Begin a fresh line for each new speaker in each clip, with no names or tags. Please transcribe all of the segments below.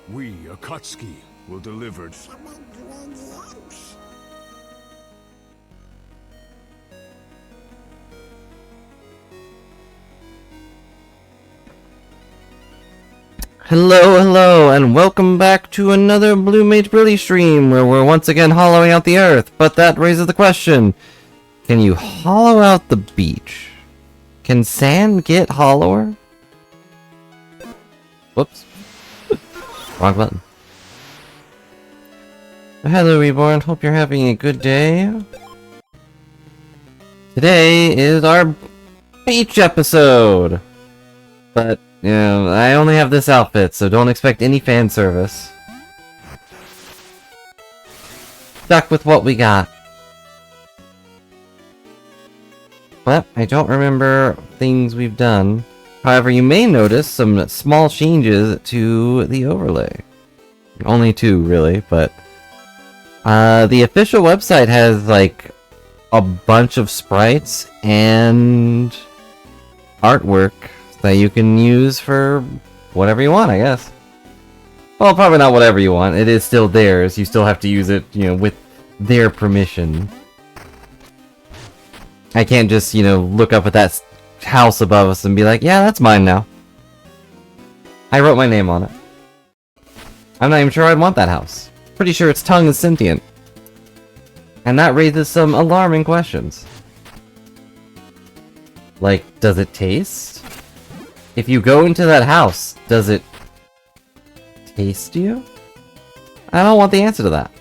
We, Akatsuki, will deliver.
Hello, and welcome back to another Blue Mage Brilly stream, where we're once again hollowing out the earth. But that raises the question, can you hollow out the beach? Can sand get hollower? Whoops. Wrong button. Hello, Reborn. Hope you're having a good day. Today is our beach episode. But, you know, I only have this outfit, so don't expect any fan service. Stuck with what we got. But I don't remember things we've done. However, you may notice some small changes to the overlay. Only two, really, but... the official website has, like, a bunch of sprites and artwork that you can use for whatever you want, I guess. Well, probably not whatever you want. It is still theirs. You still have to use it, you know, with their permission. I can't just, you know, look up at that house above us and be like, yeah, that's mine now. I wrote my name on it. I'm not even sure I'd want that house. Pretty sure its tongue is sentient. And that raises some alarming questions. Like, does it taste? If you go into that house, does it taste you? I don't want the answer to that.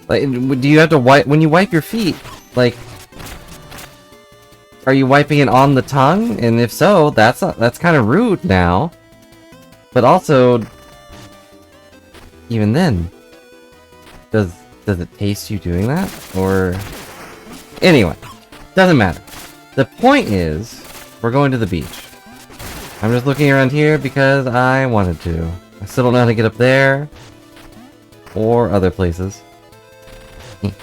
Like, do you have to wipe when you wipe your feet? Like, are you wiping it on the tongue? And if so, that's kind of rude now. But also, even then, does it taste you doing that? Or anyway, doesn't matter. The point is, we're going to the beach. I'm just looking around here because I wanted to. I still don't know how to get up there. Or other places. It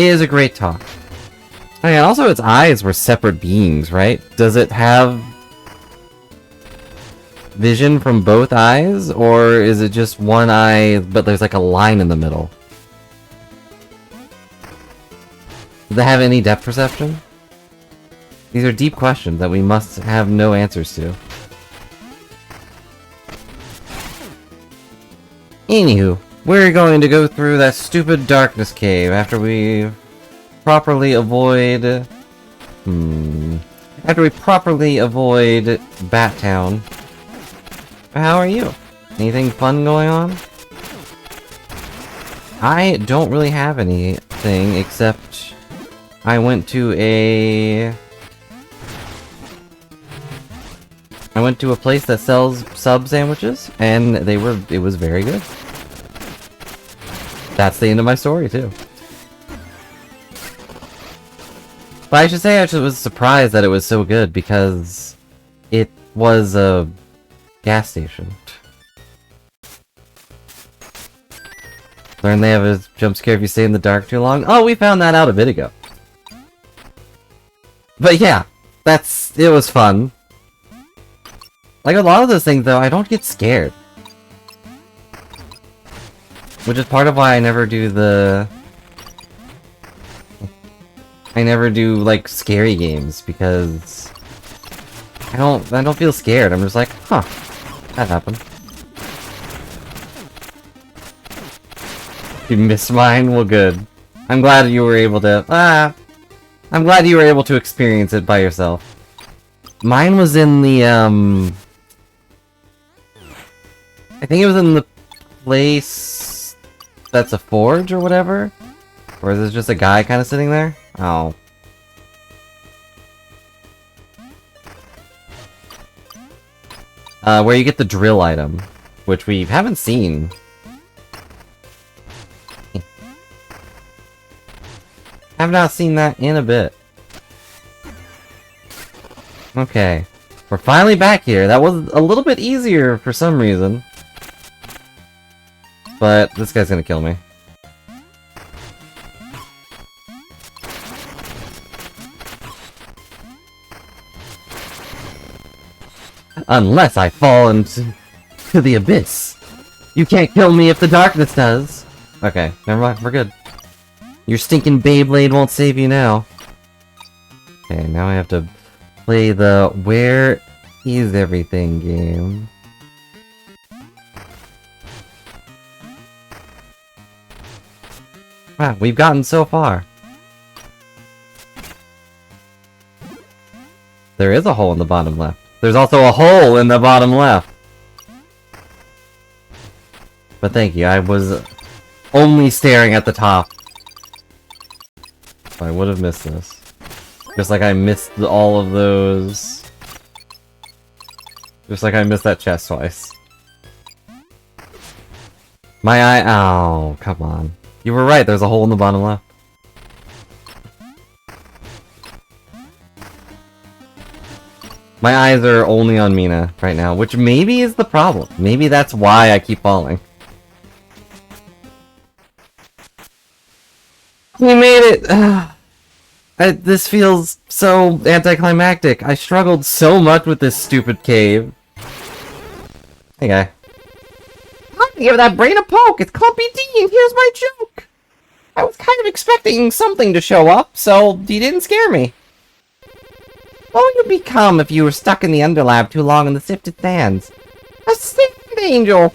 is a great talk. Oh yeah, and also its eyes were separate beings, right? Does it have vision from both eyes? Or is it just one eye, but there's like a line in the middle? Does it have any depth perception? These are deep questions that we must have no answers to. Anywho, we're going to go through that stupid darkness cave after we properly avoid... After we properly avoid Bat Town. How are you? Anything fun going on? I don't really have anything except I went to a place that sells sub sandwiches, and it was very good. That's the end of my story, too. But I should say I was surprised that it was so good, because it was a gas station. Learn they have a jump scare if you stay in the dark too long? Oh, we found that out a bit ago. But yeah, it was fun. Like a lot of those things, though, I don't get scared. Which is part of why I never do like scary games, because I don't feel scared. I'm just like, huh, that happened. You missed mine? Well, good. I'm glad you were able to I'm glad you were able to experience it by yourself. Mine was in the I think it was in the place that's a forge or whatever? Or is it just a guy kind of sitting there? Oh. Where you get the drill item, which we haven't seen. Have not seen that in a bit. Okay. We're finally back here. That was a little bit easier for some reason. But this guy's gonna kill me. Unless I fall into the abyss. You can't kill me if the darkness does. Okay, never mind, we're good. Your stinking Beyblade won't save you now. Okay, now I have to play the Where is Everything game. Wow, we've gotten so far. There is a hole in the bottom left. There's also a hole in the bottom left. But thank you, I was only staring at the top. I would have missed this. Just like I missed all of those. Just like I missed that chest twice. My eye- oh, come on. You were right, there's a hole in the bottom left. My eyes are only on Mina right now, which maybe is the problem. Maybe that's why I keep falling. We made it! This feels so anticlimactic. I struggled so much with this stupid cave. Hey, guy. I'm gonna give that brain a poke! It's Clumpy D, and here's my joke! I was kind of expecting something to show up, so he didn't scare me. What would you become if you were stuck in the Underlab too long in the sifted sands? A sand angel!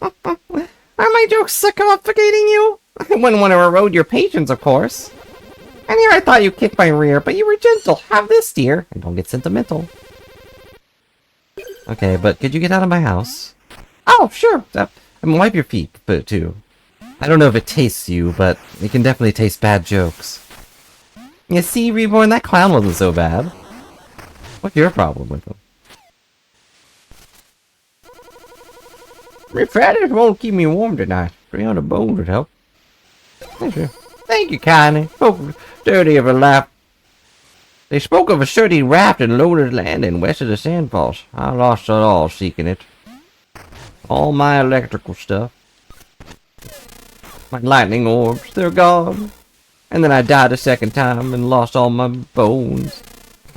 Are my jokes suffocating you? I wouldn't want to erode your patience, of course. And here I thought you kicked my rear, but you were gentle. Have this, dear, and don't get sentimental. Okay, but could you get out of my house? Oh, sure. I mean, wipe your feet, but too. I don't know if it tastes you, but it can definitely taste bad jokes. You see, Reborn, that clown wasn't so bad. What's your problem with him? My feathers won't keep me warm tonight. 300 bones would help. Thank you, kindly. Oh, dirty of a laugh. They spoke of a sturdy raft and loaded landing west of the Sandfalls. I lost it all seeking it. All my electrical stuff. My lightning orbs, they're gone. And then I died a second time and lost all my bones.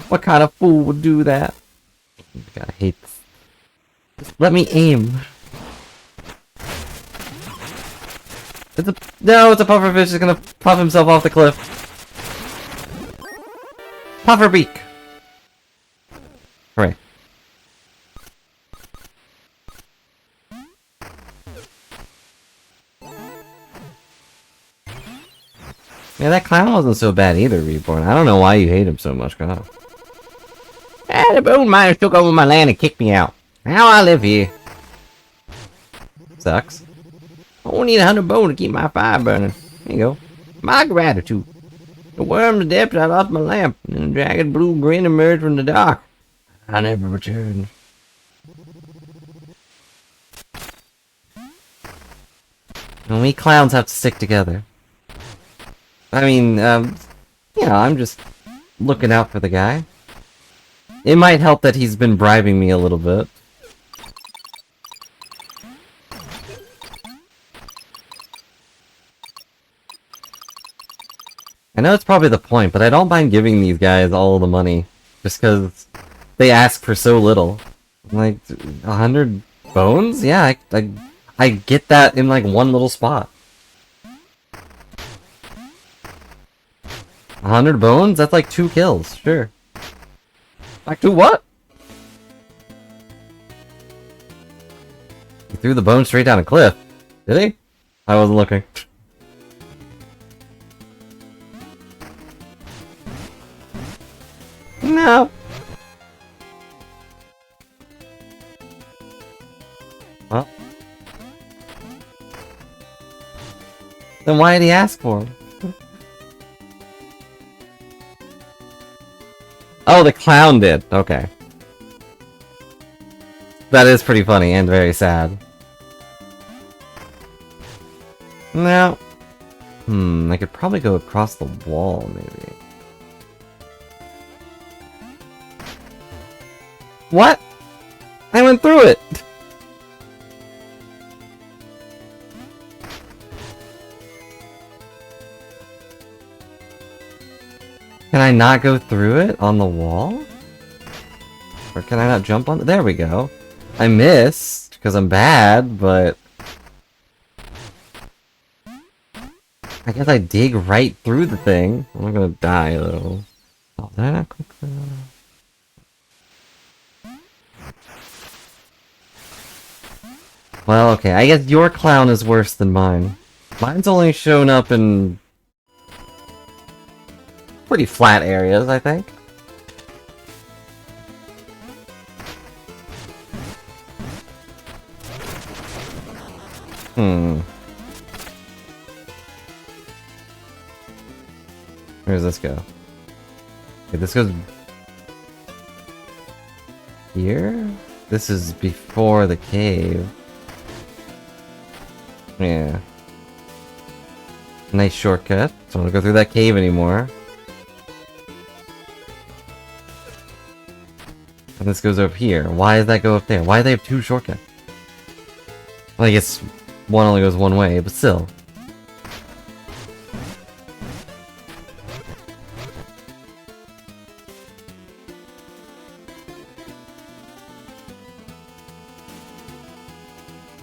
What kind of fool would do that? I hate this. Just let me aim. No, it's a pufferfish. He's gonna puff himself off the cliff. Pufferbeak. Hooray. Yeah, that clown wasn't so bad either, Reborn. I don't know why you hate him so much, God. The bone miners took over my land and kicked me out. Now I live here. Sucks. I only need 100 bone to keep my fire burning. There you go. My gratitude. The worm's depth, I lost my lamp, and a jagged blue grin emerged from the dark. I never returned. And we clowns have to stick together. I mean, you know, I'm just looking out for the guy. It might help that he's been bribing me a little bit. I know it's probably the point, but I don't mind giving these guys all the money. Just because they ask for so little. Like, 100 bones? Yeah, I get that in like one little spot. 100 bones? That's like 2 kills, sure. Like 2 what? He threw the bone straight down a cliff. Did he? I wasn't looking. No. Well. Then why did he ask for him? Oh, the clown did. Okay. That is pretty funny and very sad. No. I could probably go across the wall, maybe. What? I went through it! Can I not go through it on the wall? Or can I not jump on it? There we go. I missed, because I'm bad, but... I guess I dig right through the thing. I'm not gonna die, though. Oh, did I not click the... Well, okay, I guess your clown is worse than mine. Mine's only shown up in... pretty flat areas, I think. Where does this go? Okay, this goes... here? This is before the cave. Yeah. Nice shortcut. Don't want to go through that cave anymore. And this goes up here. Why does that go up there? Why do they have two shortcuts? Well, I guess one only goes one way, but still.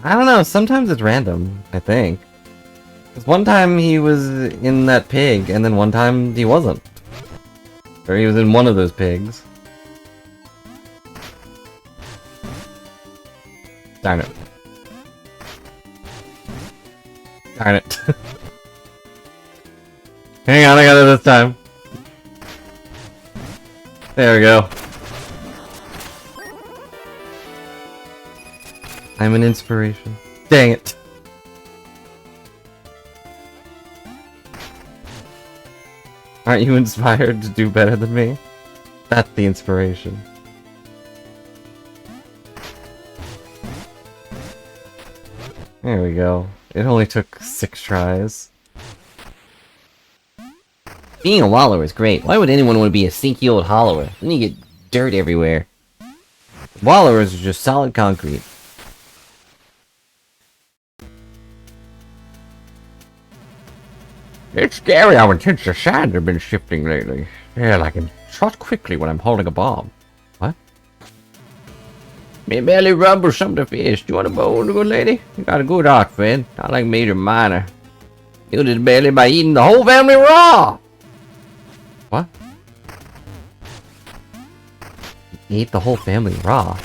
I don't know, sometimes it's random, I think. Because one time he was in that pig, and then one time he wasn't. Or he was in one of those pigs. Darn it. Darn it. Hang on, I got it this time. There we go. I'm an inspiration. Dang it. Aren't you inspired to do better than me? That's the inspiration. There we go. It only took 6 tries. Being a wallower is great. Why would anyone want to be a stinky old hollower? Then you get dirt everywhere. Wallowers are just solid concrete. It's scary how intense the sands have been shifting lately. Hell, I can shot quickly when I'm holding a bomb. What? Me belly rumbles something to fish. Do you want a bowl, good lady? You got a good heart, friend. Not like Major Minor. Killed his belly by eating the whole family raw! What? He ate the whole family raw?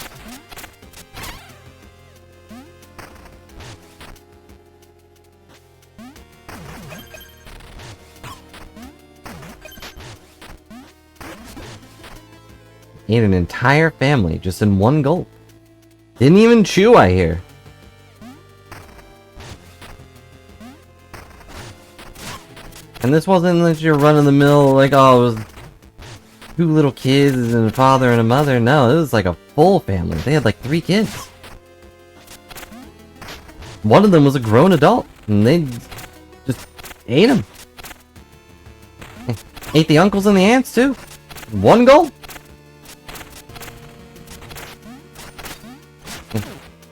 Ate an entire family just in one gulp. Didn't even chew, I hear. And this wasn't like your run-of-the-mill, like, oh, it was 2 little kids and a father and a mother. No, it was like a full family. They had like 3 kids. One of them was a grown adult, and they just ate him. Ate the uncles and the aunts, too. One gulp.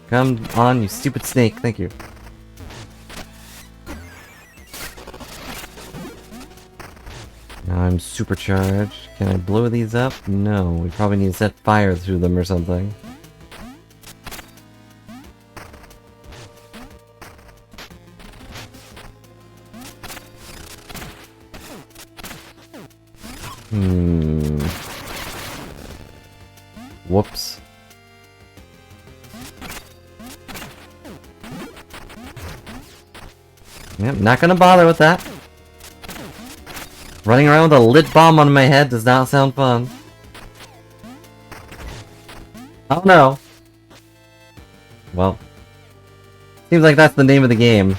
Come on, you stupid snake. Thank you. Now I'm supercharged. Can I blow these up? No. We probably need to set fire through them or something. Whoops. Yep, not gonna bother with that. Running around with a lit bomb on my head does not sound fun. Oh no. Well. Seems like that's the name of the game.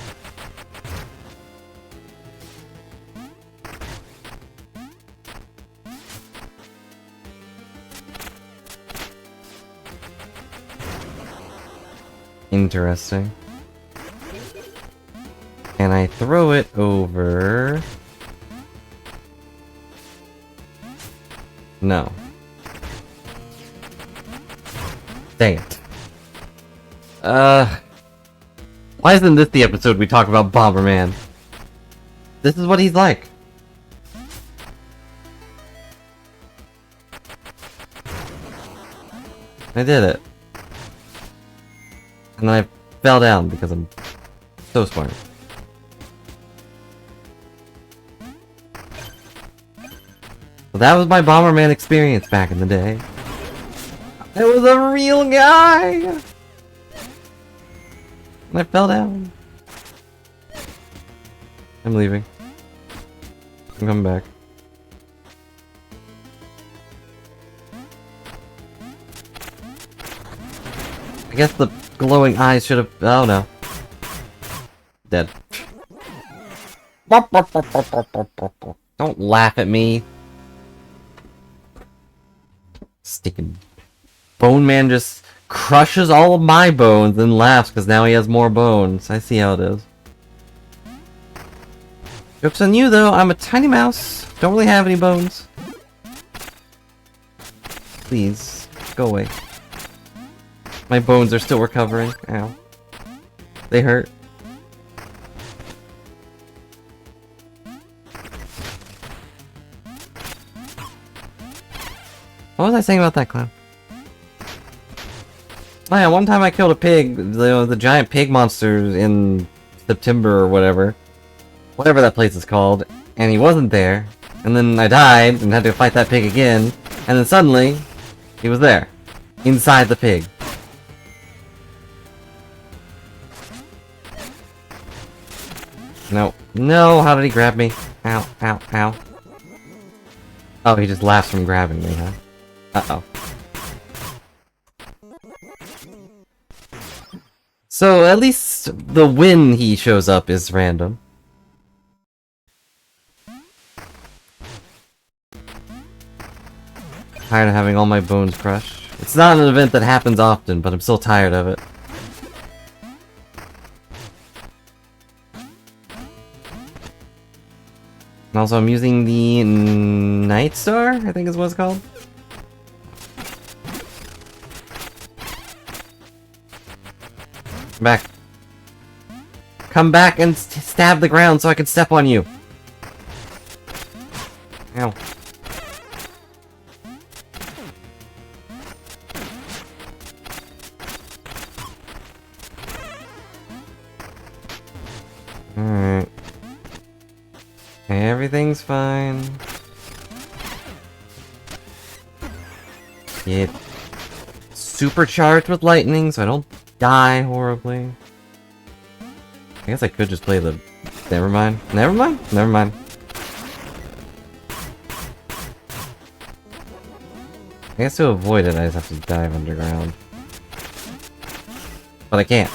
Interesting. Can I throw it over? No. Dang it. Why isn't this the episode we talk about Bomberman? This is what he's like. I did it. And then I fell down because I'm so smart. So that was my Bomberman experience back in the day. It was a real guy! And I fell down. I'm leaving. I'm coming back. I guess the glowing eyes should have... Oh no. Dead. Don't laugh at me. Sticking... Bone Man just crushes all of my bones and laughs because now he has more bones. I see how it is. Joke's on you though, I'm a tiny mouse. Don't really have any bones. Please, go away. My bones are still recovering. Ow. They hurt. What was I saying about that clown? Oh yeah, one time I killed a pig, the giant pig monster in September or whatever. Whatever that place is called, and he wasn't there. And then I died and had to fight that pig again, and then suddenly, he was there. Inside the pig. No. No, how did he grab me? Ow, ow, ow. Oh, he just laughs from grabbing me, huh? Uh-oh. So, at least the when he shows up is random. Tired of having all my bones crushed. It's not an event that happens often, but I'm still tired of it. And also, I'm using the Night Star, I think is what it's called. Come back. Come back and stab the ground so I can step on you. Ow. Alright. Everything's fine. Get supercharged with lightning so I don't die horribly. I guess I could just play the... Never mind. Never mind? Never mind. I guess to avoid it I just have to dive underground. But I can't.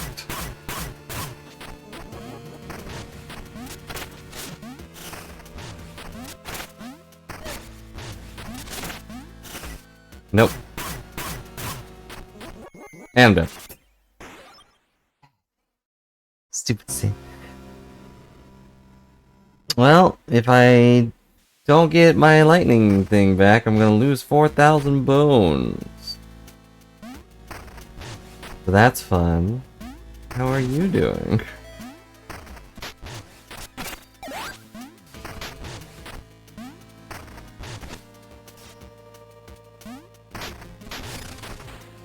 Nope. And I'm dead. Stupid scene. Well, if I don't get my lightning thing back, I'm gonna lose 4,000 bones. So that's fun. How are you doing?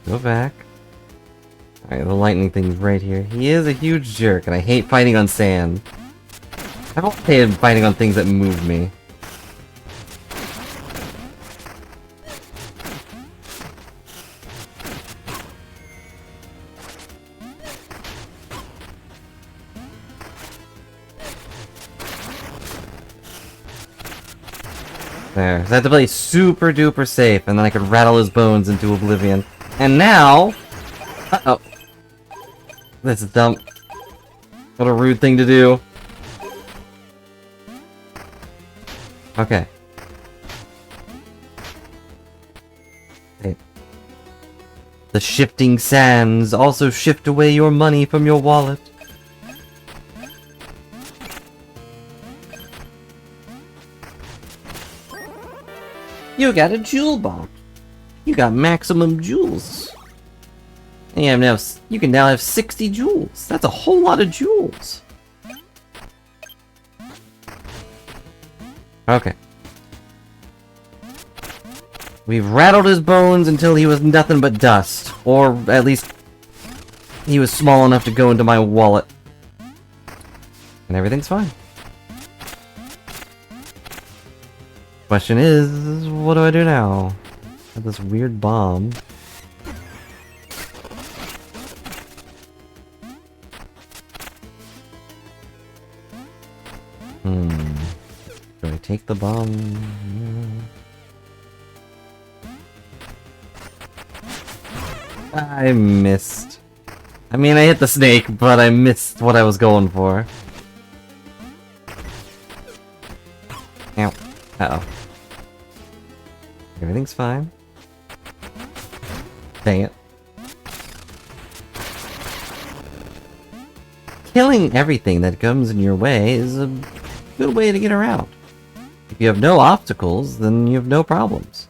Go back. Alright, the lightning thing's right here. He is a huge jerk, and I hate fighting on sand. I don't hate fighting on things that move me. There. So I have to play super duper safe, and then I could rattle his bones into oblivion. And now... Uh-oh. This is dumb. What a rude thing to do. Okay. Hey. The shifting sands also shift away your money from your wallet. You got a jewel bomb. You got maximum jewels. And you can now have 60 jewels. That's a whole lot of jewels. Okay. We've rattled his bones until he was nothing but dust. Or at least he was small enough to go into my wallet. And everything's fine. Question is, what do I do now? I have this weird bomb. Do I take the bomb? I missed. I mean, I hit the snake, but I missed what I was going for. Ow. Uh-oh. Everything's fine. Dang it. Killing everything that comes in your way is a good way to get around. If you have no obstacles, then you have no problems.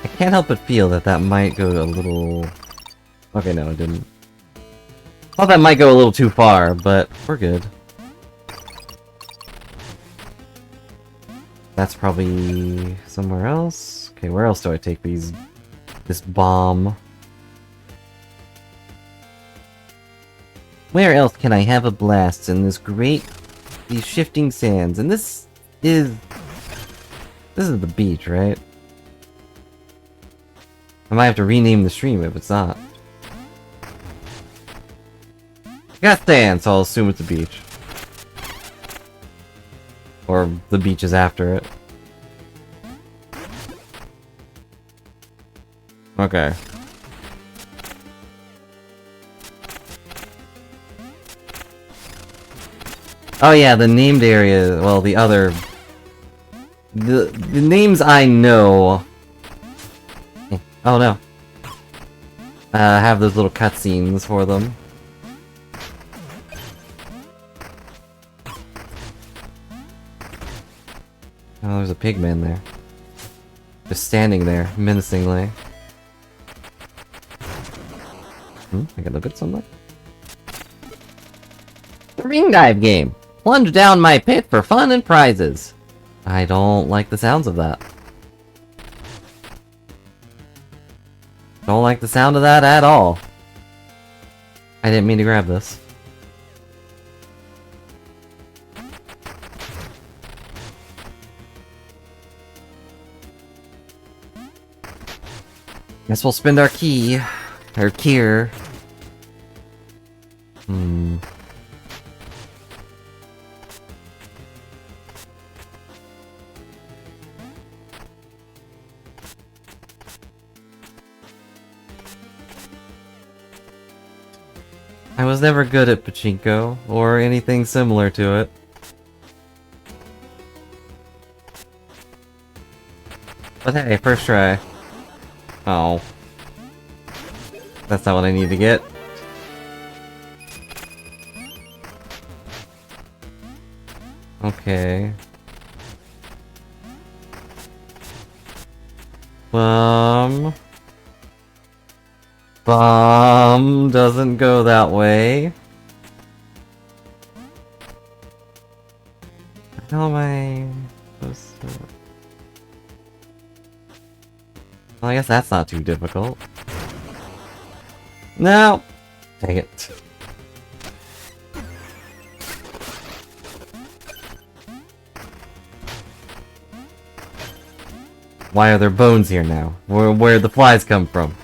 I can't help but feel that that might go a little... Okay, no, it didn't. Thought that might go a little too far, but we're good. That's probably somewhere else. Okay, where else do I take these? This bomb. Where else can I have a blast in this great... these shifting sands? And this is the beach, right? I might have to rename the stream if it's not. I got sand, so I'll assume it's a beach. Or the beach is after it. Okay. Oh yeah, the named area, well, the other... The names I know... Oh no. Have those little cutscenes for them. Oh, there's a pigman there. Just standing there, menacingly. I can look at something. The ring dive game. Plunge down my pit for fun and prizes. I don't like the sounds of that. Don't like the sound of that at all. I didn't mean to grab this. Guess we'll spend our key. Or kier. I was never good at pachinko, or anything similar to it. But hey, first try. Oh. That's not what I need to get. Okay. Bomb doesn't go that way. How am I supposed to... Well, I guess that's not too difficult. No! Dang it. Why are there bones here now? Where'd the flies come from?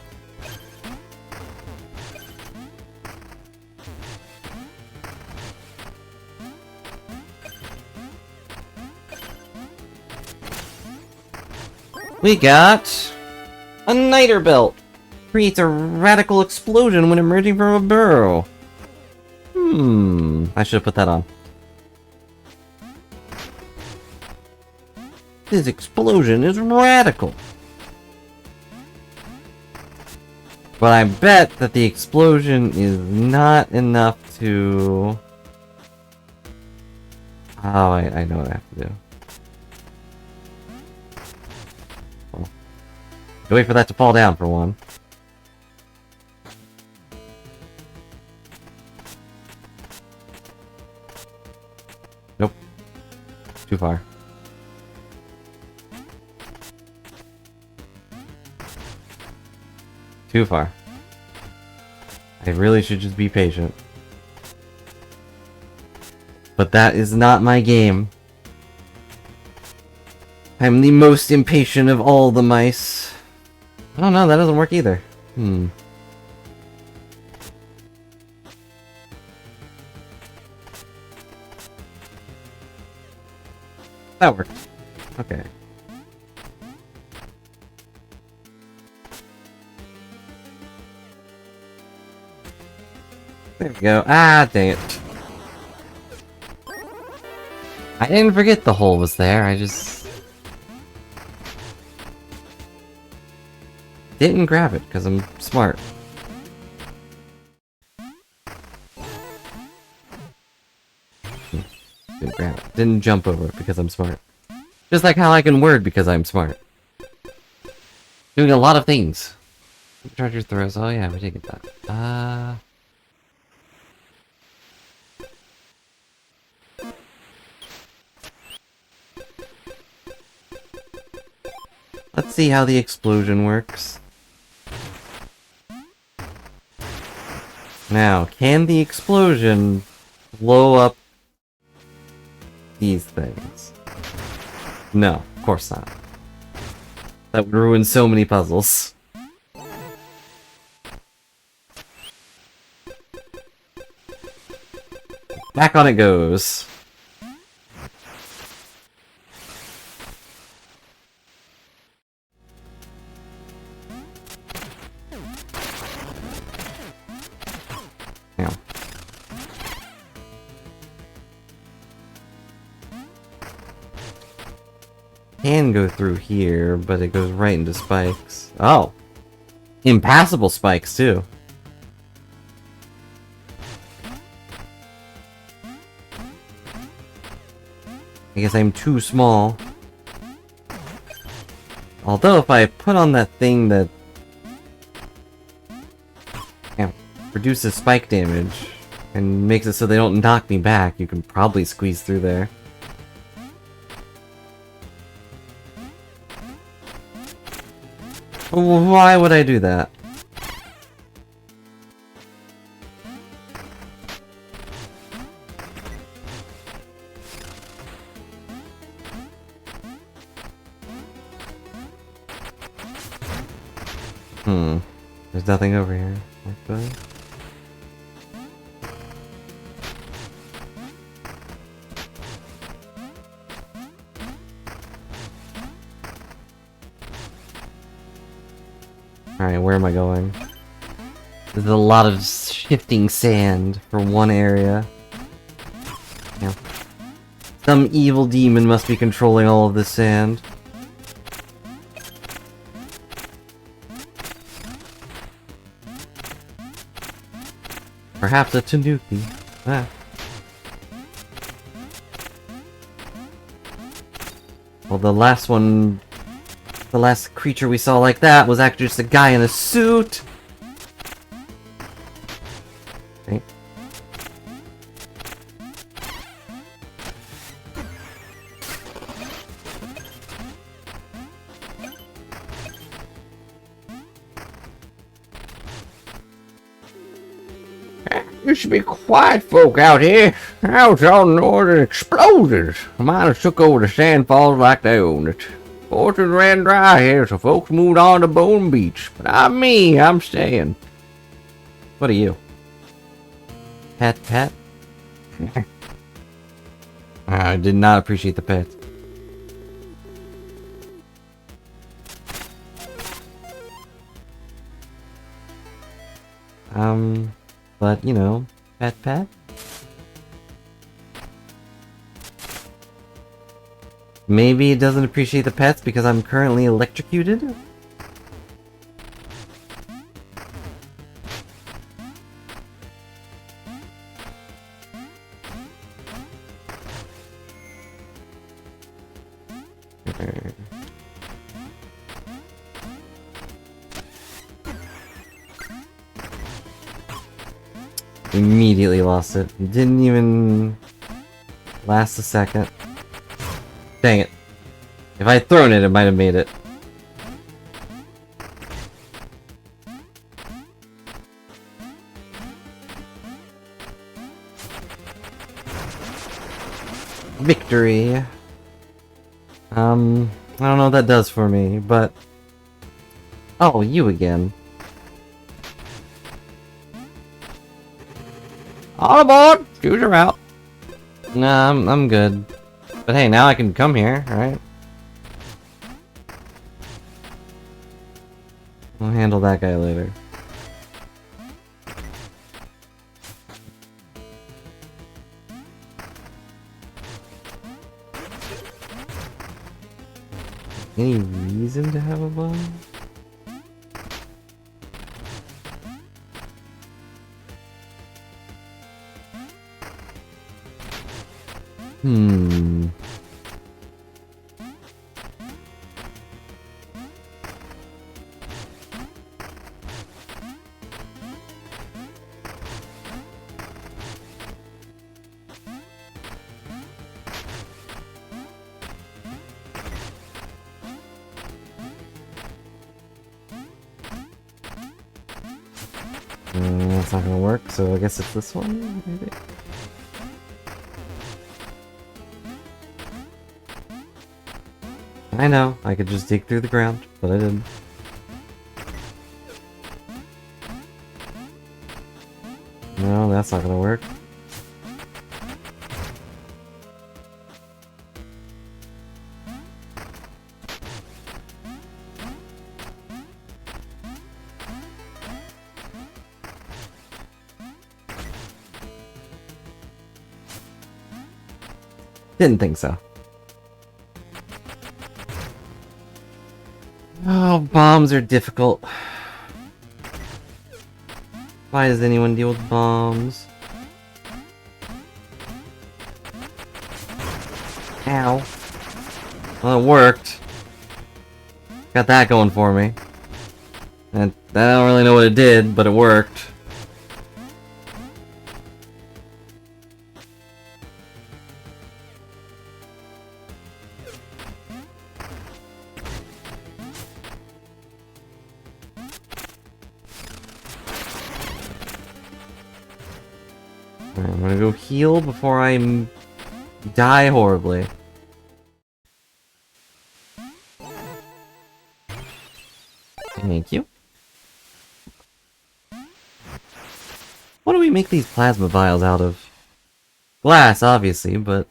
We got... a niter belt! Creates a radical explosion when emerging from a burrow. I should have put that on. This explosion is radical. But I bet that the explosion is not enough to... Oh, I know what I have to do. Wait for that to fall down, for one. Nope. Too far. Too far. I really should just be patient. But that is not my game. I'm the most impatient of all the mice. Oh no, that doesn't work either. That worked. Okay. There we go. Ah, dang it. I didn't forget the hole was there, I just... didn't grab it, because I'm smart. Didn't grab it. Didn't jump over it, because I'm smart. Just like how I can word because I'm smart. Doing a lot of things. Treasure throws. Oh yeah, we did get that. Let's see how the explosion works. Now, can the explosion blow up these things? No, of course not. That would ruin so many puzzles. Back on it goes. Now. Can go through here, but it goes right into spikes. Oh! Impassable spikes, too. I guess I'm too small. Although if I put on that thing that reduces spike damage and makes it so they don't knock me back, you can probably squeeze through there. Why would I do that? There's nothing over here, actually. Alright, where am I going? There's a lot of shifting sand for one area. Yeah. Some evil demon must be controlling all of this sand. Perhaps a Tanuki. Ah. Well, the last creature we saw like that was actually just a guy in a suit! Okay.
You should be quiet, folk out here. I was on the order of explosions. Miners took over the sand falls like they owned it. Fortunes ran dry here, so folks moved on to Bone Beach. But not me, I'm staying.
What are you? Pet? I did not appreciate the pet. But, you know, pet? Maybe it doesn't appreciate the pets because I'm currently electrocuted? Immediately lost it. Didn't even last a second. Dang it. If I had thrown it, it might have made it. Victory. I don't know what that does for me, but... Oh, you again.
All aboard! Shoes are out.
Nah, I'm good. But hey, now I can come here, right? I'll handle that guy later. Any reason to have a bomb? Hmm. That's not gonna work, so I guess it's this one, maybe? I know, I could just dig through the ground, but I didn't. No, that's not gonna work. Didn't think so. Oh, bombs are difficult. Why does anyone deal with bombs? Ow. Well, it worked. Got that going for me. And I don't really know what it did, but it worked. Alright, I'm gonna go heal before I die horribly. Thank you. What do we make these plasma vials out of? Glass, obviously, but...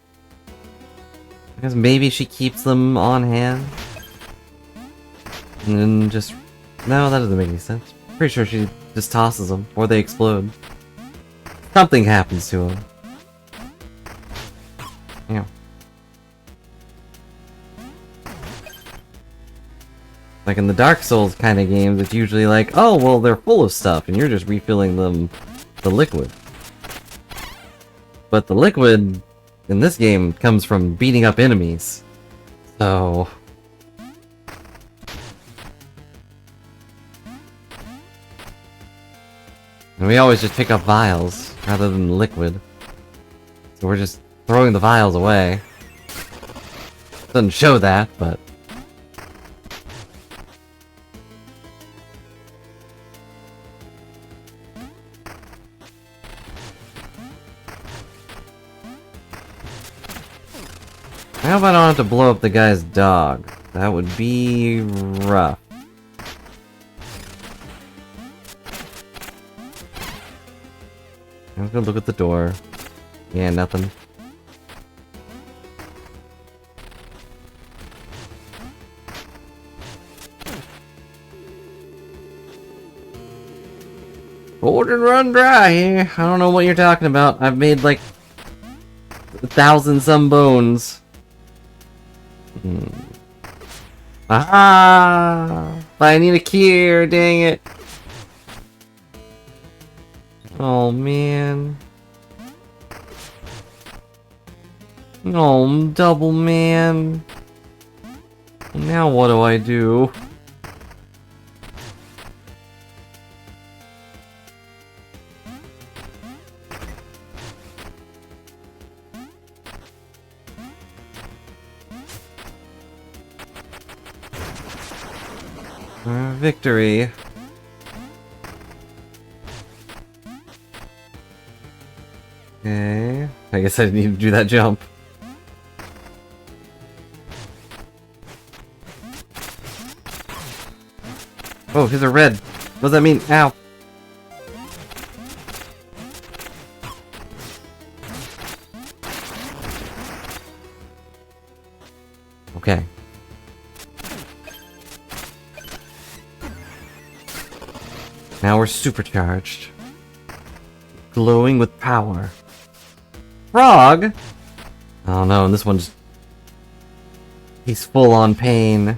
I guess maybe she keeps them on hand? And then just... No, that doesn't make any sense. Pretty sure she just tosses them, or they explode. Something happens to them. Yeah. Like in the Dark Souls kind of games, it's usually like, oh, well, they're full of stuff, and you're just refilling them the liquid. But the liquid in this game comes from beating up enemies. So... And we always just pick up vials, rather than liquid. So we're just throwing the vials away. Doesn't show that, but... I hope I don't have to blow up the guy's dog. That would be rough. Let's go look at the door. Yeah, nothing. Board and run dry here. I don't know what you're talking about. I've made like 1,000 some bones. Ah! But I need a cure, dang it. Oh man. Oh, double man. Now what do I do? Victory. Okay. I guess I need to do that jump. Oh, his are red. What does that mean? Ow. Okay. Now we're supercharged. Glowing with power. Frog? Oh no, and this one's... He's full on pain.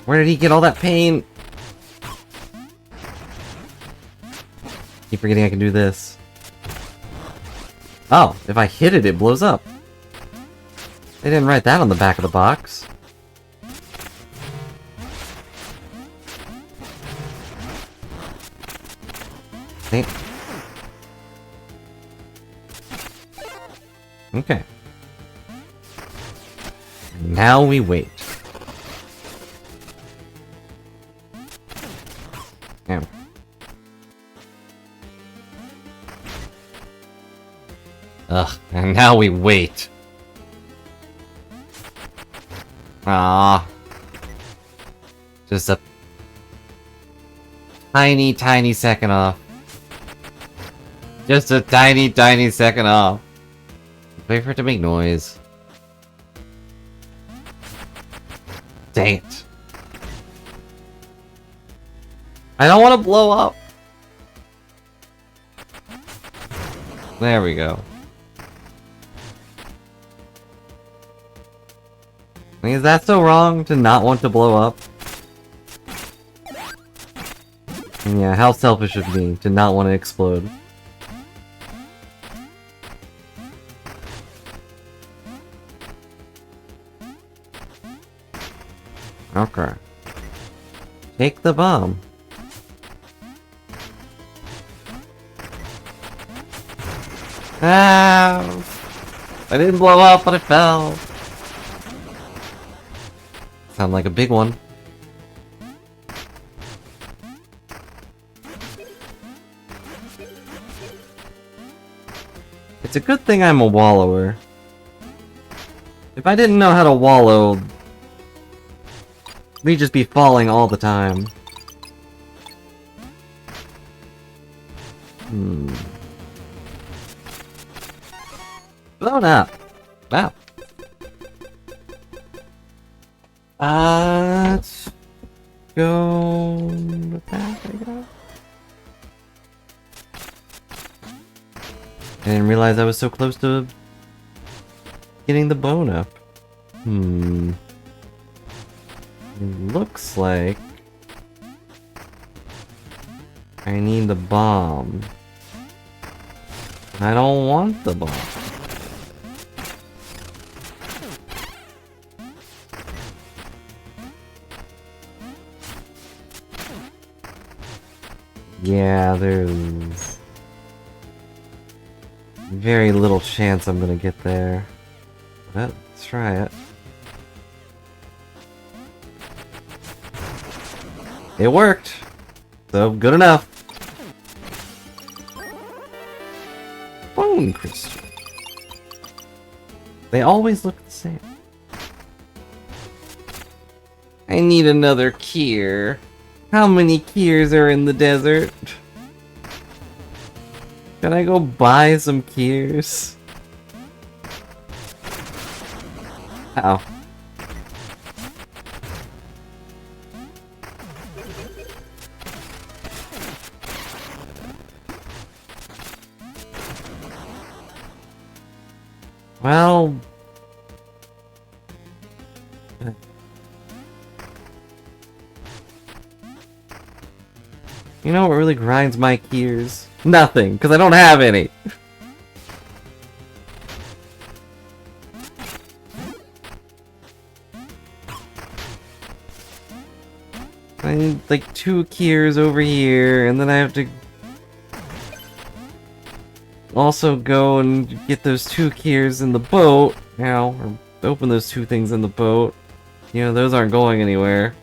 Where did he get all that pain? Keep forgetting I can do this. Oh, if I hit it, it blows up. They didn't write that on the back of the box. Hey. Okay. Now we wait. Ow. Ugh, and now we wait. Ah, just a tiny second off. Just a tiny second off. Wait for it to make noise. Dang it. I don't want to blow up. There we go. I mean, is that so wrong to not want to blow up? Yeah, how selfish of me to not want to explode. Okay. Take the bomb. Ah! I didn't blow up, but it fell. Sound like a big one. It's a good thing I'm a wallower. If I didn't know how to wallow, we'd just be falling all the time. Blown up. Wow. Let's go back, I guess. I didn't realize I was so close to getting the bone up. Looks like I need the bomb. I don't want the bomb. Yeah, there's very little chance I'm gonna get there. But let's try it. It worked! So, good enough. Bone crystal. They always look the same. I need another Kier. How many Kiers are in the desert? Can I go buy some Kiers? Ow. Well... You know what really grinds my gears? Nothing, because I don't have any. I need like 2 Kiers over here, and then I have to also go and get those 2 keys in the boat, or open those 2 things in the boat. You know, those aren't going anywhere.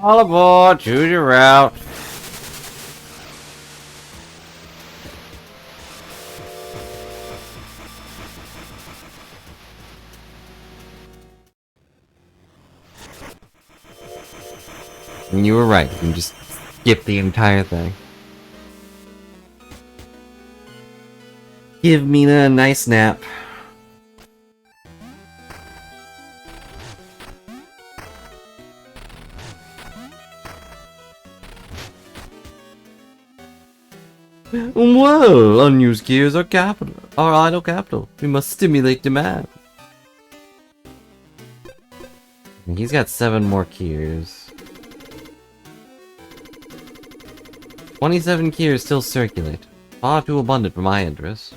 All aboard, choose your route. And you were right, you can just skip the entire thing. Give Mina a nice nap. Whoa! Unused gears are capital. Are idle capital. We must stimulate demand. He's got 7 more gears. 27 gears still circulate. Far too abundant for my interest.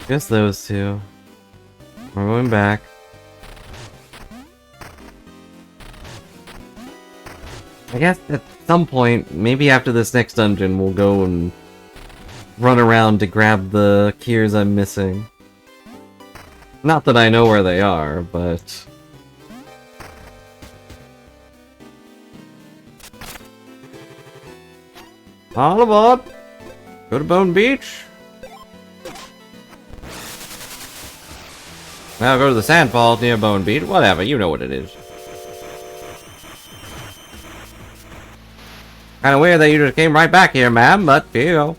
Just those 2. We're going back. I guess at some point, maybe after this next dungeon, we'll go and run around to grab the gears I'm missing. Not that I know where they are, but... All aboard! Go to Bone Beach! Now go to the Sandfalls near Bone Beach. Whatever, you know what it is. Kinda weird that you just came right back here, ma'am, but here you go.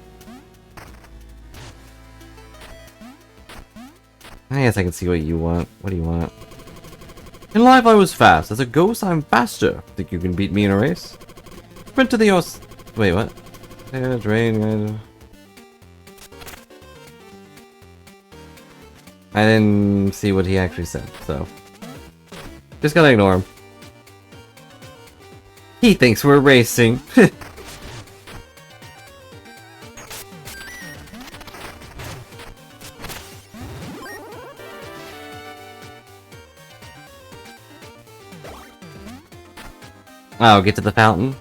I guess I can see what you want. What do you want? In life I was fast. As a ghost, I'm faster. Think you can beat me in a race? Sprint to the os- Wait, what? Yeah, drain. I didn't see what he actually said, so... Just gotta ignore him. He thinks we're racing. Oh, get to the fountain.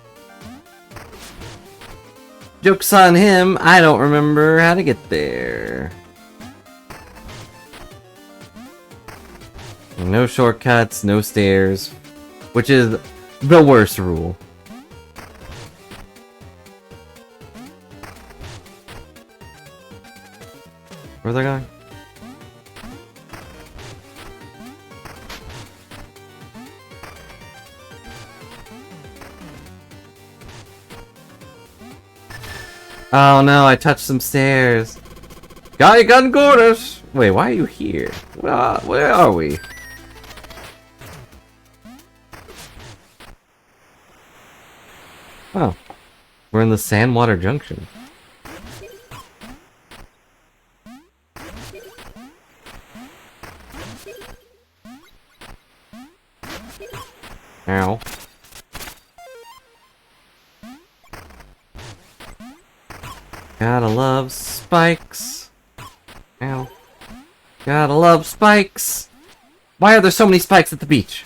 Joke's on him, I don't remember how to get there. No shortcuts, no stairs, which is the worst rule. Where's that going? Oh no, I touched some stairs. Guy gun quarters! Wait, why are you here? Where are we? Oh. We're in the Sandwater Junction. Ow. Gotta love spikes. Ow. Gotta love spikes. Why are there so many spikes at the beach?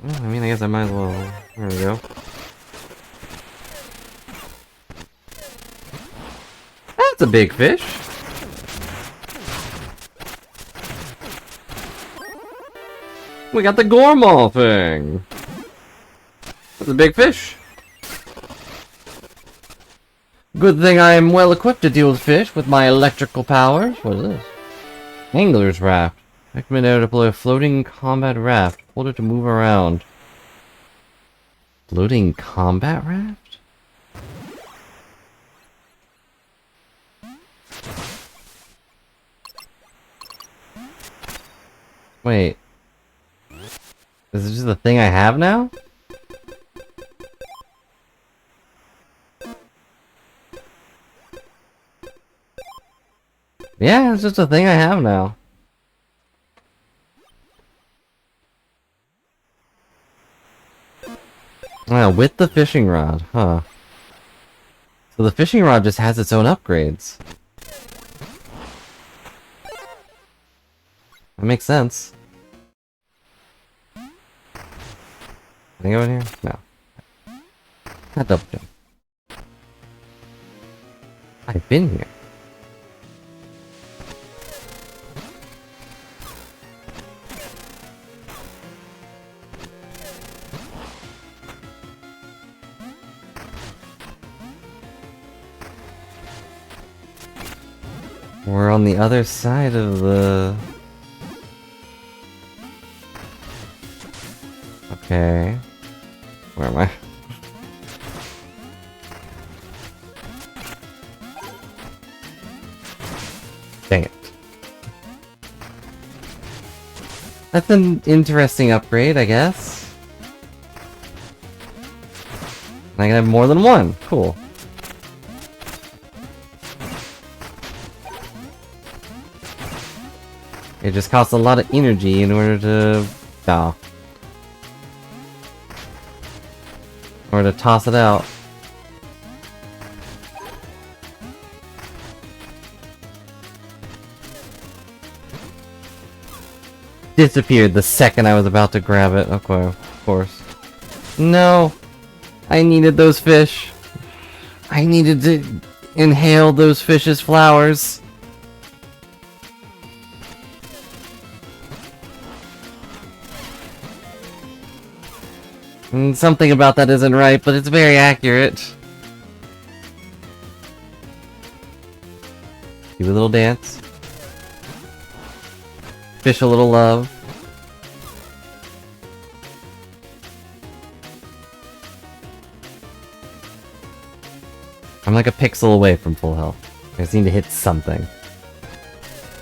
Well, I mean, I guess I might as well. There we go. That's a big fish. We got the Gormal thing. That's a big fish. Good thing I am well equipped to deal with fish with my electrical powers. What is this? Angler's raft. Recommend to deploy a floating combat raft. Hold it to move around. Floating combat raft? Wait. Is this just the thing I have now? Yeah, it's just a thing I have now. With the fishing rod, huh? So the fishing rod just has its own upgrades. That makes sense. Can I go in here? No. Not double jump. I've been here. We're on the other side of the... Okay. Where am I? Dang it. That's an interesting upgrade, I guess. I can have more than one. Cool. It just costs a lot of energy in order to... Oh. Or to toss it out. Disappeared the second I was about to grab it. Okay, of course. No! I needed those fish. I needed to inhale those fish's flowers. Something about that isn't right, but it's very accurate. Do a little dance. Fish a little love. I'm like a pixel away from full health. I just need to hit something.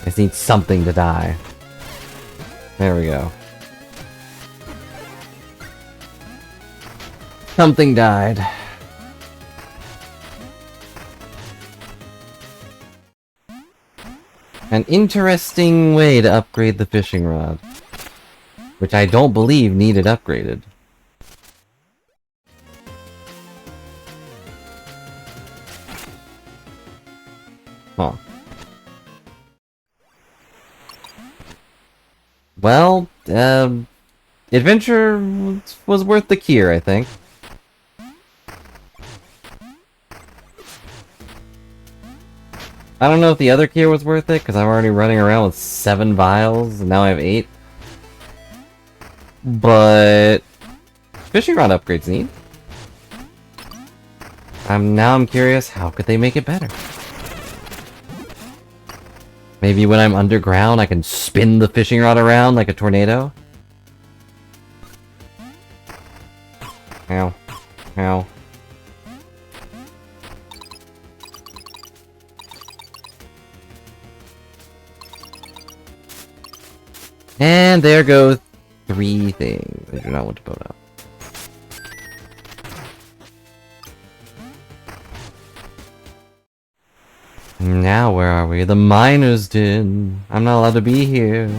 I just need something to die. There we go. Something died. An interesting way to upgrade the fishing rod. Which I don't believe needed upgraded. Huh. Well, adventure was worth the cure, I think. I don't know if the other cure was worth it, because I'm already running around with 7 vials, and now I have 8. But... fishing rod upgrades neat. Now I'm curious, how could they make it better? Maybe when I'm underground, I can spin the fishing rod around like a tornado? Ow. Ow. And there go 3 things. I do not want to put up. Now where are we? The miner's den. I'm not allowed to be here.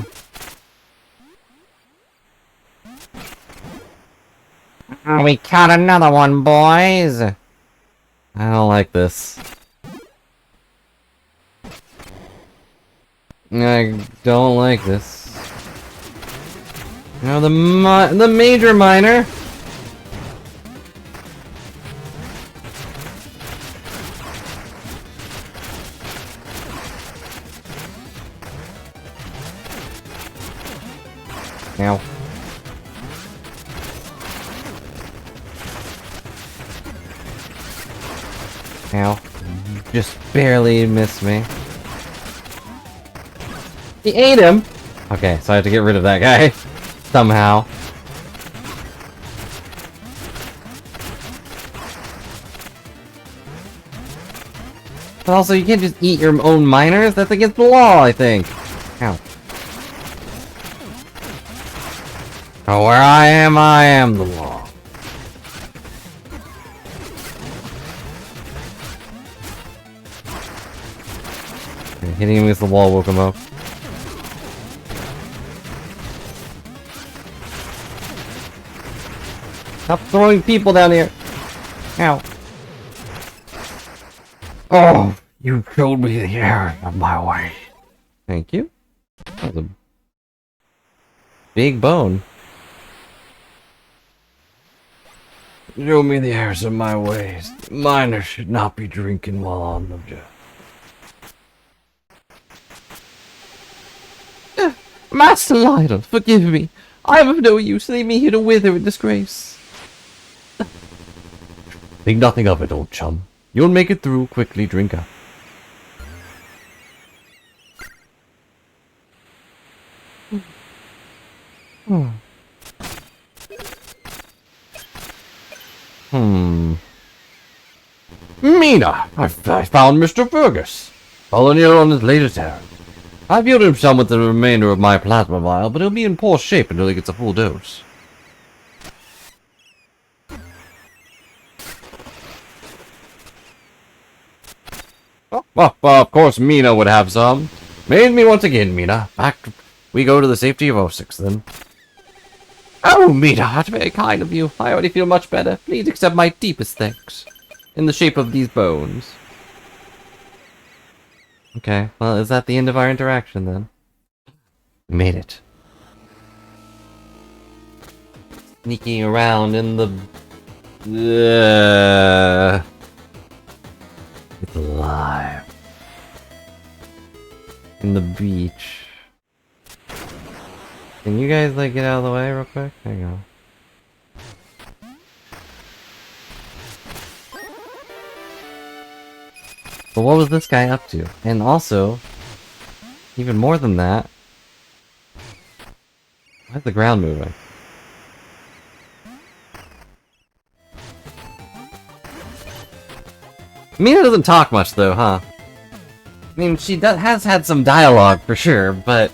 Oh, we caught another one, boys.
I don't like this. I don't like this. You know, the major miner. Ow. Ow. Just barely missed me. He ate him! Okay, so I have to get rid of that guy. Somehow. But also, you can't just eat your own miners? That's against the law, I think. Ow. Oh, where I am the law. Okay, hitting him against the wall woke him up. Stop throwing people down here! Ow.
Oh, you showed me the error of my way.
Thank you. That was a big bone.
Show me the errors of my ways. Miners should not be drinking while on the job.
Master Lionel, forgive me. I am of no use. Leave me here to wither in disgrace.
Think nothing of it, old chum.
You'll make it through. Quickly drink up.
Mina, I found Mr. Fergus. Following you on his latest errand.
I've healed him some with the remainder of my plasma vial, but he'll be in poor shape until he gets a full dose.
Well, of course Mina would have some. Made me once again, Mina. Back we go to the safety of O6 then.
Oh, Mina, that's very kind of you. I already feel much better. Please accept my deepest thanks. In the shape of these bones. Okay, well, is that the end of our interaction then? We made it. Sneaking around in the...
It's alive.
In the beach. Can you guys, like, get out of the way real quick? There you go. But what was this guy up to? And also, even more than that, why is the ground moving? Mina doesn't talk much though, huh? I mean, she has had some dialogue for sure, but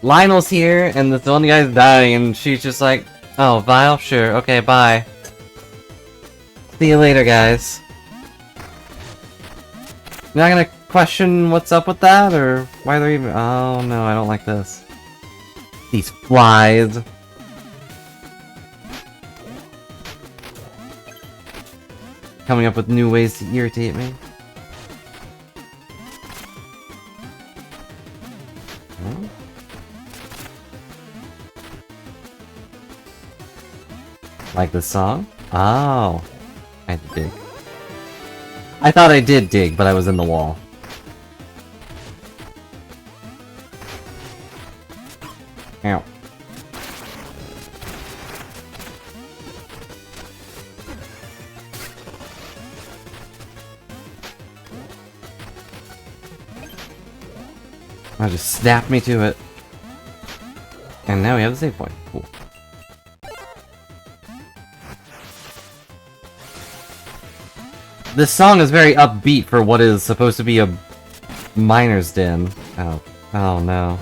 Lionel's here and this one guy's dying and she's just like, oh, Vile? Sure, okay, bye. See you later, guys. You're not gonna question what's up with that, or why they're even... Oh no, I don't like this. These flies. Coming up with new ways to irritate me. Oh. Like this song? Oh. I had to dig. I thought I did dig, but I was in the wall. Ow. I just snapped me to it. And now we have the save point. Cool. This song is very upbeat for what is supposed to be a miner's den. Oh. Oh no.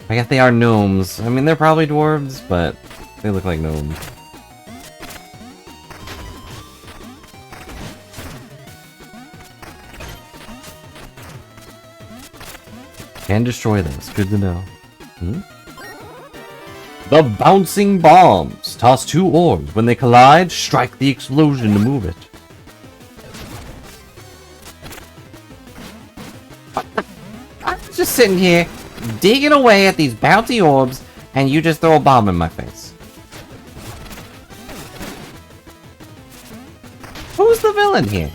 I guess they are gnomes. I mean, they're probably dwarves, but they look like gnomes. Can destroy them. It's good to know. Hmm? The bouncing bombs. Toss two orbs. When they collide, strike the explosion to move it. I'm just sitting here, digging away at these bouncy orbs, and you just throw a bomb in my face. Who's the villain here?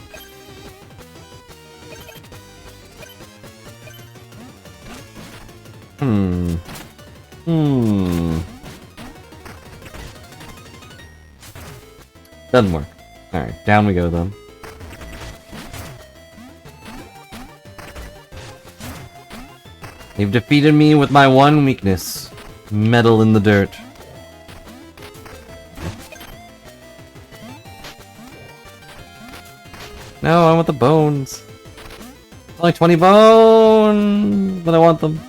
Doesn't work. Alright, down we go then. You've defeated me with my one weakness. Metal in the dirt. No, I want the bones. Only 20 bones, but I want them.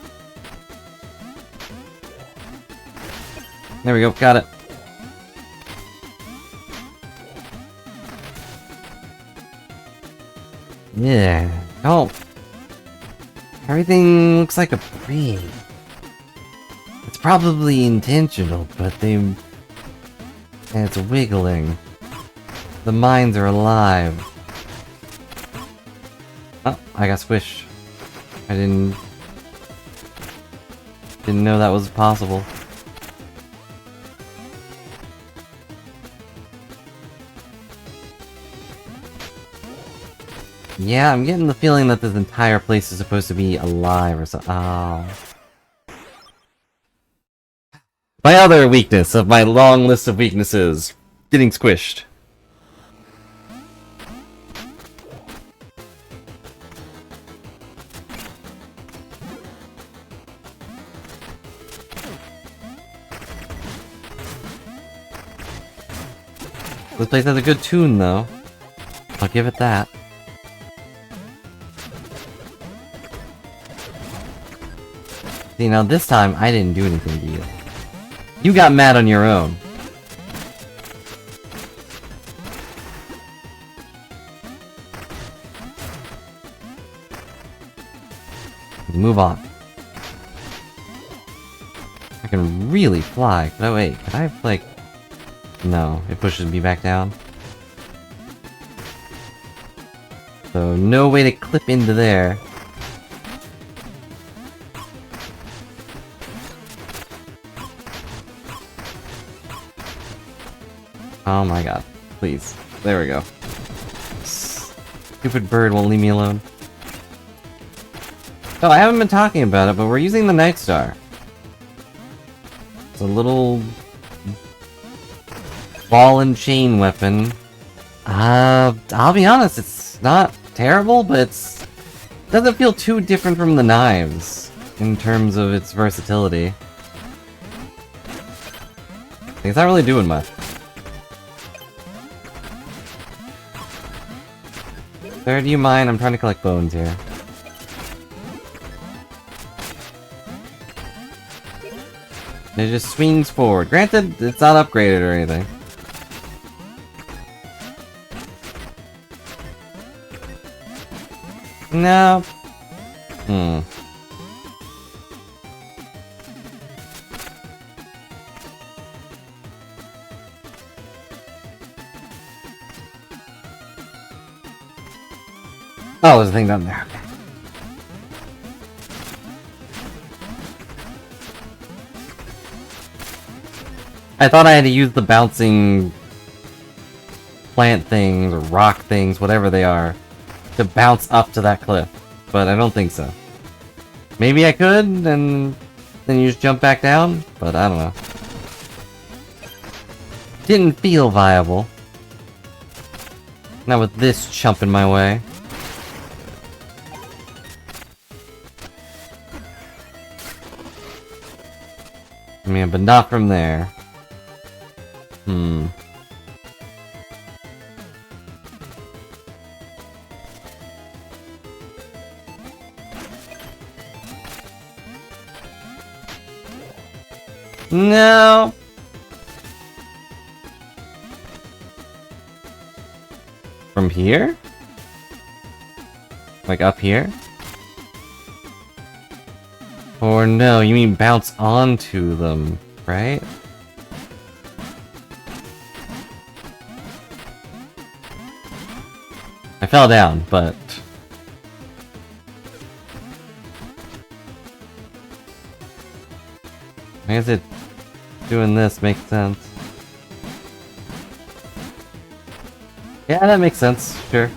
There we go, got it. Yeah. Don't. Everything looks like a breed. It's probably intentional, but they... And it's wiggling. The mines are alive. Oh, I got squished. I didn't know that was possible. Yeah, I'm getting the feeling that this entire place is supposed to be alive or something. Oh. My other weakness of my long list of weaknesses. Getting squished. This place has a good tune, though. I'll give it that. See, now this time, I didn't do anything to you. You got mad on your own. Move on. I can really fly. Oh wait, can I, like... No, it pushes me back down. So, no way to clip into there. Oh my god. Please. There we go. Stupid bird won't leave me alone. Oh, I haven't been talking about it, but we're using the Night Star. It's a little... ball and chain weapon. I'll be honest, it's not terrible, but it doesn't feel too different from the knives in terms of its versatility. It's not really doing much. Sir, do you mind? I'm trying to collect bones here. It just swings forward. Granted, it's not upgraded or anything. No. Oh, there's a thing down there. Okay. I thought I had to use the bouncing plant things or rock things, whatever they are, to bounce up to that cliff, but I don't think so. Maybe I could, and then you just jump back down, but I don't know. Didn't feel viable. Not with this chump in my way. I mean, but not from there. No. From here? Like up here? Or no, you mean bounce onto them, right? I fell down, but... I guess it... doing this makes sense. Yeah, that makes sense, sure.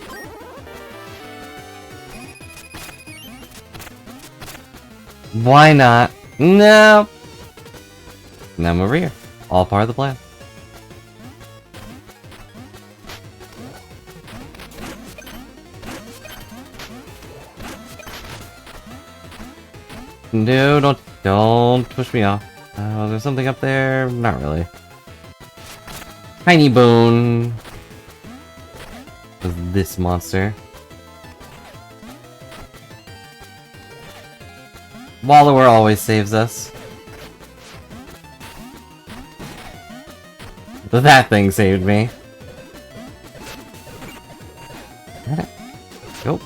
Why not? No! Now I'm over here. All part of the plan. No, don't push me off. Oh, there's something up there? Not really. Tiny bone. This monster. Wallower always saves us. That thing saved me. Nope.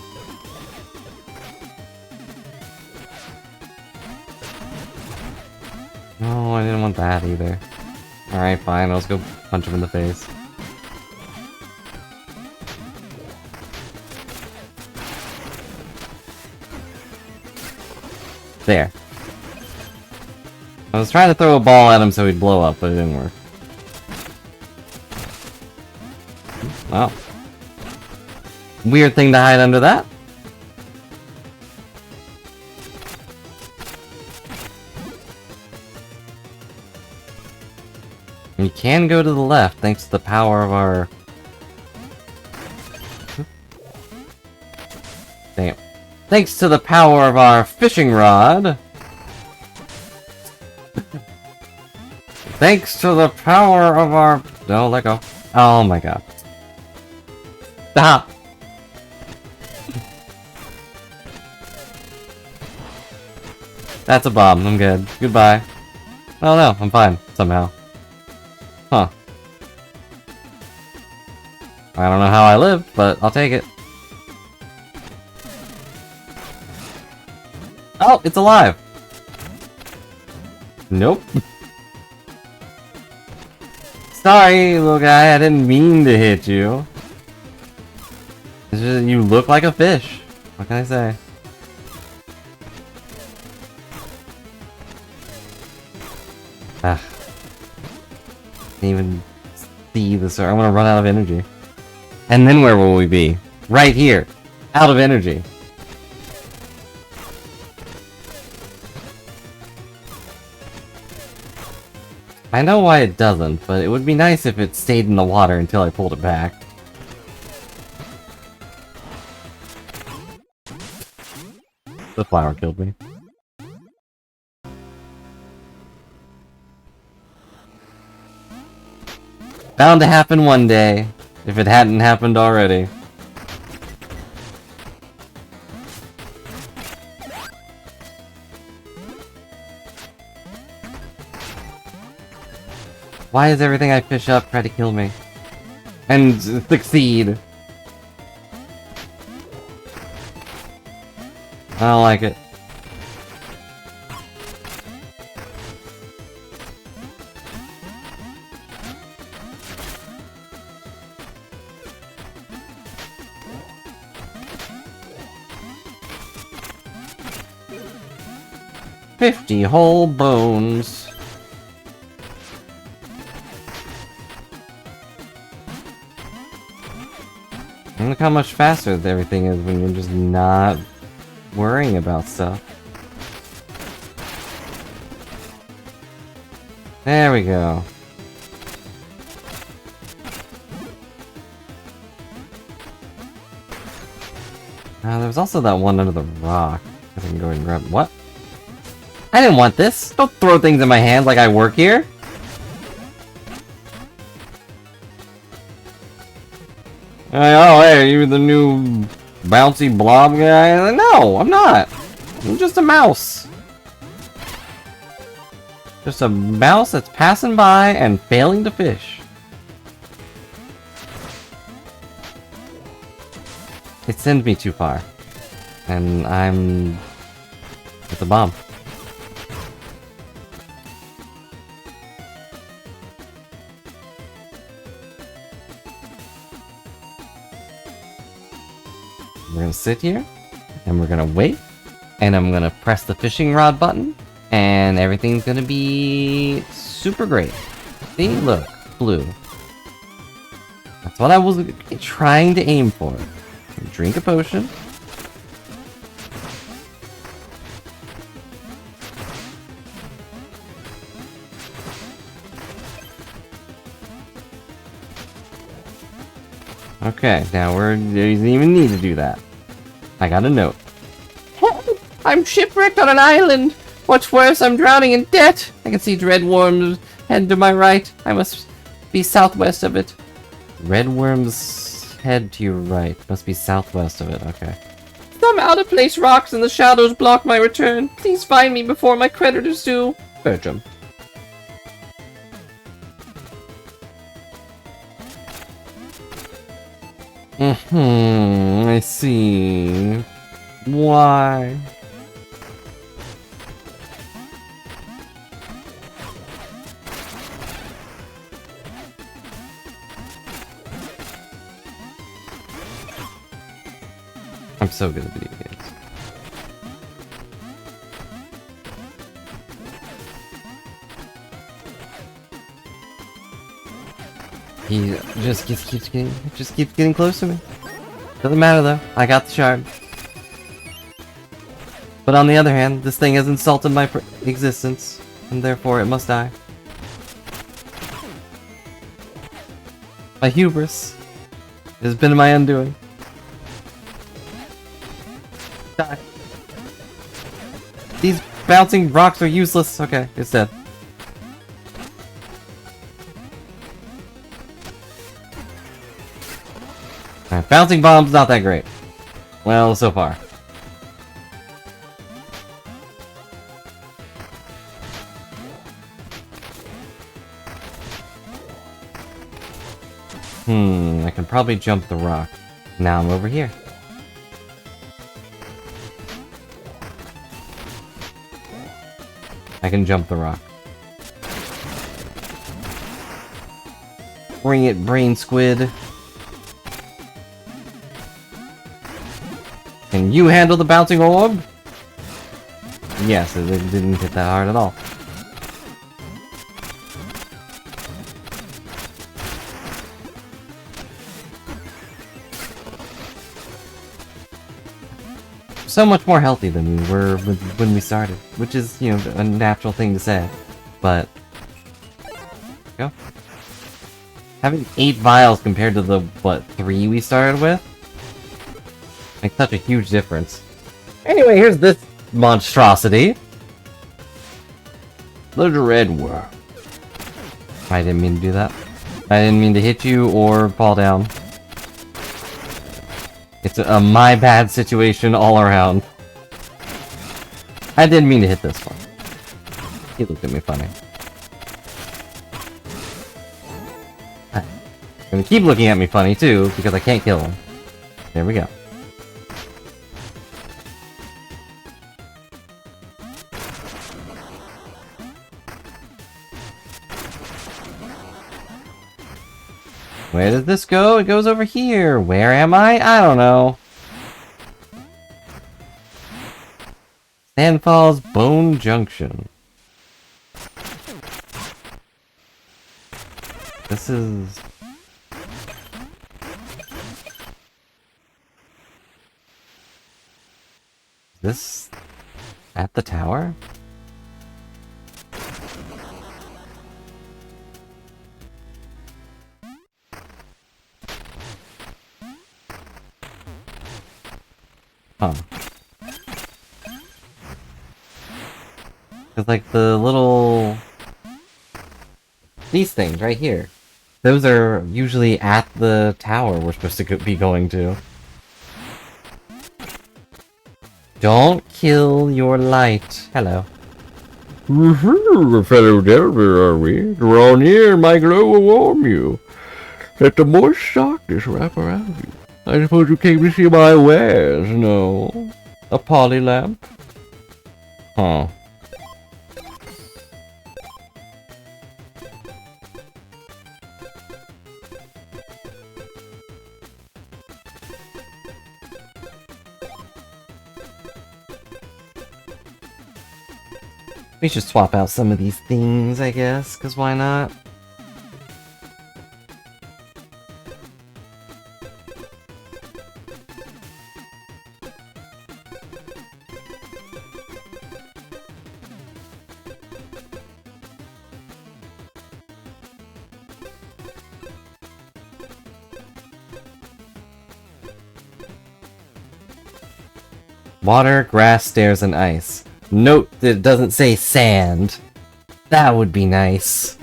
No, I didn't want that either. Alright, fine, let's go punch him in the face. There. I was trying to throw a ball at him so he'd blow up, but it didn't work. Wow. Weird thing to hide under that. We can go to the left thanks to the power of our... Damn. Thanks to the power of our fishing rod. Thanks to the power of our... No, let go. Oh my god. Stop! That's a bomb. I'm good. Goodbye. Oh no, I'm fine. Somehow. Huh. I don't know how I live, but I'll take it. Oh, it's alive! Nope. Sorry, little guy, I didn't mean to hit you. It's just, you look like a fish. What can I say? Ah. Can't even see the sir. I'm gonna run out of energy. And then where will we be? Right here. Out of energy. I know why it doesn't, but it would be nice if it stayed in the water until I pulled it back. The flower killed me. Bound to happen one day, if it hadn't happened already. Why does everything I fish up try to kill me? And succeed? I don't like it. $50 whole bones. And look how much faster everything is when you're just not worrying about stuff. There we go. There's also that one under the rock. I can go ahead and grab. What? I didn't want this! Don't throw things in my hands like I work here! Oh, hey, are you the new bouncy blob guy? No, I'm not! I'm just a mouse! Just a mouse that's passing by and failing to fish. It sends me too far. And I'm... It's a bomb. We're gonna sit here, and we're gonna wait, and I'm gonna press the fishing rod button, and everything's gonna be super great. See, look, blue. That's what I was trying to aim for. Drink a potion. Okay, now we didn't even need to do that. I got a note. Help! I'm shipwrecked on an island! What's worse, I'm drowning in debt! I can see Dreadworm's head to my right. I must be southwest of it. Redworm's head to your right. Must be southwest of it, okay. Some out-of-place rocks in the shadows block my return. Please find me before my creditors do. Bertram. I see. Why? I'm so good at video games. He just keeps getting close to me. Doesn't matter though. I got the shard. But on the other hand, this thing has insulted my existence, and therefore it must die. My hubris has been my undoing. Die. These bouncing rocks are useless. Okay, it's dead. Alright, bouncing bombs not that great. Well, so far. I can probably jump the rock. Now I'm over here. I can jump the rock. Bring it, brain squid. Can you handle the bouncing orb? Yes, it didn't hit that hard at all. So much more healthy than we were when we started, which is, you know, a natural thing to say, but go. Having 8 vials compared to the, what, 3 we started with? Makes such a huge difference. Anyway, here's this monstrosity. The Dread Worm. I didn't mean to do that. I didn't mean to hit you or fall down. It's a my bad situation all around. I didn't mean to hit this one. He looked at me funny. I'm gonna keep looking at me funny too, because I can't kill him. There we go. Where does this go? It goes over here. Where am I? I don't know. Sandfall's Bone Junction. This is... This... at the tower? Huh. Cause like the little... these things right here. Those are usually at the tower we're supposed to be going to. Don't kill your light. Hello.
Fellow Delver, are we? Draw near, my glow will warm you. Let the moist darkness wrap around you. I suppose you came to see my wares, no? A poly lamp? Huh.
We should swap out some of these things, I guess, because why not? Water, grass, stairs, and ice. Note that it doesn't say sand. That would be nice.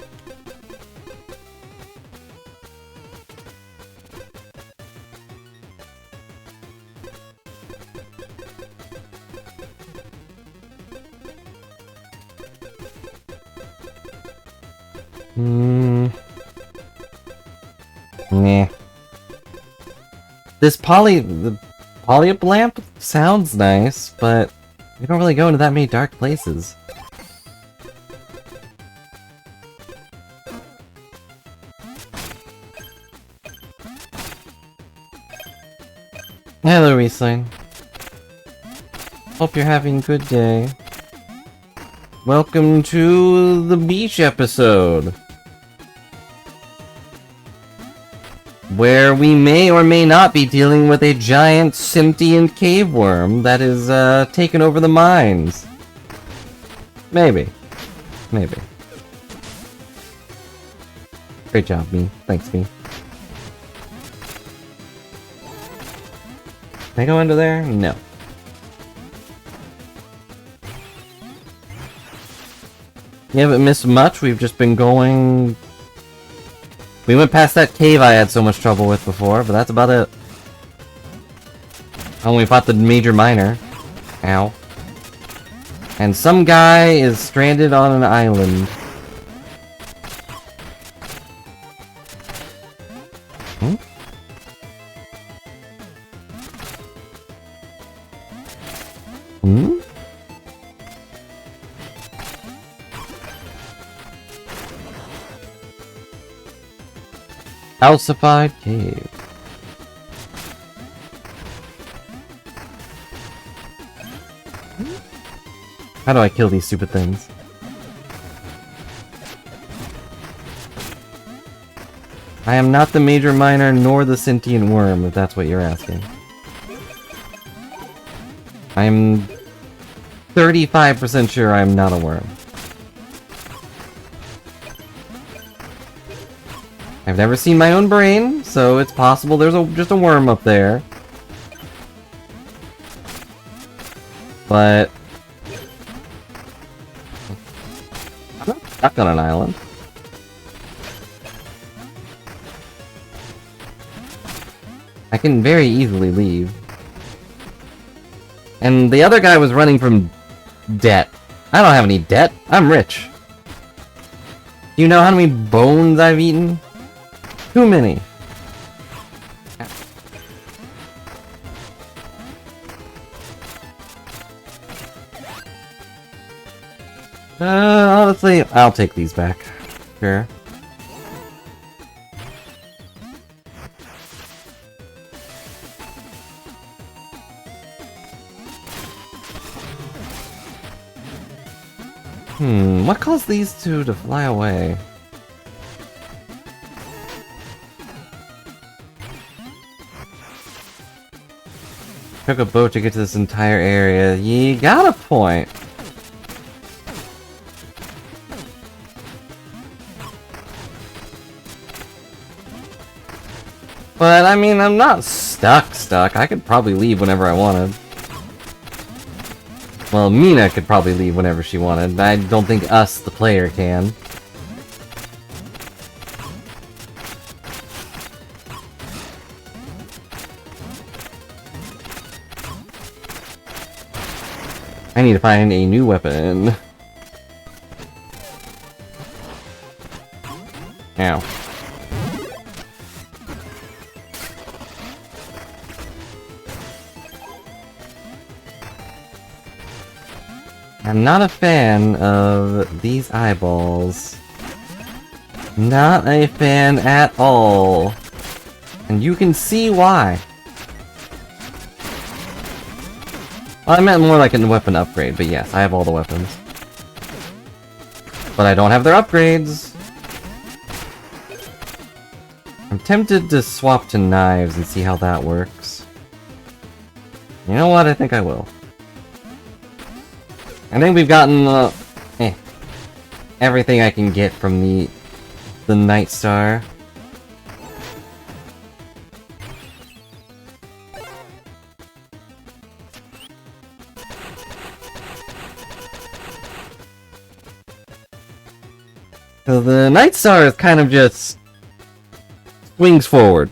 Nah. This the polyp lamp sounds nice, but we don't really go into that many dark places. Hello, Riesling. Hope you're having a good day. Welcome to the beach episode, where we may or may not be dealing with a giant sentient cave worm that is taking over the mines. Maybe. Maybe. Great job, me. Thanks, me. Can I go under there? No. We haven't missed much, we've just been going... We went past that cave I had so much trouble with before, but that's about it. Oh, we fought the major miner. Ow. And some guy is stranded on an island. Hmm? Hmm? Calcified cave. How do I kill these stupid things? I am not the major miner nor the sentient worm, if that's what you're asking. I'm 35% sure I'm not a worm. I've never seen my own brain, so it's possible there's just a worm up there. But I'm not stuck on an island. I can very easily leave. And the other guy was running from debt. I don't have any debt. I'm rich. Do you know how many bones I've eaten? Too many. Honestly, I'll take these back. Sure. What caused these two to fly away? Took a boat to get to this entire area. You got a point. But, I mean, I'm not stuck. I could probably leave whenever I wanted. Well, Mina could probably leave whenever she wanted. I don't think us, the player, can. I need to find a new weapon. Ow. I'm not a fan of these eyeballs. Not a fan at all. And you can see why. Well, I meant more like a weapon upgrade, but yes, I have all the weapons. But I don't have their upgrades! I'm tempted to swap to knives and see how that works. You know what? I think I will. I think we've gotten, everything I can get from the Night Star. So the Night Star is kind of just swings forward.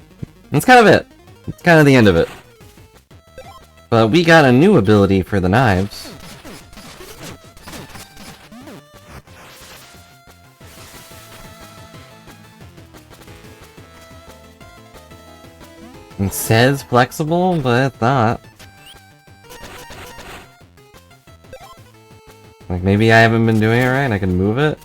That's kind of it. It's kind of the end of it. But we got a new ability for the knives. It says flexible, but it's not. Like, maybe I haven't been doing it right, I can move it.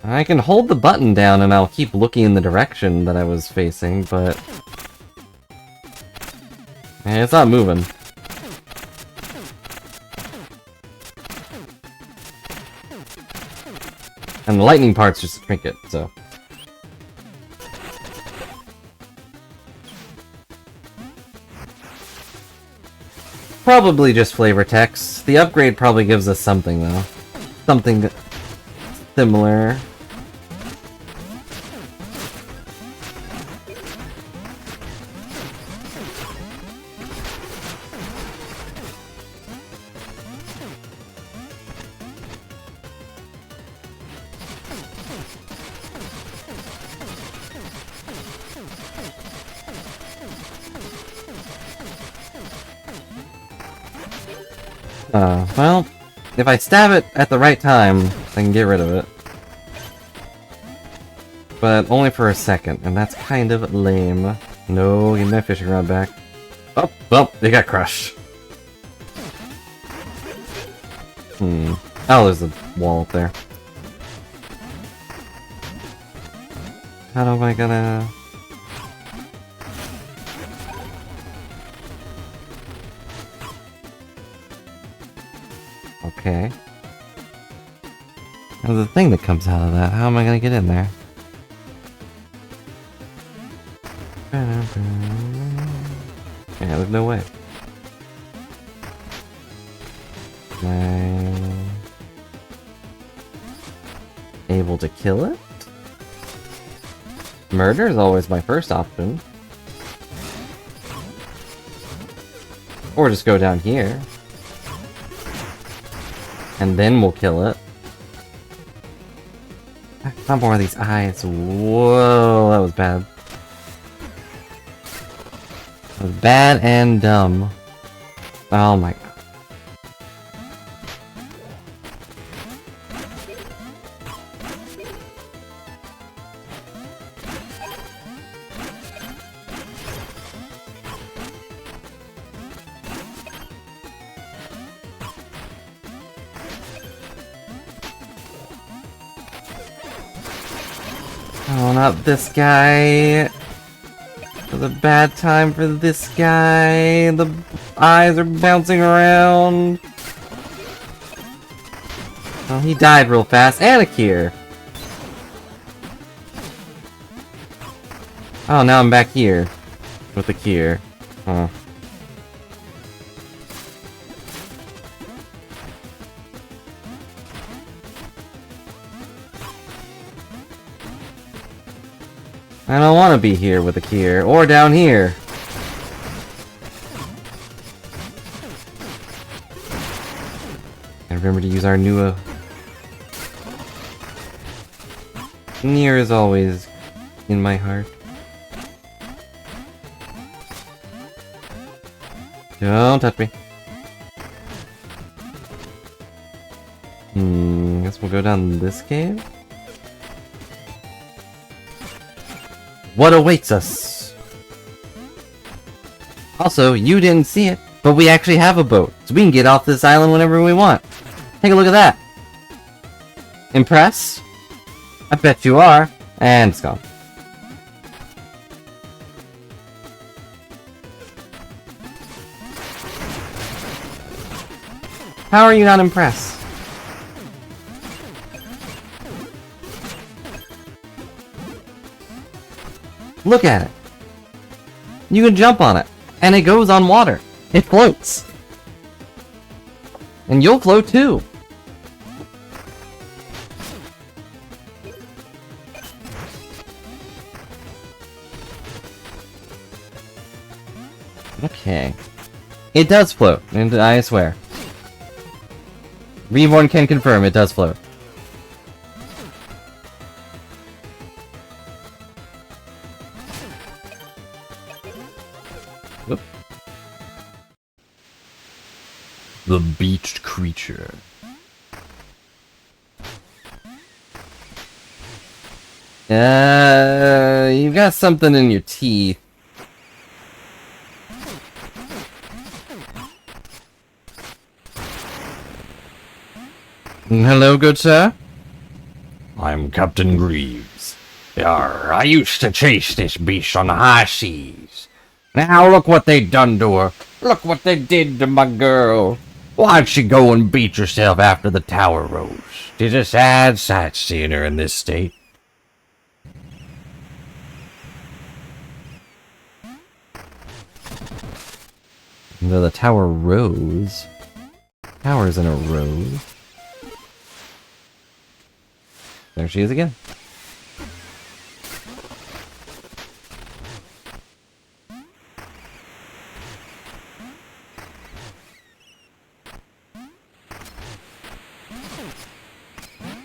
I can hold the button down and I'll keep looking in the direction that I was facing, but... it's not moving. And the lightning part's just a trinket, so. Probably just flavor text. The upgrade probably gives us something, though. Something similar. Well, if I stab it at the right time, I can get rid of it. But only for a second, and that's kind of lame. No, give me my fishing rod back. Oh, well, they got crushed. Oh, there's a wall up there. How am I gonna... Okay. There's a thing that comes out of that. How am I gonna get in there? Yeah, there's no way. Am I able to kill it? Murder is always my first option. Or just go down here. And then we'll kill it. Not more of these eyes. Whoa, that was bad. That was bad and dumb. Oh my god. Oh, not this guy. It was a bad time for this guy. The eyes are bouncing around. Oh, he died real fast. And a cure. Oh, now I'm back here. With the cure. Huh. I don't want to be here with a cure, or down here. And remember to use our new Nier is always in my heart. Don't touch me. Guess we'll go down this cave. What awaits us? Also, you didn't see it, but we actually have a boat, so we can get off this island whenever we want. Take a look at that. Impressed? I bet you are. And it's gone. How are you not impressed? Look at it. You can jump on it, and it goes on water. It floats. And you'll float too. Okay. It does float, and I swear. Reborn can confirm it does float. Whoop.
The beached creature.
You've got something in your teeth. Hello, good sir?
I'm Captain Greaves. Yarr, I used to chase this beast on the high seas. Now look what they done to her. Look what they did to my girl. Why'd she go and beat herself after the tower rose? 'Tis a sad sight seeing her in this state.
The tower rose. Tower's in a rose. There she is again.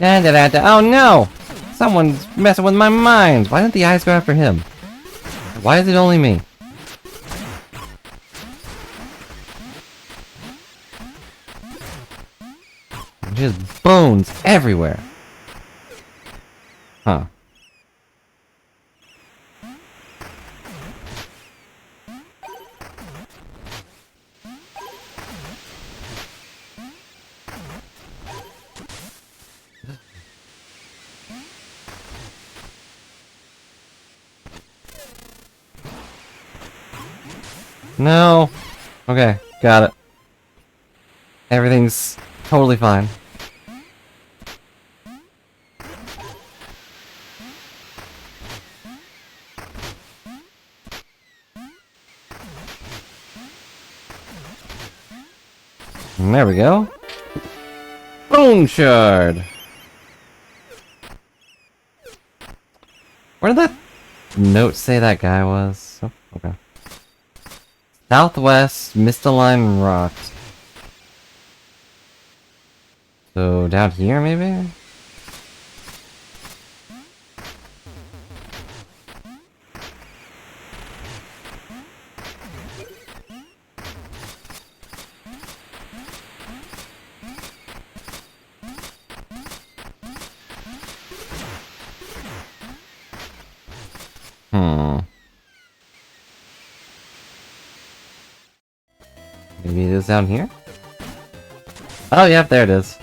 Oh no! Someone's messing with my mind! Why didn't the eyes go after him? Why is it only me? Just bones everywhere. Huh. No. Okay, got it. Everything's totally fine. And there we go. Bone shard. Where did that note say that guy was? Oh, okay. Southwest, Mistaline Rocks. So down here, maybe? Maybe it is down here? Oh, yep, there it is.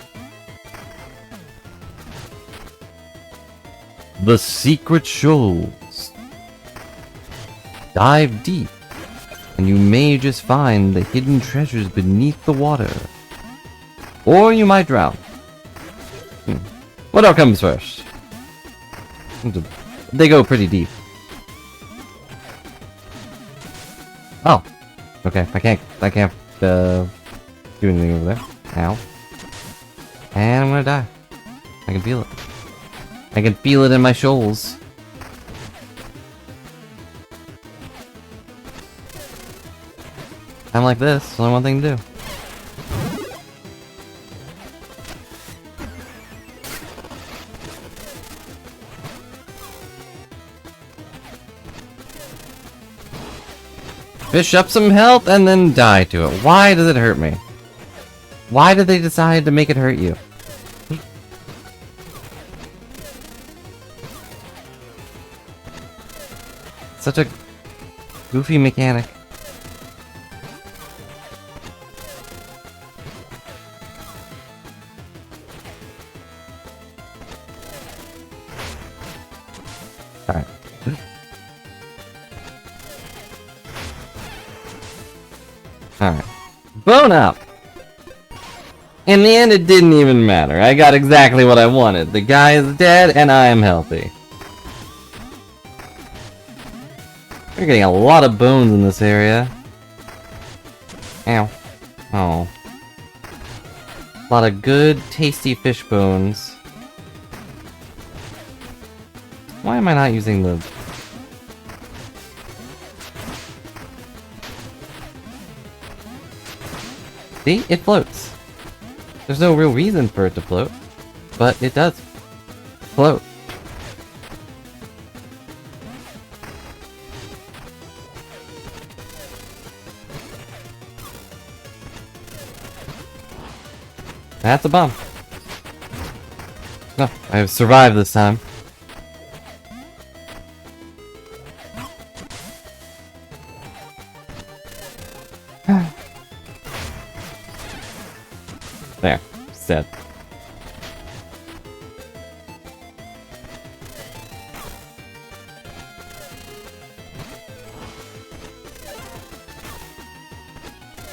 The Secret Shoals. Dive deep, and you may just find the hidden treasures beneath the water. Or you might drown. What comes first? They go pretty deep. Oh. Okay, I can't do anything over there. Ow. And I'm gonna die. I can feel it. I can feel it in my shoals. I'm like this, there's only one thing to do. Fish up some health and then die to it. Why does it hurt me? Why did they decide to make it hurt you? Such a goofy mechanic. Alright. Alright. Bone up! In the end, it didn't even matter. I got exactly what I wanted. The guy is dead, and I am healthy. We're getting a lot of bones in this area. Ow. Oh. A lot of good, tasty fish bones. Why am I not using the... See? It floats. There's no real reason for it to float, but it does float. That's a bomb. No, I have survived this time. There, it's dead.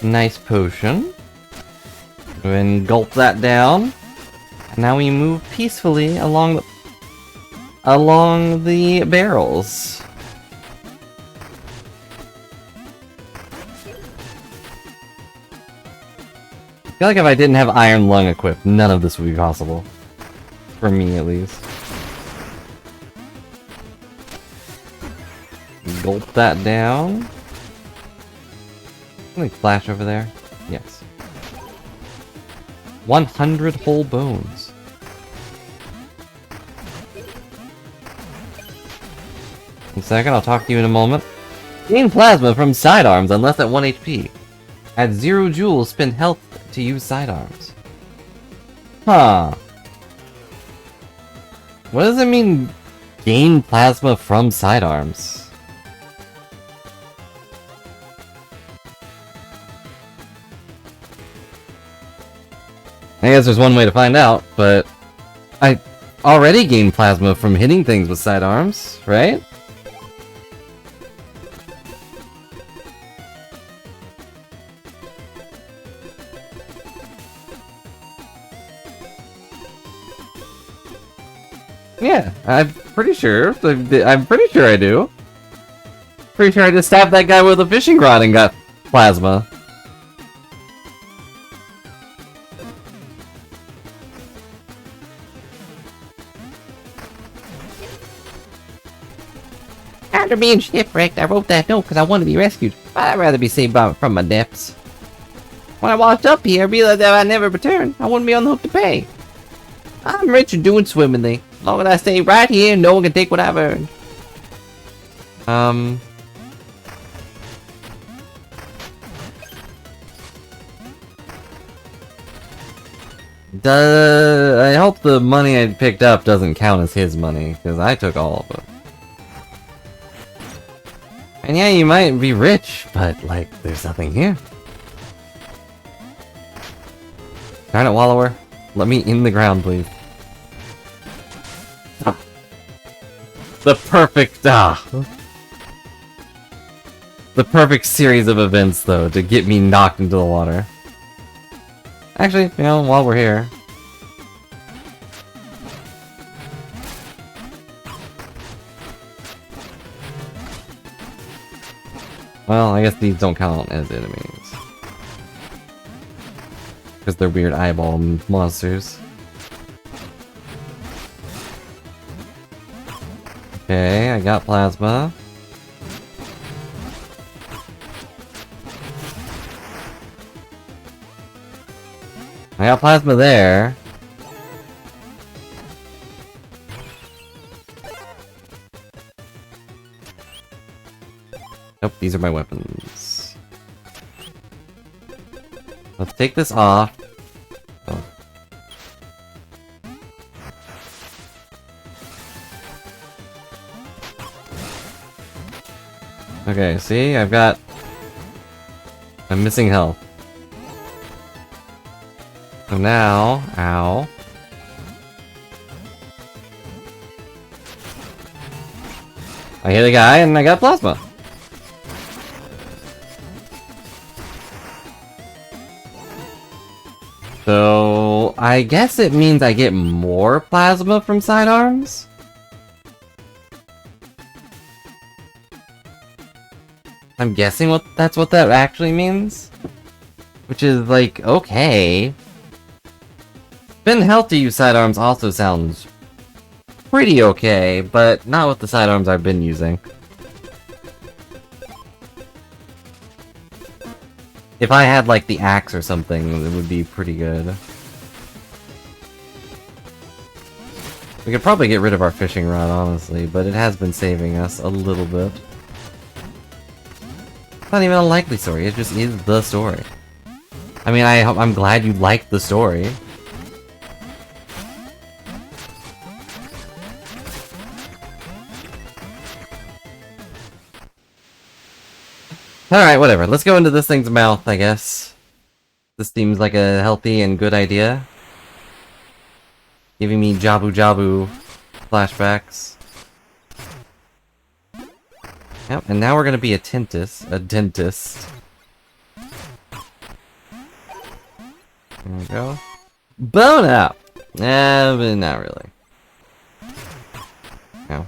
Nice potion. And gulp that down. And now we move peacefully along the barrels. I feel like if I didn't have Iron Lung equipped, none of this would be possible. For me, at least. Gulp that down. Something flash over there? Yes. 100 whole bones. In a second, I'll talk to you in a moment. Gain plasma from sidearms unless at 1 HP. At 0 joules, spend health to use sidearms. Huh. What does it mean, gain plasma from sidearms? I guess there's one way to find out, but I already gain plasma from hitting things with sidearms, right? Yeah, I'm pretty sure. I'm pretty sure I do. Pretty sure I just stabbed that guy with a fishing rod and got plasma.
After being shipwrecked, I wrote that note because I wanted to be rescued. But I'd rather be saved from my depths. When I washed up here, I realized that if I never returned, I wouldn't be on the hook to pay. I'm rich and doing swimmingly. As long as I stay right here, no one can take what I've earned.
I hope the money I picked up doesn't count as his money, because I took all of it. And yeah, you might be rich, but, like, there's nothing here. Darn it, Wallower. Let me in the ground, please. Ah. The perfect, The perfect series of events, though, to get me knocked into the water. Actually, you know, while we're here... Well, I guess these don't count as enemies. Because they're weird eyeball monsters. Okay, I got plasma. I got plasma there. Nope, these are my weapons. Let's take this off. Oh. Okay, see? I'm missing health. So now, ow. I hit a guy and I got plasma. So, I guess it means I get more plasma from sidearms? I'm guessing that's what that actually means? Which is like, okay. Spend health to use sidearms also sounds pretty okay, but not with the sidearms I've been using. If I had, like, the axe or something, it would be pretty good. We could probably get rid of our fishing rod, honestly, but it has been saving us a little bit. It's not even a likely story, it just is the story. I mean, I'm glad you liked the story. Alright, whatever. Let's go into this thing's mouth, I guess. This seems like a healthy and good idea. Giving me Jabu Jabu flashbacks. Yep, and now we're gonna be a dentist. There we go. Bone up! But not really. No.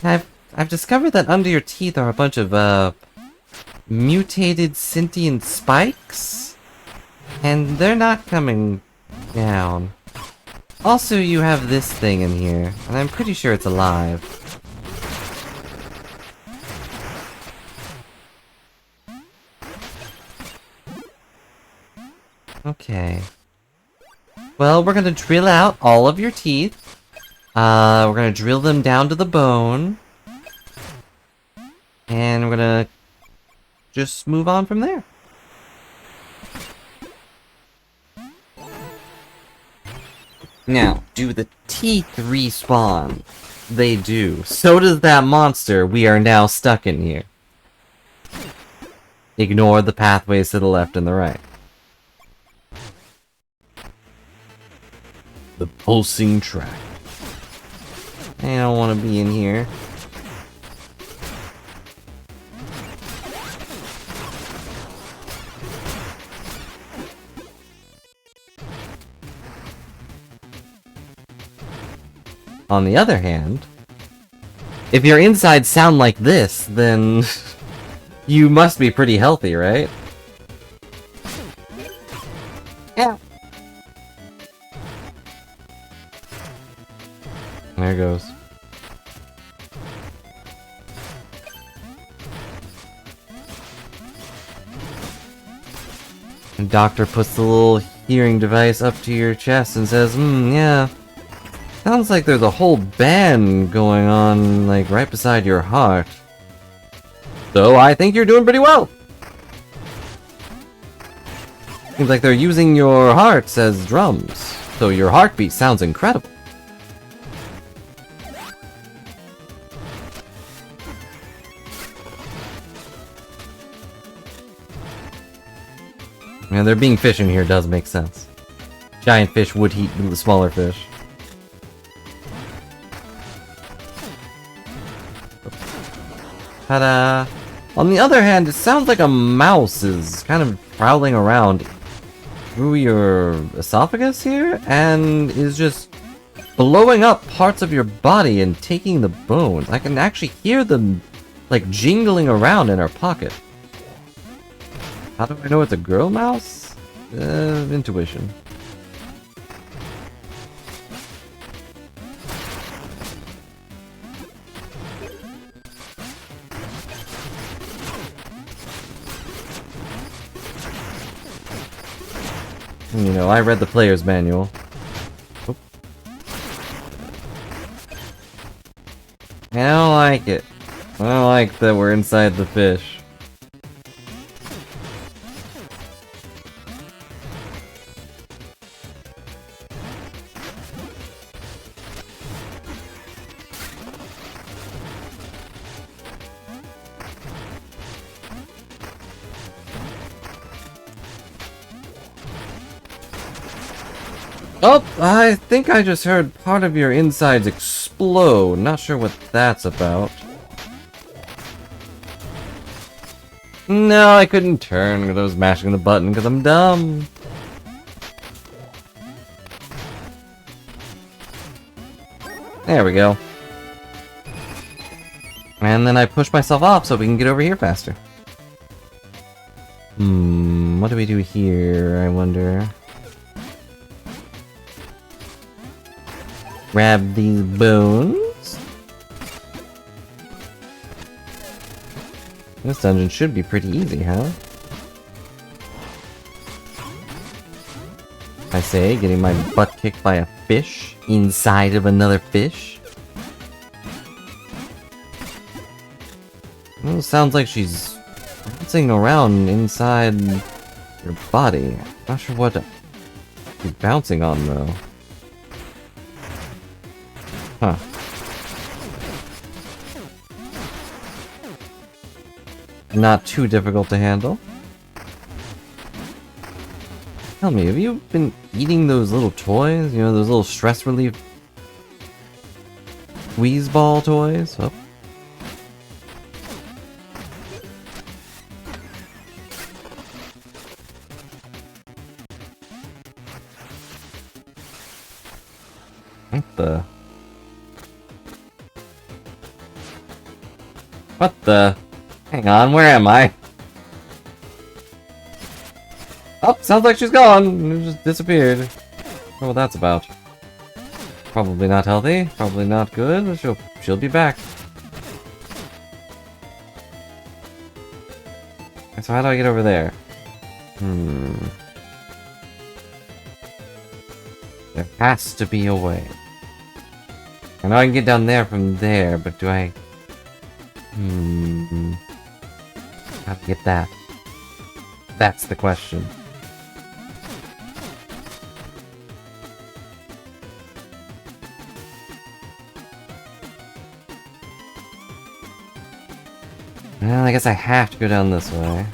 I've discovered that under your teeth are a bunch of, mutated sentient spikes? And they're not coming down. Also, you have this thing in here, and I'm pretty sure it's alive. Okay. Well, we're gonna drill out all of your teeth. We're gonna drill them down to the bone. And we're gonna just move on from there. Now, do the teeth respawn? They do. So does that monster we are now stuck in here. Ignore the pathways to the left and the right.
The pulsing track.
I don't want to be in here. On the other hand, if your insides sound like this, then you must be pretty healthy, right? Yeah. There it goes. The doctor puts the little hearing device up to your chest and says, yeah. Sounds like there's a whole band going on, like, right beside your heart. So I think you're doing pretty well. Seems like they're using your hearts as drums. So your heartbeat sounds incredible. Yeah, there being fish in here does make sense. Giant fish would eat the smaller fish. Ta-da! On the other hand, it sounds like a mouse is kind of prowling around through your esophagus here, and is just blowing up parts of your body and taking the bones. I can actually hear them, like, jingling around in our pocket. How do I know it's a girl mouse? Intuition. You know, I read the player's manual. Oop. I don't like it. I don't like that we're inside the fish. Oh, I think I just heard part of your insides explode. Not sure what that's about. No, I couldn't turn because I was mashing the button because I'm dumb. There we go. And then I push myself off so we can get over here faster. What do we do here, I wonder? Grab these bones. This dungeon should be pretty easy, huh? I say, getting my butt kicked by a fish inside of another fish. Well, it sounds like she's bouncing around inside your body. Not sure what she's bouncing on, though. Huh. Not too difficult to handle. Tell me, have you been eating those little toys? You know, those little stress relief squeeze ball toys? Oh. What the? What the? Hang on, where am I? Oh, sounds like she's gone. It just disappeared. I don't know what that's about. Probably not healthy. Probably not good. She'll be back. So how do I get over there? There has to be a way. I know I can get down there from there, but do I... How to get that? That's the question. Well, I guess I have to go down this way.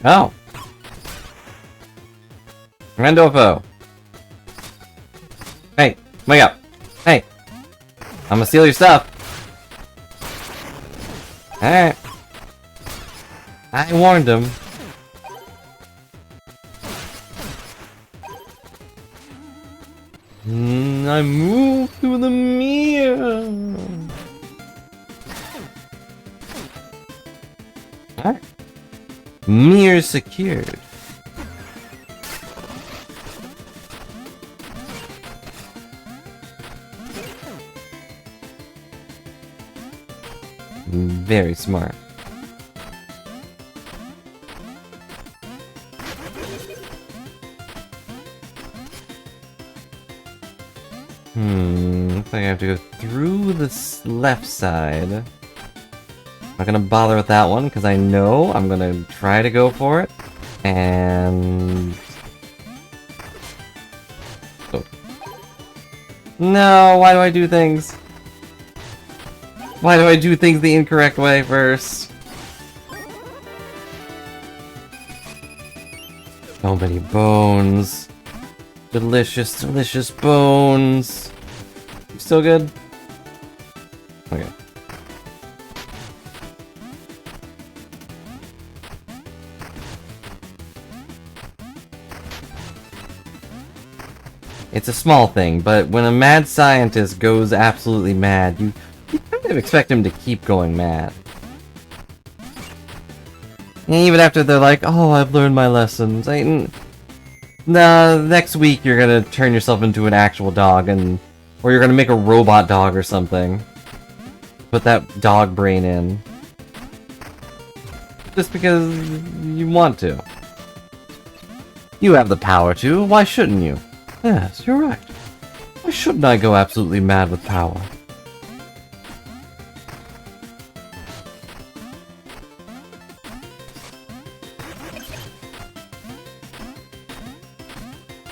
Oh! Randolpho! Hey, wake up! Hey! I'm gonna steal your stuff! Alright. I warned him. I moved through the mirror! Alright. Mirror secured. Very smart. Looks like I have to go through this left side. Not gonna bother with that one because I know I'm gonna try to go for it. And... oh. No, why do I do things? Why do I do things the incorrect way first? So many bones. Delicious, delicious bones. You still good? Okay. It's a small thing, but when a mad scientist goes absolutely mad, you kind of expect him to keep going mad. And even after they're like, oh, I've learned my lessons. Nah, next week you're gonna turn yourself into an actual dog, or you're gonna make a robot dog or something. Put that dog brain in. Just because you want to. You have the power to, why shouldn't you? Yes, you're right. Why shouldn't I go absolutely mad with power?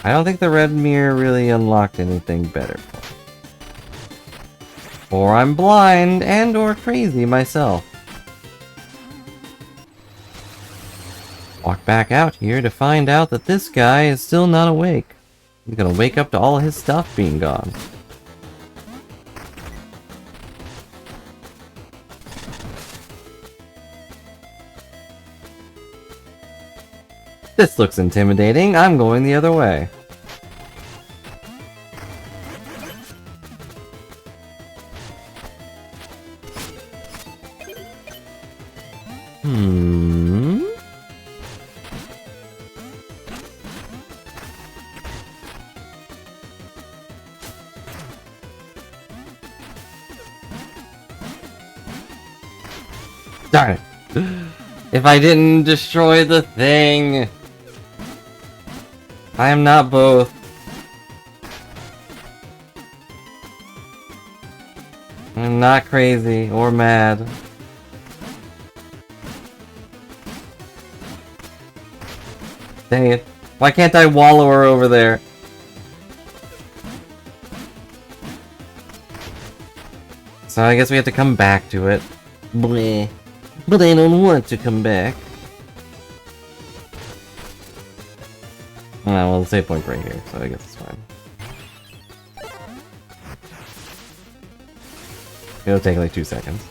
I don't think the red mirror really unlocked anything better for me. Or I'm blind and or crazy myself. Walk back out here to find out that this guy is still not awake. He's gonna wake up to all his stuff being gone. This looks intimidating. I'm going the other way. Darn it. If I didn't destroy the thing. I am not both. I'm not crazy or mad. Dang it. Why can't I wallow her over there? So I guess we have to come back to it. Bleh. But I don't want to come back. Well, the save point's right here, so I guess it's fine. It'll take like 2 seconds.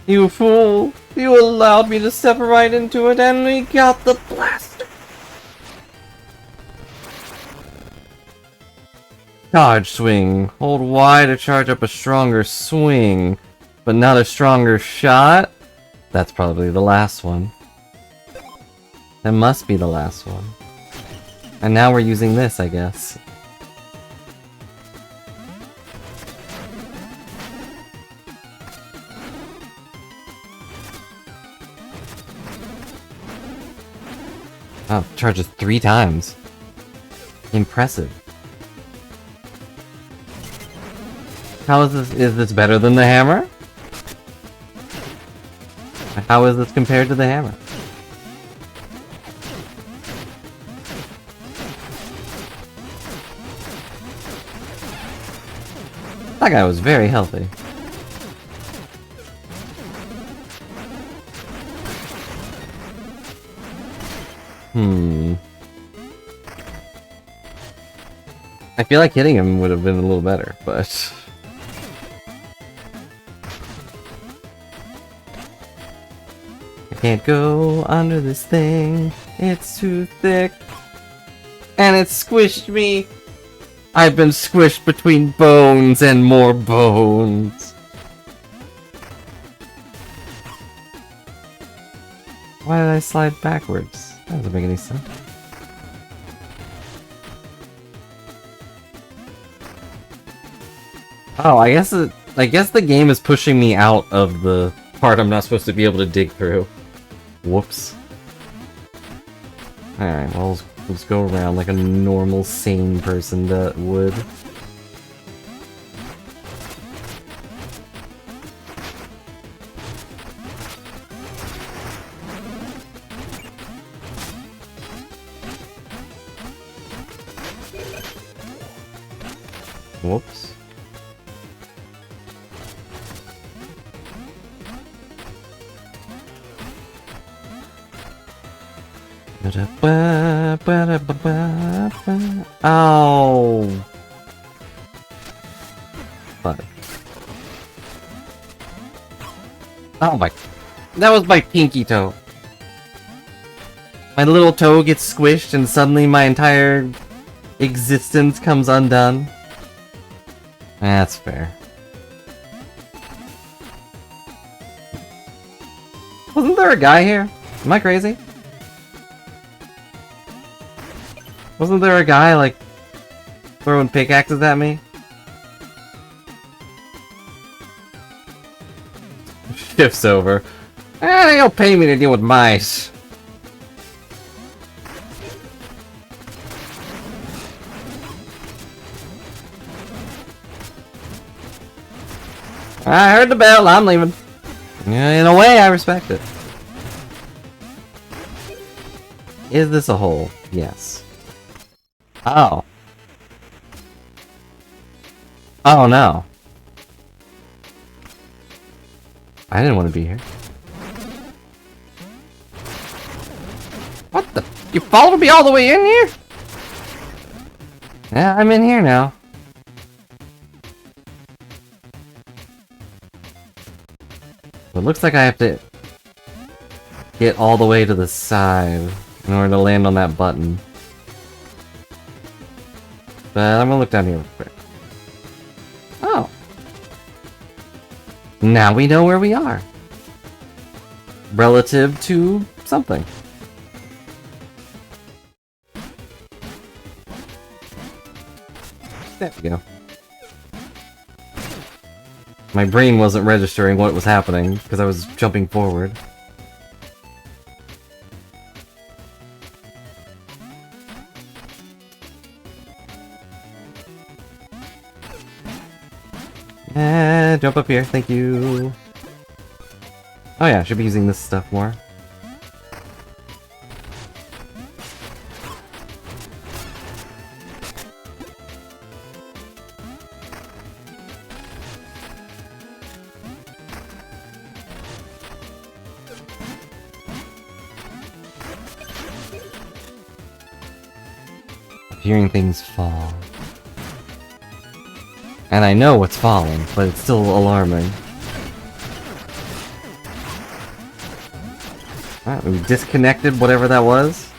You fool! You allowed me to step right into it and we got the blaster! Charge swing. Hold Y to charge up a stronger swing, but not a stronger shot? That's probably the last one. That must be the last one. And now we're using this, I guess. Oh, charges 3 times. Impressive. How is this? Is this better than the hammer? How is this compared to the hammer? That guy was very healthy. I feel like hitting him would have been a little better, but... I can't go under this thing, it's too thick. And it squished me! I've been squished between bones and more bones. Why did I slide backwards? That doesn't make any sense. Oh, I guess the game is pushing me out of the part I'm not supposed to be able to dig through. Whoops. Alright, well, let's go around like a normal, sane person that would. Whoops. Oh. Fuck. Oh my. That was my pinky toe. My little toe gets squished and suddenly my entire existence comes undone. That's fair. Wasn't there a guy here? Am I crazy? Wasn't there a guy, like, throwing pickaxes at me? Shift's over. They don't pay me to deal with mice. I heard the bell, I'm leaving. Yeah, in a way, I respect it. Is this a hole? Yes. Oh. Oh no. I didn't want to be here. What the? You followed me all the way in here? Yeah, I'm in here now. It looks like I have to get all the way to the side in order to land on that button. But I'm gonna look down here real quick. Oh. Now we know where we are. Relative to something. There we go. My brain wasn't registering what was happening because I was jumping forward. Jump up here, thank you. Oh yeah, I should be using this stuff more. hearing things fall. And I know what's falling, but it's still alarming. Alright, we disconnected whatever that was.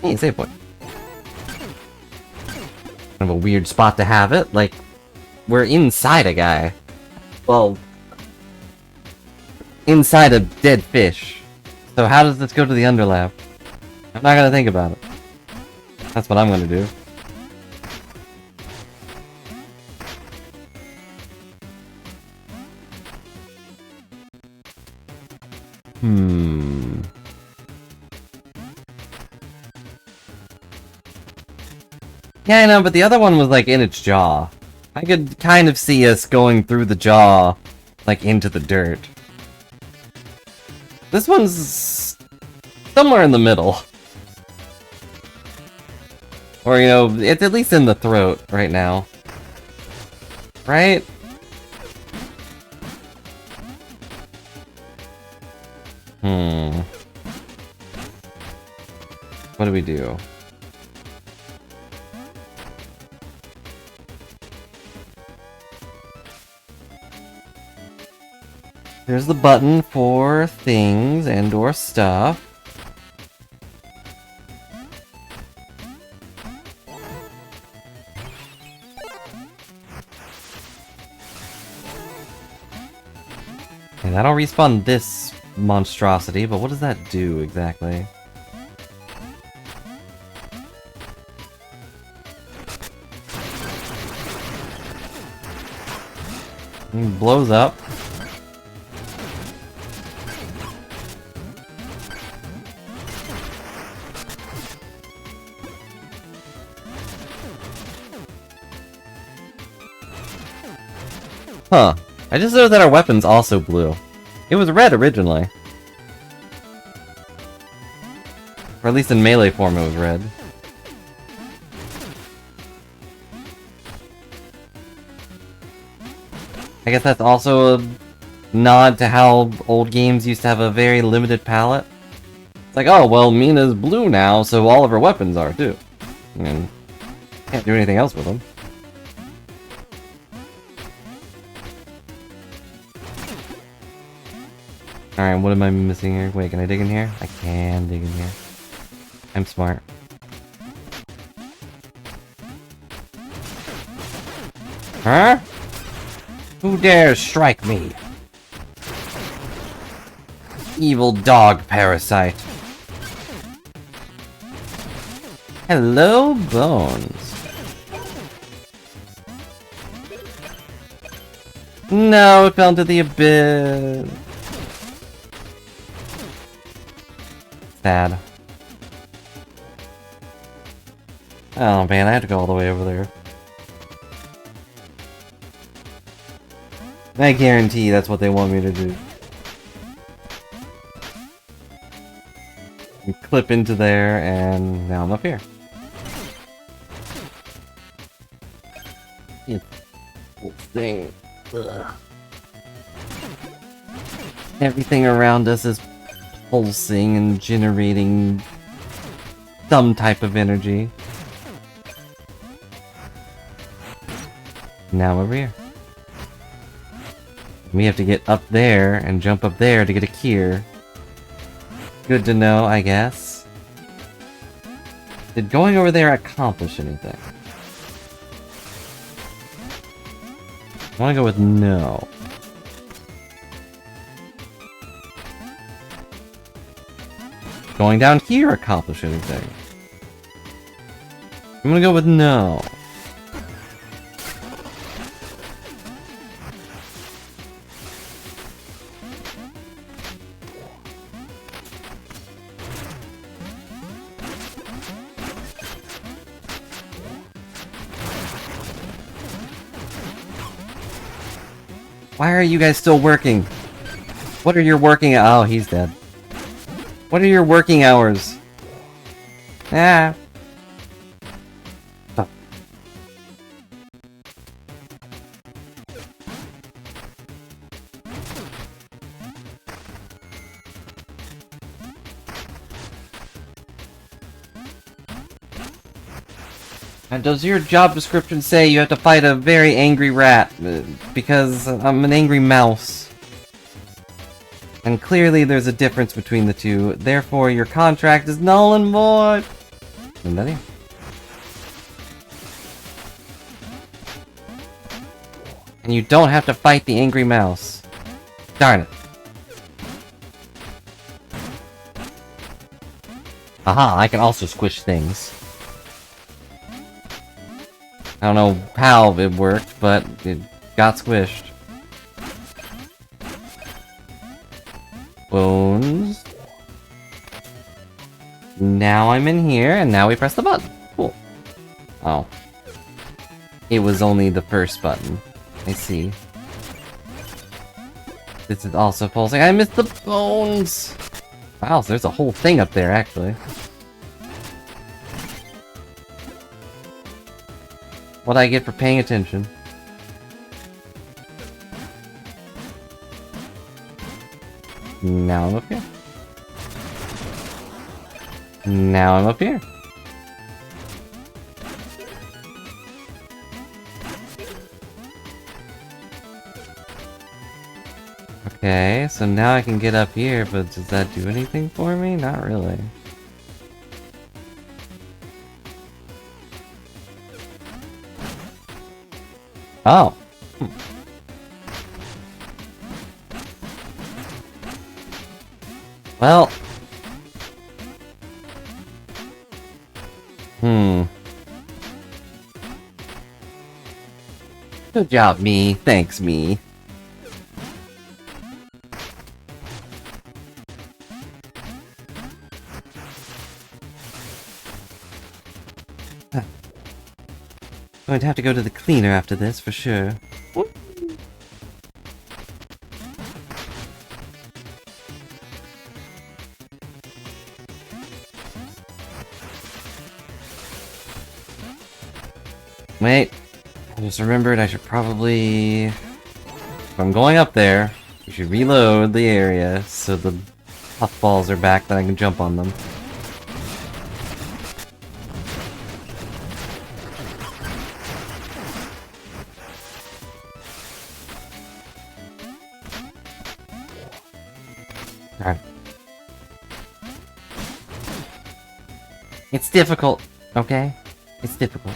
Hey, save point. Kind of a weird spot to have it, like, we're inside a guy. Well, inside a dead fish. So how does this go to the underlap? I'm not gonna think about it. That's what I'm gonna do. Yeah, I know, but the other one was, like, in its jaw. I could kind of see us going through the jaw, like, into the dirt. This one's somewhere in the middle. Or, you know, it's at least in the throat right now. Right? What do we do? There's the button for things and or stuff. Okay, that'll respawn this monstrosity, but what does that do exactly? It blows up. Huh. I just noticed that our weapon's also blue. It was red originally. Or at least in melee form it was red. I guess that's also a nod to how old games used to have a very limited palette. It's like, oh, well, Mina's blue now, so all of her weapons are too. And can't do anything else with them. Alright, what am I missing here? Wait, can I dig in here? I can dig in here. I'm smart. Huh? Who dares strike me? Evil dog parasite. Hello, Bones. No, it fell into the abyss. Sad. Oh man, I had to go all the way over there. I guarantee that's what they want me to do. We clip into there, and now I'm up here. You thing. Ugh. Everything around us is pulsing and generating some type of energy. Now over here. We have to get up there and jump up there to get a cure. Good to know, I guess. Did going over there accomplish anything? I want to go with no. Going down here accomplish anything? I'm gonna go with no. Why are you guys still working? What are your working... Oh, he's dead. What are your working hours? Ah. Oh. And does your job description say you have to fight a very angry rat? Because I'm an angry mouse. And clearly there's a difference between the two, therefore your contract is null and void! Anybody? And you don't have to fight the angry mouse. Darn it. Aha, I can also squish things. I don't know how it worked, but it got squished. Bones. Now I'm in here, and now we press the button. Cool. Oh. It was only the first button. I see. This is also pulsing. I missed the bones! Wow, so there's a whole thing up there, actually. What I get for paying attention. Now I'm up here. Now I'm up here. Okay, so now I can get up here, but does that do anything for me? Not really. Oh. Well. Good job, me. Thanks, me. Going to have to go to the cleaner after this, for sure. Wait. I just remembered I should probably... If I'm going up there, we should reload the area so the puffballs are back, then I can jump on them. Alright. It's difficult, okay? It's difficult.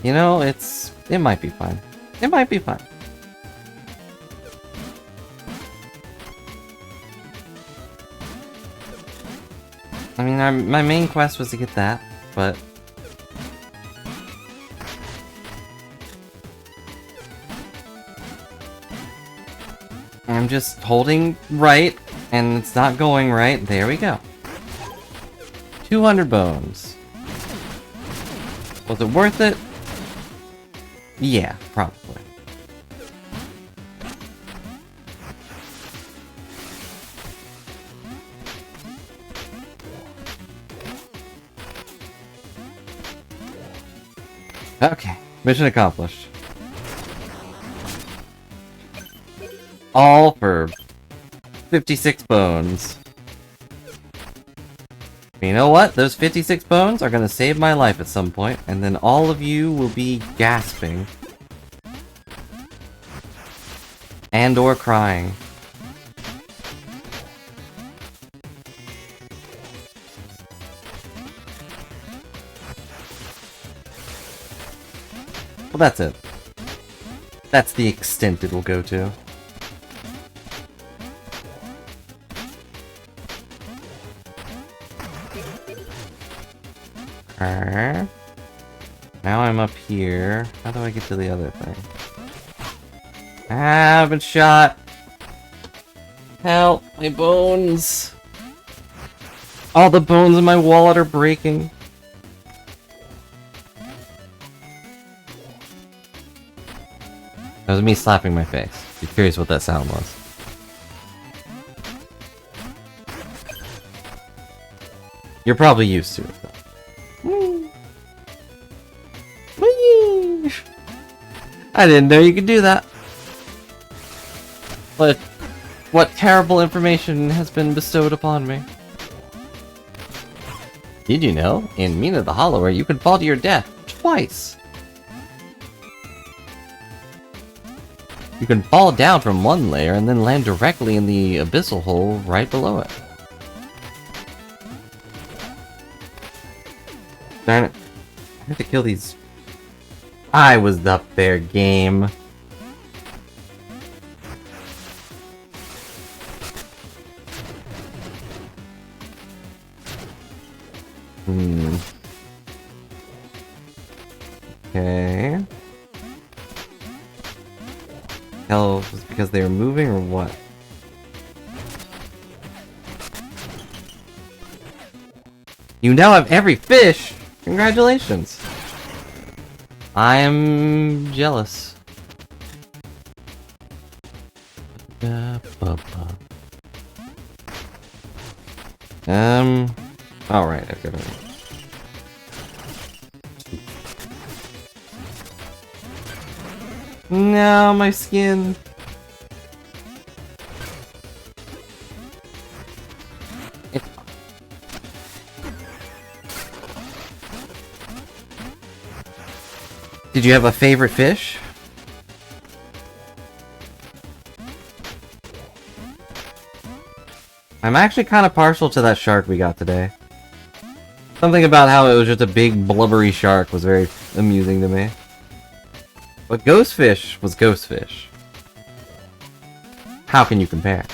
You know, it might be fine. It might be fine. I mean, my main quest was to get that, but... I'm just holding right, and it's not going right. There we go. 200 bones. Was it worth it? Yeah, probably. Okay, mission accomplished. All for 56 bones. You know what? Those 56 bones are gonna save my life at some point, and then all of you will be gasping. And or crying. Well, that's it. That's the extent it will go to. Now I'm up here. How do I get to the other thing? Ah, I've been shot! Help! My bones! All the bones in my wallet are breaking. That was me slapping my face. Be curious what that sound was. You're probably used to it, though. Whee! I didn't know you could do that. But what terrible information has been bestowed upon me? Did you know, in Mina the Hollower, you can fall to your death twice? You can fall down from one layer and then land directly in the abyssal hole right below it. Darn it. I have to kill these. I was up there, game. Okay. Hell, was it because they were moving or what? You now have every fish! Congratulations! I am jealous. Alright, I've got it. No, my skin. Did you have a favorite fish? I'm actually kind of partial to that shark we got today. Something about how it was just a big blubbery shark was very amusing to me. But Ghostfish was Ghostfish. How can you compare?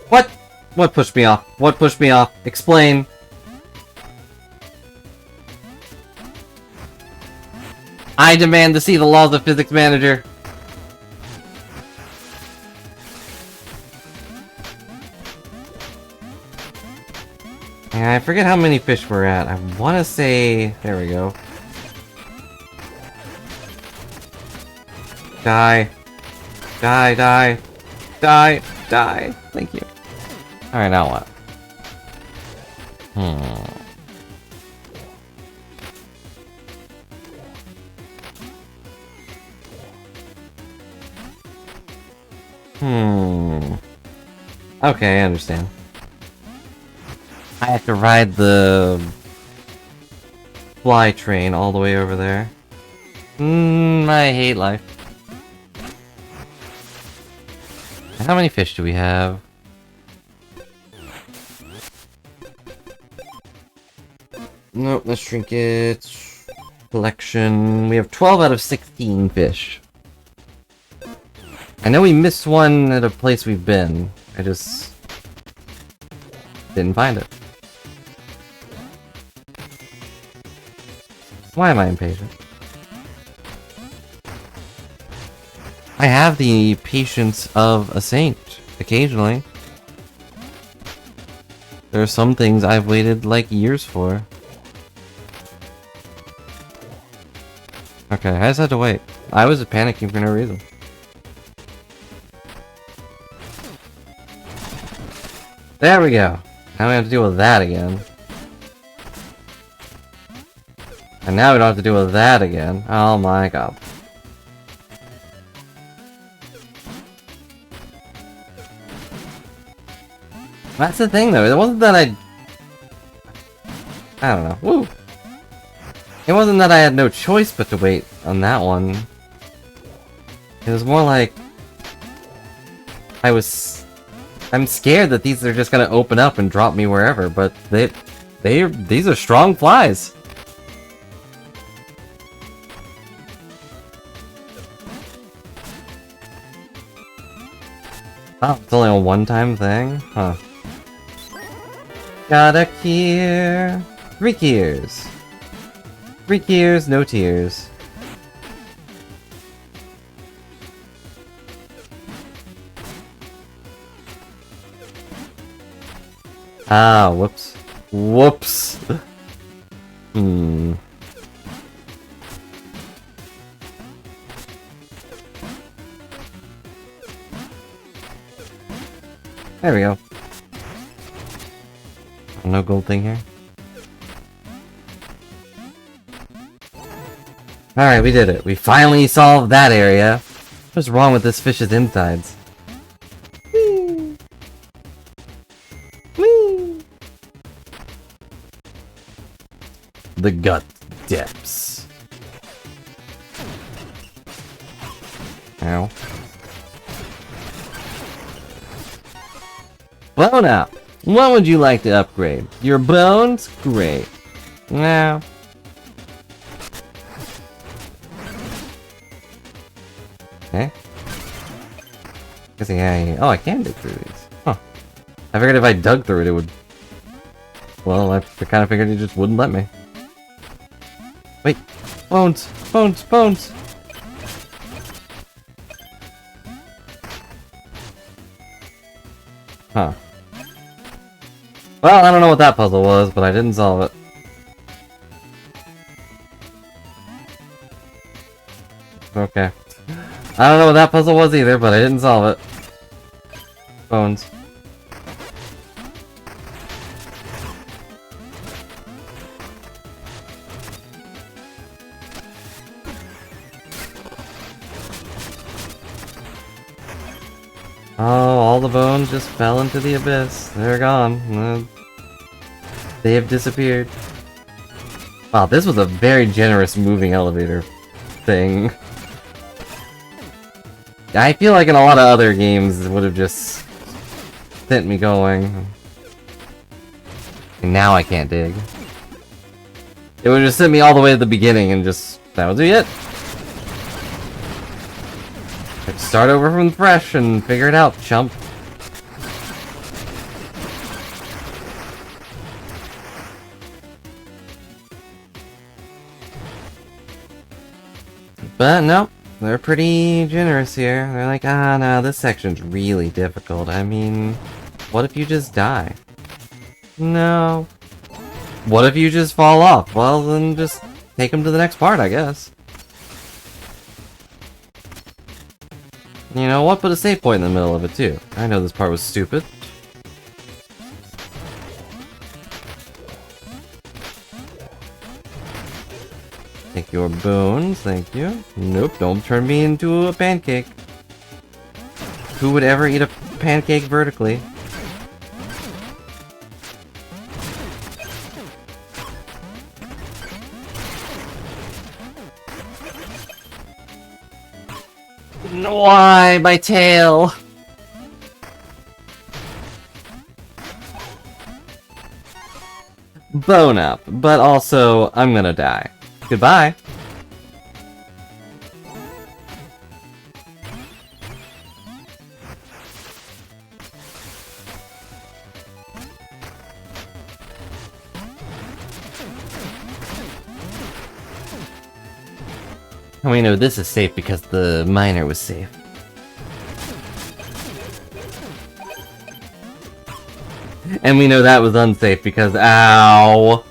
What? What pushed me off? What pushed me off? Explain. I demand to see the laws of physics, manager. Yeah, I forget how many fish we're at. I want to say... There we go. Die. Die, die. Die, die. Thank you. Alright, now what? Okay, I understand. I have to ride the fly train all the way over there. I hate life. How many fish do we have? Nope, let's drink it. Collection. We have 12 out of 16 fish. I know we missed one at a place we've been. I just didn't find it. Why am I impatient? I have the patience of a saint, occasionally. There are some things I've waited like years for. Okay, I just had to wait. I was panicking for no reason. There we go. Now we have to deal with that again. And now we don't have to deal with that again. Oh my god. That's the thing though, it wasn't that I don't know. Woo! It wasn't that I had no choice but to wait on that one. It was more like... I'm scared that these are just gonna open up and drop me wherever, but these are strong flies. Oh, it's only a one-time thing? Huh. Got a Kier. 3 Kiers. 3 Kiers, no tears. Ah, whoops. Whoops. There we go. No gold thing here. Alright, we did it. We finally solved that area. What's wrong with this fish's insides? Whee! Whee! The gut depths. Ow. Bone up. What would you like to upgrade? Your bones? Great. Now. Okay. Guessing oh, I can dig through these. Huh. I figured if I dug through it, it would... Well, I kind of figured it just wouldn't let me. Wait. Bones! Bones! Bones! Huh. Well, I don't know what that puzzle was, but I didn't solve it. Okay. I don't know what that puzzle was either, but I didn't solve it. Bones. Oh, all the bones just fell into the abyss. They're gone. They have disappeared. Wow, this was a very generous moving elevator thing. I feel like in a lot of other games it would have just sent me going. And now I can't dig. It would just send me all the way to the beginning and just... that would be it. I'd start over from fresh and figure it out, chump. But no, they're pretty generous here. They're like, ah, no, this section's really difficult. I mean, what if you just die? No. What if you just fall off? Well, then just take them to the next part, I guess. You know what? Put a save point in the middle of it, too. I know this part was stupid. Take your bones, thank you. Nope, don't turn me into a pancake. Who would ever eat a pancake vertically? Why, my tail? Bone up, but also, I'm gonna die. Goodbye. And we know this is safe because the miner was safe. And we know that was unsafe because, ow!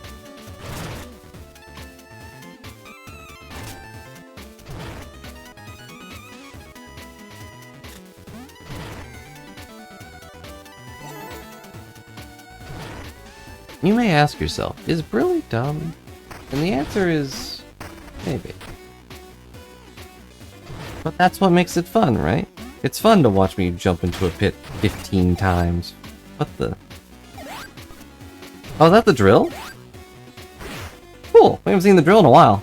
You may ask yourself, is Brilly dumb? And the answer is... maybe. But that's what makes it fun, right? It's fun to watch me jump into a pit 15 times. What the... oh, is that the drill? Cool, we haven't seen the drill in a while.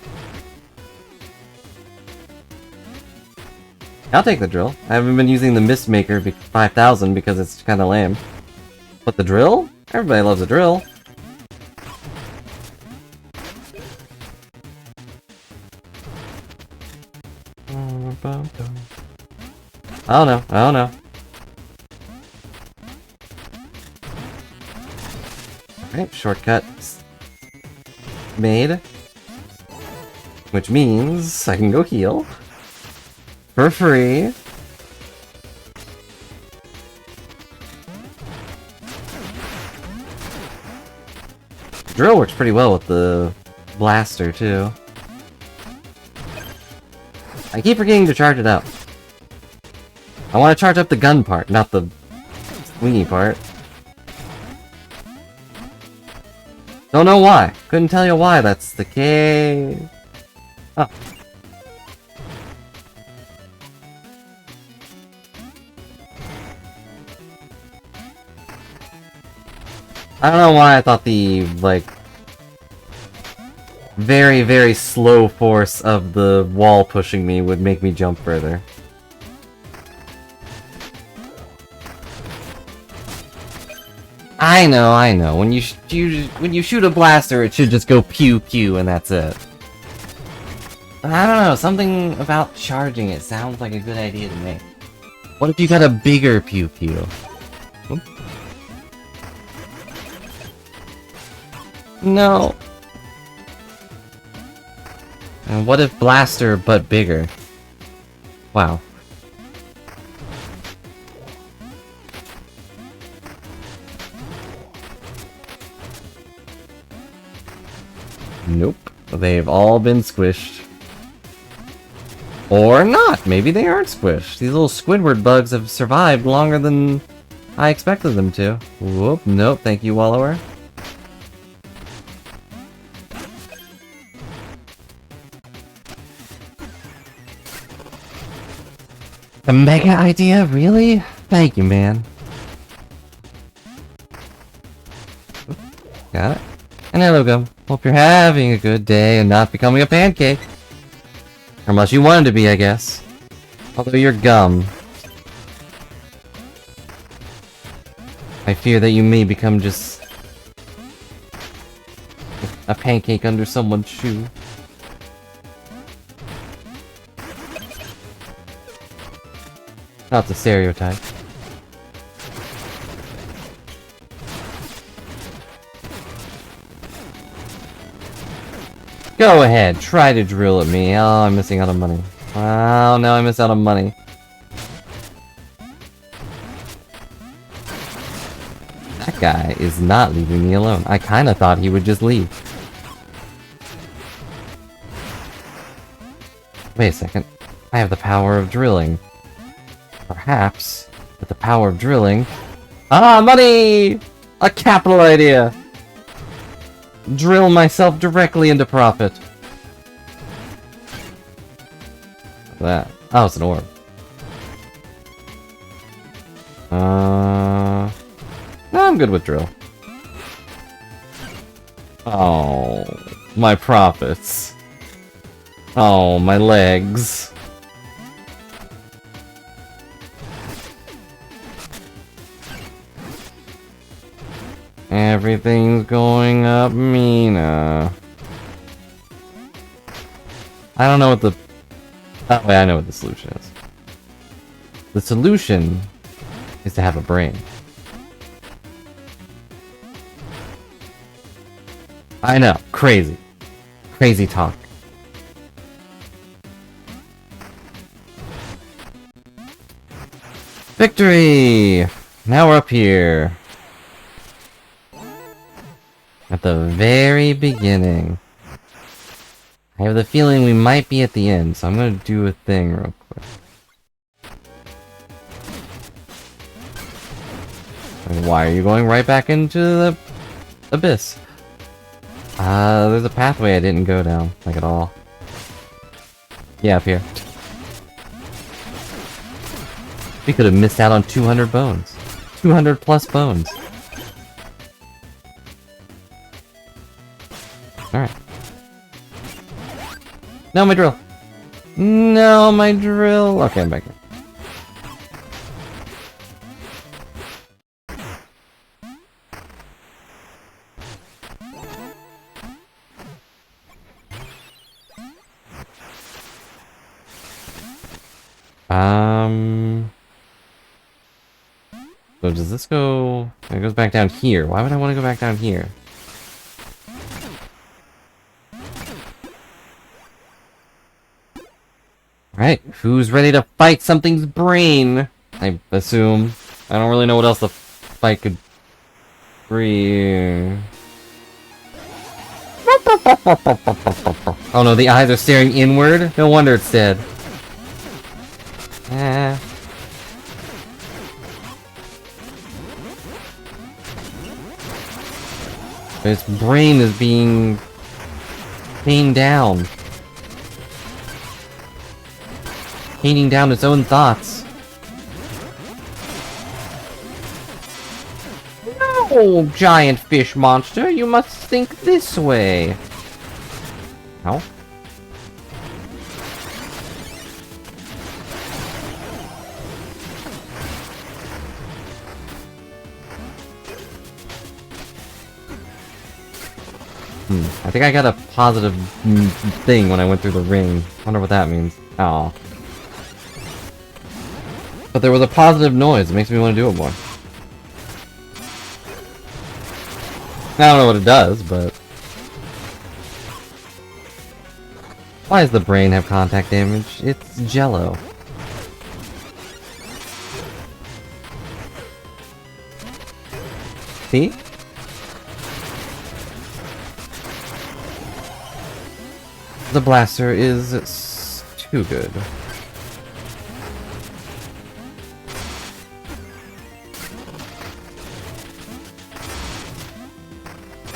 I'll take the drill. I haven't been using the Mist Maker 5000 because it's kinda lame. But the drill? Everybody loves a drill. I don't know, I don't know. Alright, shortcut made. Which means I can go heal. For free. Drill works pretty well with the blaster, too. I keep forgetting to charge it up. I want to charge up the gun part, not the swingy part. Don't know why. Couldn't tell you why that's the case. Oh. I don't know why I thought the, like, very, very slow force of the wall pushing me would make me jump further. I know. When you shoot a blaster, it should just go pew pew and that's it. But I don't know, something about charging it sounds like a good idea to me. What if you got a bigger pew pew? Oop. No. And what if blaster but bigger? Wow. Nope. They've all been squished. Or not! Maybe they aren't squished. These little Squidward bugs have survived longer than I expected them to. Whoop, nope, thank you, Wallower. The mega idea? Really? Thank you, man. Got it. And hello, Gum. Hope you're having a good day and not becoming a pancake. Unless you wanted to be, I guess. Although you're Gum. I fear that you may become just a pancake under someone's shoe. Not the stereotype. Go ahead, try to drill at me. Oh, I'm missing out on money. Oh, no, I missed out on money. That guy is not leaving me alone. I kinda thought he would just leave. Wait a second. I have the power of drilling. Perhaps, with the power of drilling... Ah, money! A capital idea! Drill myself directly into profit. That. Oh, it's an orb. No, I'm good with drill. Oh, my profits. Oh, my legs. Everything's going up, Mina. I don't know what the... Oh, wait, I know what the solution is. The solution is to have a brain. I know, crazy. Crazy talk. Victory! Now we're up here. At the very beginning. I have the feeling we might be at the end, so I'm gonna do a thing real quick. Why are you going right back into the abyss? There's a pathway I didn't go down, like at all. Yeah, up here. We could have missed out on 200 bones. 200 plus bones. Alright. No, my drill! No, my drill! Okay, I'm back here. So does this go... It goes back down here. Why would I want to go back down here? Alright, who's ready to fight something's brain? I assume. I don't really know what else the fight could bring. Oh no, the eyes are staring inward? No wonder it's dead. Its brain is being chained down. Chaining down its own thoughts.
No, giant fish monster, you must think this way.
Ow. I think I got a positive thing when I went through the ring. Wonder what that means. Aw. But there was a positive noise. It makes me want to do it more. I don't know what it does, but... Why does the brain have contact damage? It's jello. See? The blaster is too good.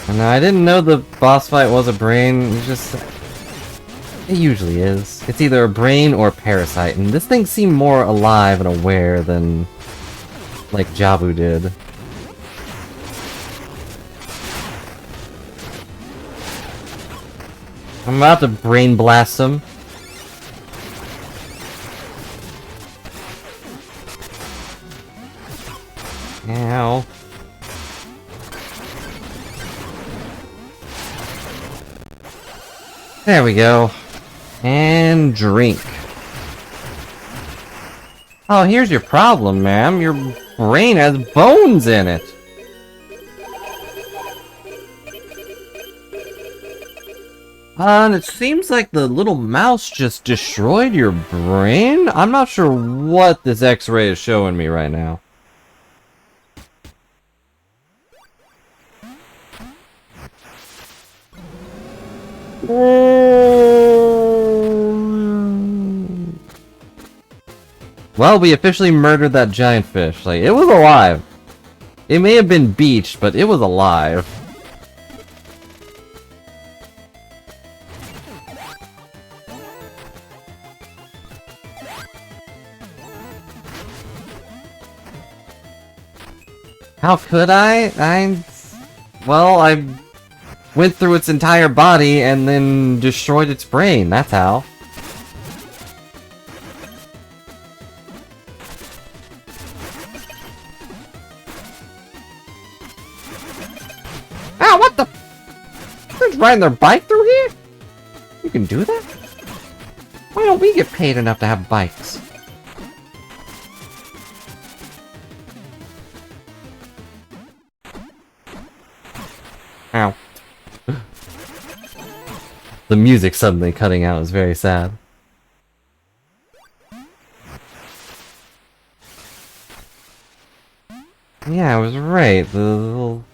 And I didn't know the boss fight was a brain. It's just... It usually is. It's either a brain or a parasite, and this thing seemed more alive and aware than... like Jabu did. I'm about to brain blast him. Ow. There we go. And drink. Oh, here's your problem, ma'am. Your brain has bones in it. And it seems like the little mouse just destroyed your brain? I'm not sure what this X-ray is showing me right now. Well, we officially murdered that giant fish. Like, it was alive. It may have been beached, but it was alive. How could I? Well, I went through its entire body and then destroyed its brain. That's how.
Ow, what the? They're riding their bike through here?
You can do that?
Why don't we get paid enough to have bikes?
Ow. The music suddenly cutting out is very sad. Yeah, I was right. The little...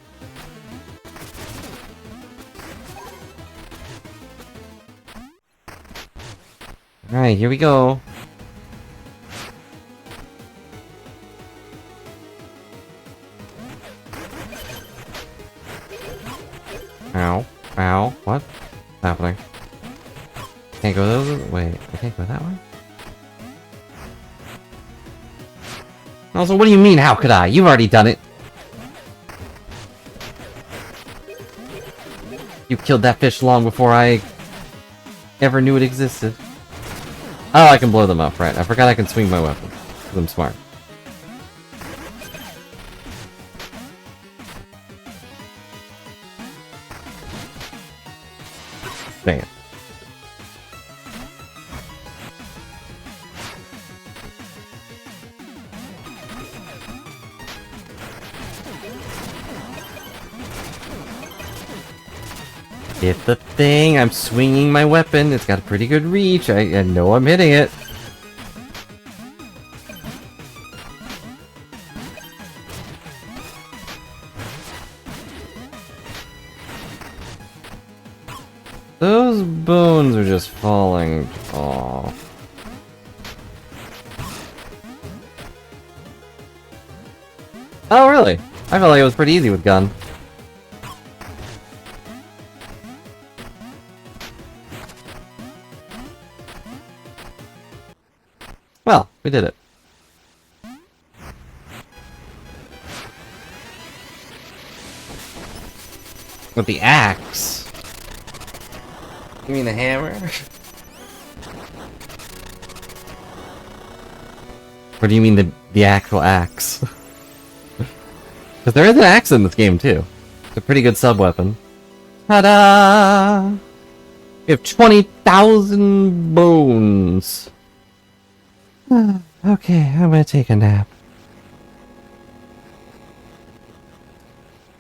Alright, here we go. Ow. Ow. What's happening? Can't go those... Wait, I can't go that way? Also, what do you mean, how could I? You've already done it. You killed that fish long before I ever knew it existed. Oh, I can blow them up, right. I forgot I can swing my weapon. 'Cause I'm smart. Dang it. Hit the thing, I'm swinging my weapon, it's got a pretty good reach, I know I'm hitting it. Those bones are just falling off. Oh really? I felt like it was pretty easy with gun. Well, we did it. With the axe? You mean the hammer? Or do you mean the actual axe? Because there is an axe in this game, too. It's a pretty good sub-weapon. Ta-da! We have 20,000 bones. Okay, I'm gonna take a nap.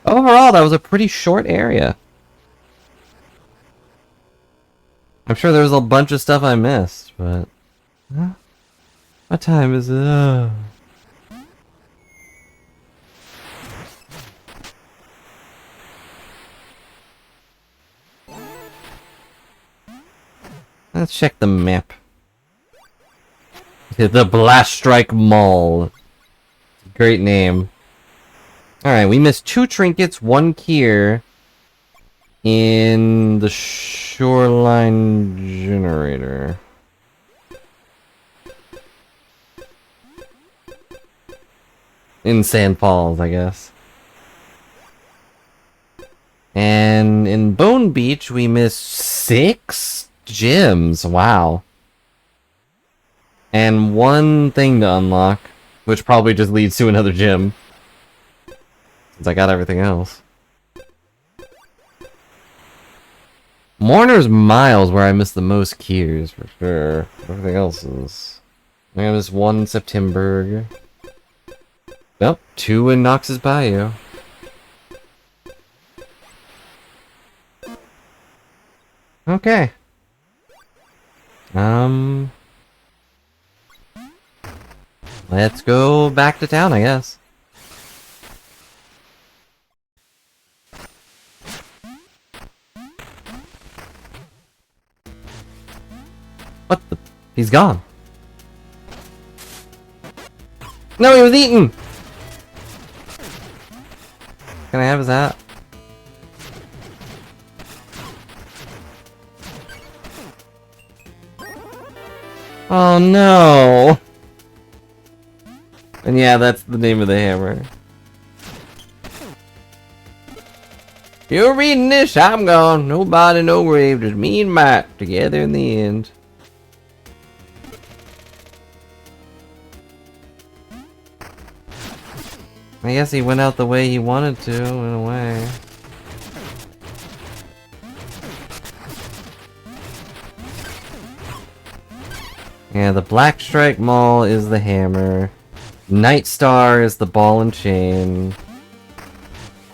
Overall, that was a pretty short area. I'm sure there was a bunch of stuff I missed, but... What time is it? Let's check the map. The Blast Strike Mall. Great name. Alright, we missed 2 trinkets, 1 Kier in the shoreline generator. In Sand Falls, I guess. And in Bone Beach, we missed 6 gems. Wow. And 1 thing to unlock, which probably just leads to another gem. Since I got everything else. Mourner's Miles where I missed the most Kiers, for sure. Everything else is... I missed 1 September. Nope, 2 in Knox's Bayou. Okay. Let's go back to town, I guess. What the? He's gone. No, he was eaten! Can I have his hat? Oh no! And yeah, that's the name of the hammer. You're reading this, I'm gone. Nobody, no grave, just me and Mike together in the end. I guess he went out the way he wanted to, in a way. Yeah, the Black Strike Mall is the hammer. Night Star is the ball and chain.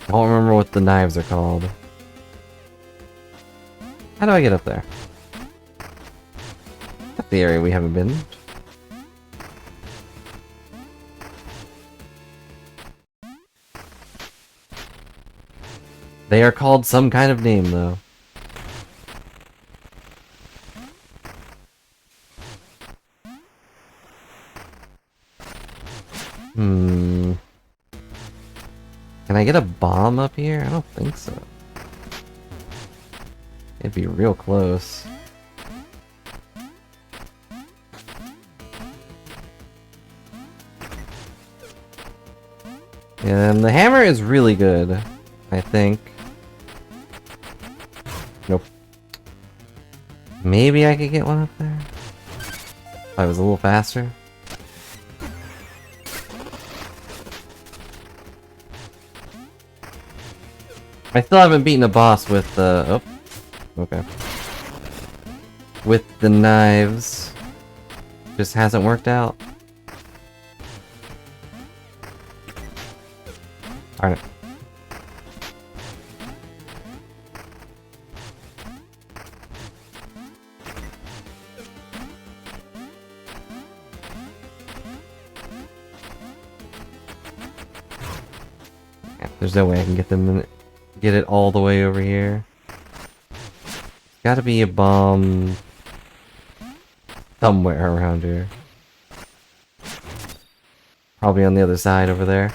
I don't remember what the knives are called. How do I get up there? That's the area we haven't been. They are called some kind of name, though. Can I get a bomb up here? I don't think so. It'd be real close. And the hammer is really good, I think. Nope. Maybe I could get one up there? If I was a little faster. I still haven't beaten a boss with the... Oh. Okay. With the knives. Just hasn't worked out. Darn it. Yeah, there's no way I can get them in it. Get it all the way over here. Gotta be a bomb somewhere around here. Probably on the other side over there.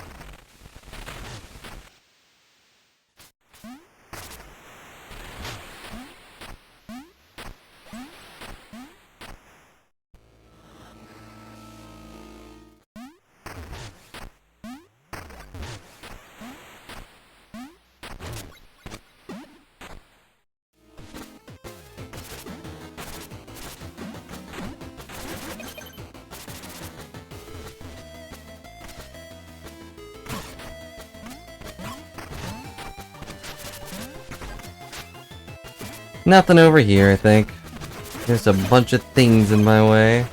Nothing over here, I think. There's a bunch of things in my way.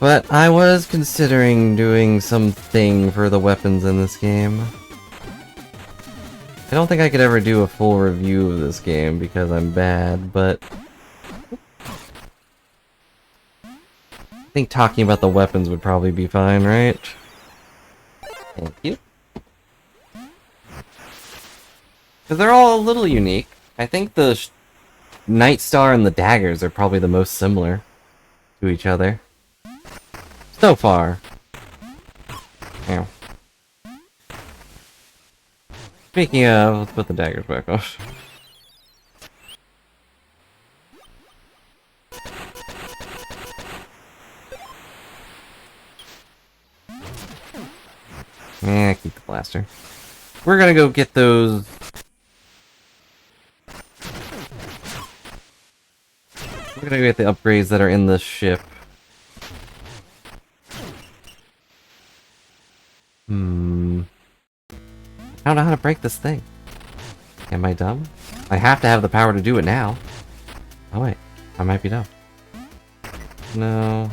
But I was considering doing something for the weapons in this game. I don't think I could ever do a full review of this game because I'm bad, but I think talking about the weapons would probably be fine, right? Thank you. Because they're all a little unique. I think the Night Star and the daggers are probably the most similar to each other. So far. Ow. Speaking of, let's put the daggers back on. Yeah, keep the blaster. We're gonna go get those. We're gonna go get the upgrades that are in the ship. I don't know how to break this thing. Am I dumb? I have to have the power to do it now. Oh wait, I might be dumb. No.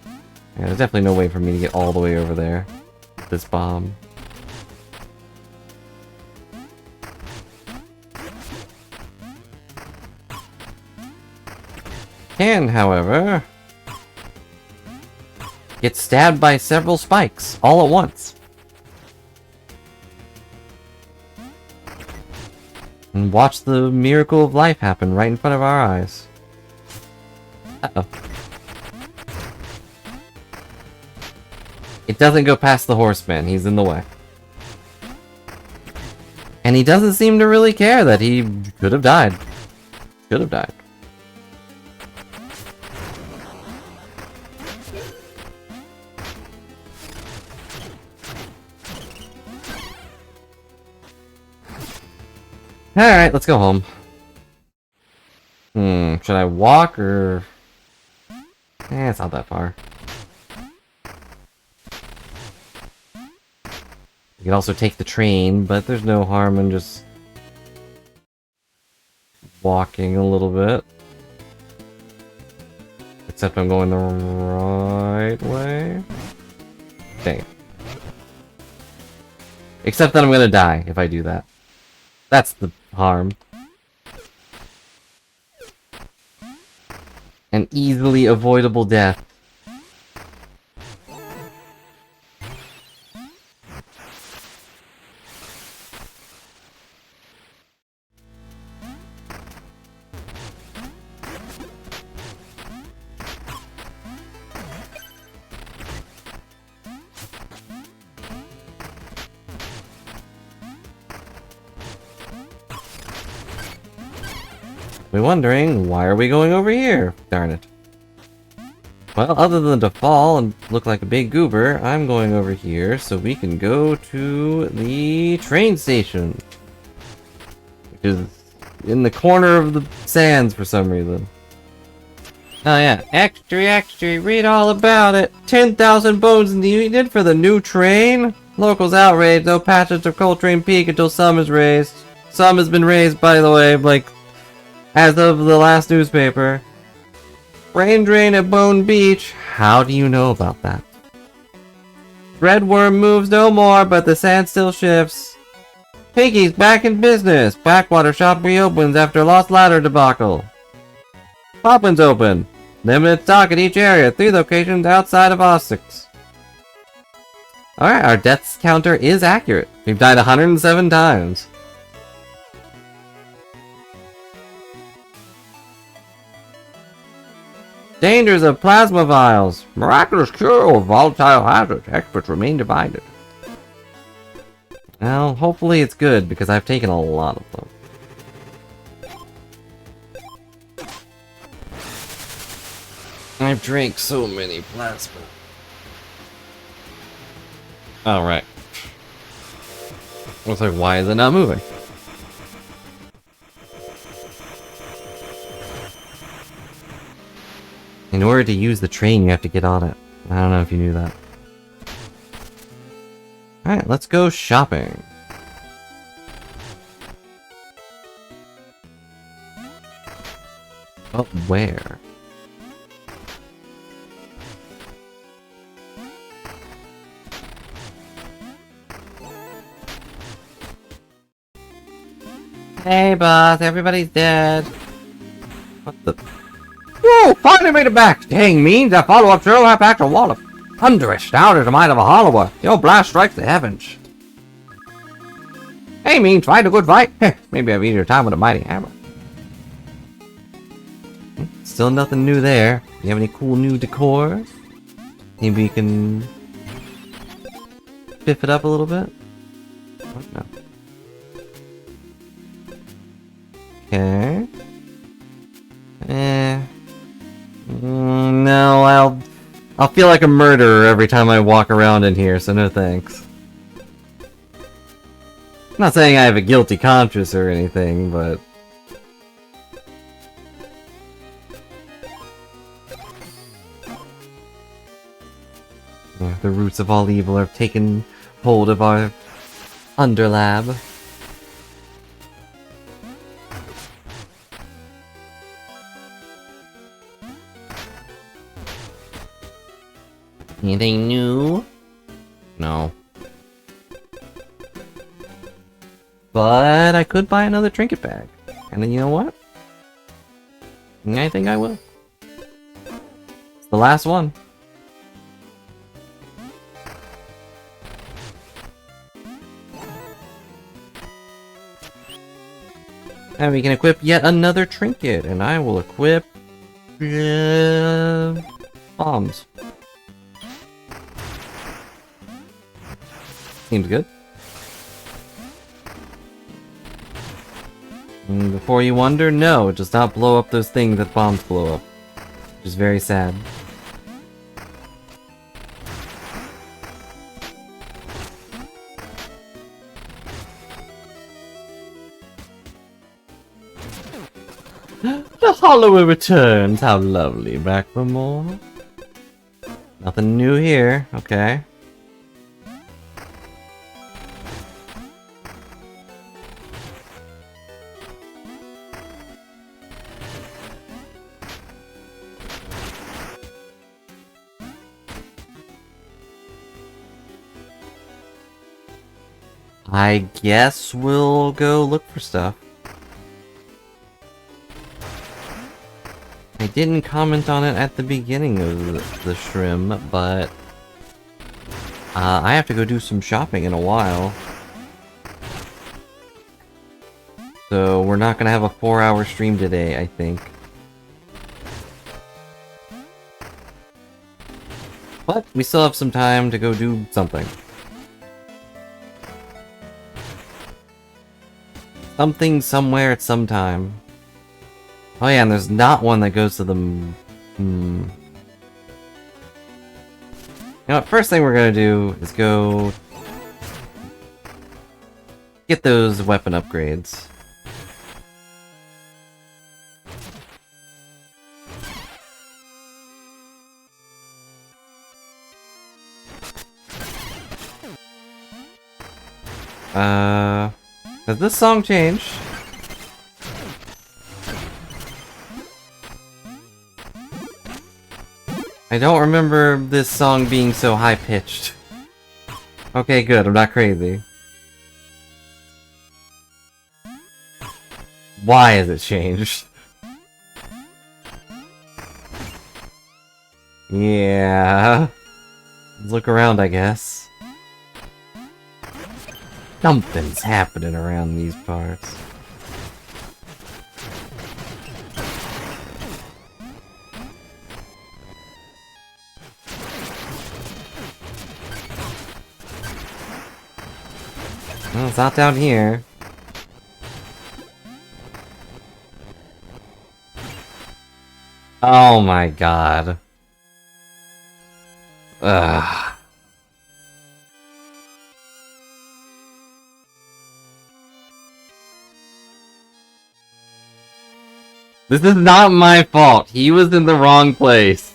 Yeah, there's definitely no way for me to get all the way over there. This bomb. Can, however, get stabbed by several spikes all at once. And watch the miracle of life happen right in front of our eyes. Uh-oh. It doesn't go past the horseman, he's in the way. And he doesn't seem to really care that he could have died. Could have died. Alright, let's go home. Should I walk or... it's not that far. You can also take the train, but there's no harm in just... walking a little bit. Except I'm going the right way. Dang it. Except that I'm gonna die if I do that. That's the harm. An easily avoidable death. We're wondering, why are we going over here? Darn it. Well, other than to fall and look like a big goober, I'm going over here so we can go to the train station. Which is in the corner of the sands for some reason. Oh yeah, extra, read all about it. 10,000 bones needed for the new train? Locals outraged, no passage of Coltrane Peak until some is raised. Some has been raised, by the way, like... as of the last newspaper. Rain drain at Bone Beach. How do you know about that? Redworm moves no more, but the sand still shifts. Pinky's back in business. Backwater shop reopens after Lost Ladder debacle. Poppin's open. Limited stock at each area. 3 locations outside of Ossex. Alright, our deaths counter is accurate. We've died 107 times. Dangers of plasma vials.
Miraculous cure of volatile hazards. Experts remain divided.
Well, hopefully it's good, because I've taken a lot of them. I've drank so many plasma. Alright. I was like, why is it not moving? for it to use the train, you have to get on it. I don't know if you knew that. Alright, let's go shopping. But where? Hey boss, everybody's dead. What the?
Whoa, finally made it back! Dang, means that follow-up sure have packed a wallop. Thunderous, down as the might of a hollower. Your blast strikes the heavens. Hey, means fight a good fight. Heh, maybe I've easier time with a mighty hammer.
Still nothing new there. You have any cool new decor? Maybe you can biff it up a little bit? Oh, no. Okay. No, I'll feel like a murderer every time I walk around in here, so no thanks. I'm not saying I have a guilty conscience or anything, but... the roots of all evil have taken hold of our underlab. Anything new? No. But I could buy another trinket bag. And then you know what? I think I will. It's the last one. And we can equip yet another trinket, and I will equip bombs. Seems good. And before you wonder, no, it does not blow up those things that bombs blow up. Which is very sad. The Hollower returns! How lovely. Back for more? Nothing new here. Okay. I guess we'll go look for stuff. I didn't comment on it at the beginning of the stream, but I have to go do some shopping in a while. So we're not gonna have a 4-hour stream today, I think. But we still have some time to go do something. Something, somewhere, at some time. Oh yeah, and there's not one that goes to the... You know what, first thing we're gonna do is go... get those weapon upgrades. Has this song changed? I don't remember this song being so high-pitched. Okay, good, I'm not crazy. Why has it changed? Yeah... Look around, I guess. Something's happening around these parts. Well, it's not down here. Oh my god. Ugh. This is not my fault. He was in the wrong place.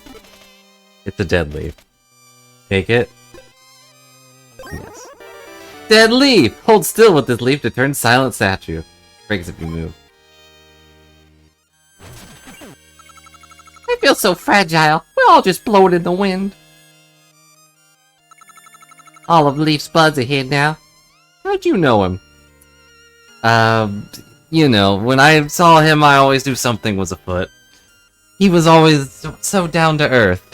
It's a dead leaf. Take it. Yes. Dead leaf! Hold still with this leaf to turn silent statue. Breaks if you move.
I feel so fragile. We'll all just blow it in the wind. All of Leaf's buds are here now.
How'd you know him? You know, when I saw him, I always knew something was afoot. He was always so down to earth.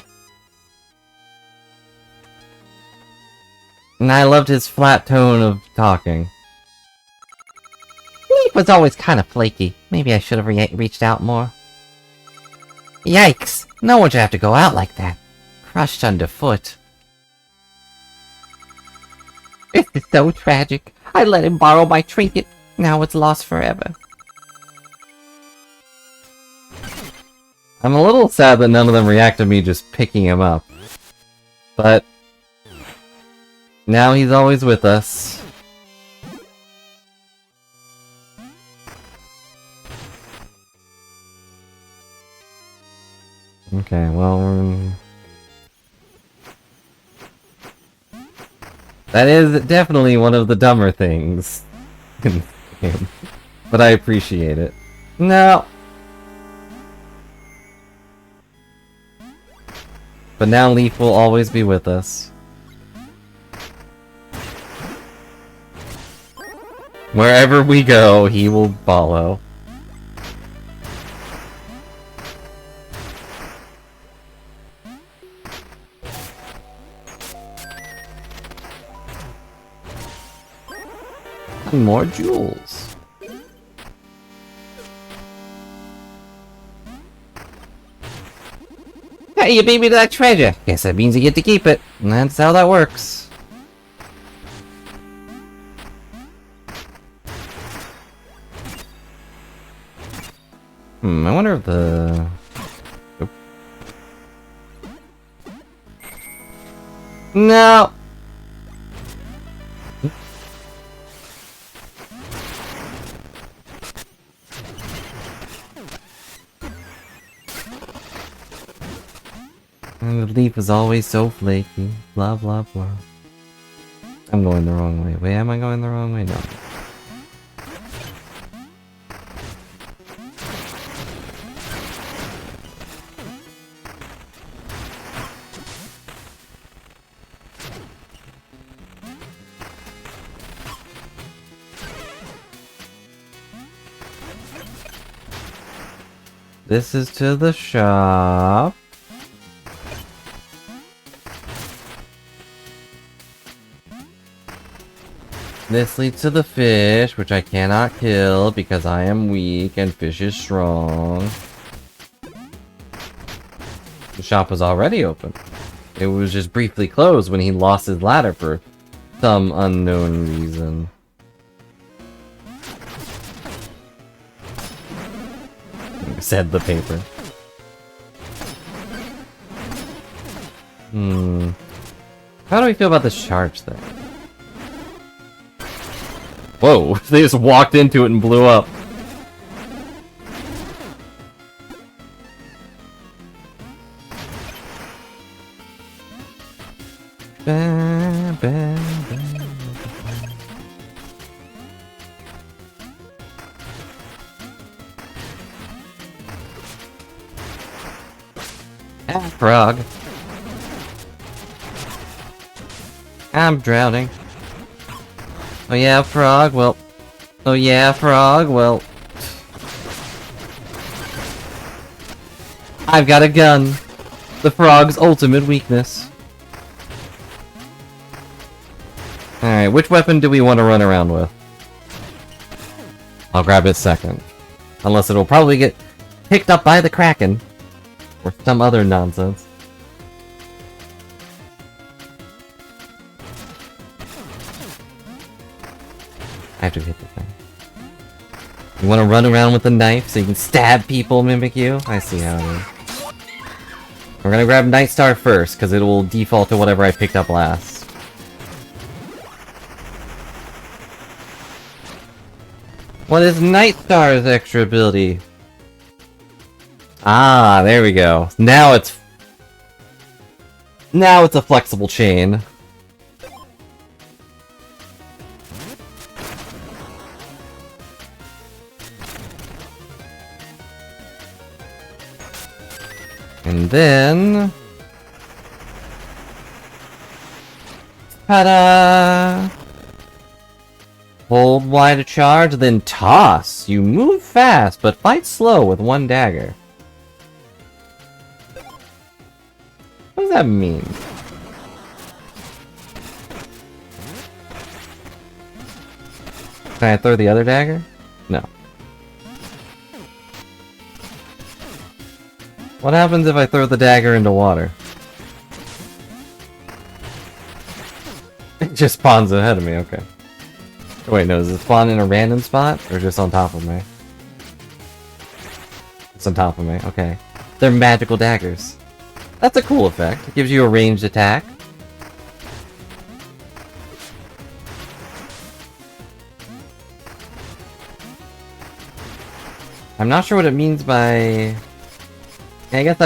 And I loved his flat tone of talking.
Leaf was always kind of flaky. Maybe I should have reached out more. Yikes! No one should have to go out like that. Crushed underfoot. This is so tragic. I let him borrow my trinket. Now it's lost forever.
I'm a little sad that none of them react to me just picking him up. But now he's always with us. Okay, well, that is definitely one of the dumber things in the game, but I appreciate it. No. But now Leaf will always be with us. Wherever we go, he will follow. And more jewels.
Hey, you beat me to that treasure. Guess that means you get to keep it.
And that's how that works. I wonder if the... Oop. No! And the leaf is always so flaky. Blah blah blah. I'm going the wrong way. Wait, am I going the wrong way? No. This is to the shop. This leads to the fish, which I cannot kill because I am weak and fish is strong. The shop was already open. It was just briefly closed when he lost his ladder for some unknown reason. Said the paper. How do we feel about the charge thing? Whoa, they just walked into it and blew up. Ba, ba, ba. Ah, frog. I'm drowning. Oh yeah, frog, well... Oh yeah, frog, well... I've got a gun. The frog's ultimate weakness. Alright, which weapon do we want to run around with? I'll grab it second. Unless it'll probably get picked up by the Kraken. Or some other nonsense. I have to hit the thing. You want to run around with a knife so you can stab people, mimic you? I see how it is. We're gonna grab Night Star first, because it will default to whatever I picked up last. What is Night Star's extra ability? Ah, there we go. Now it's... Now it's a flexible chain. And then... ta-da! Hold Y to charge, then toss. You move fast, but fight slow with one dagger. What does that mean? Can I throw the other dagger? No. What happens if I throw the dagger into water? It just spawns ahead of me, okay. Wait, no, does it spawn in a random spot? Or just on top of me? It's on top of me, okay. They're magical daggers. That's a cool effect. It gives you a ranged attack. I'm not sure what it means by... I guess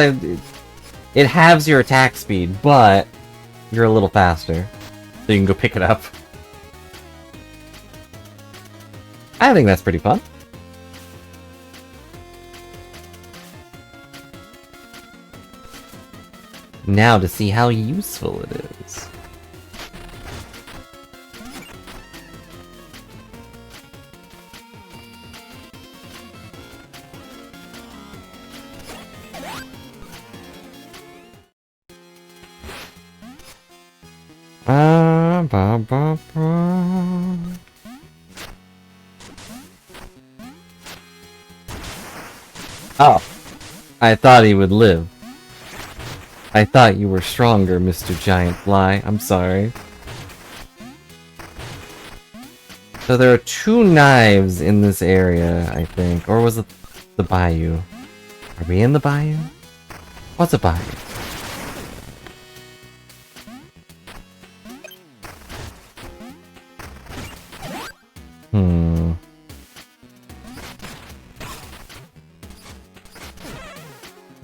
it halves your attack speed, but you're a little faster. So you can go pick it up. I think that's pretty fun. Now to see how useful it is. Oh, I thought he would live. I thought you were stronger, Mr. Giant Fly. I'm sorry. So there are 2 knives in this area, I think. Or was it the bayou? Are we in the bayou? What's a bayou?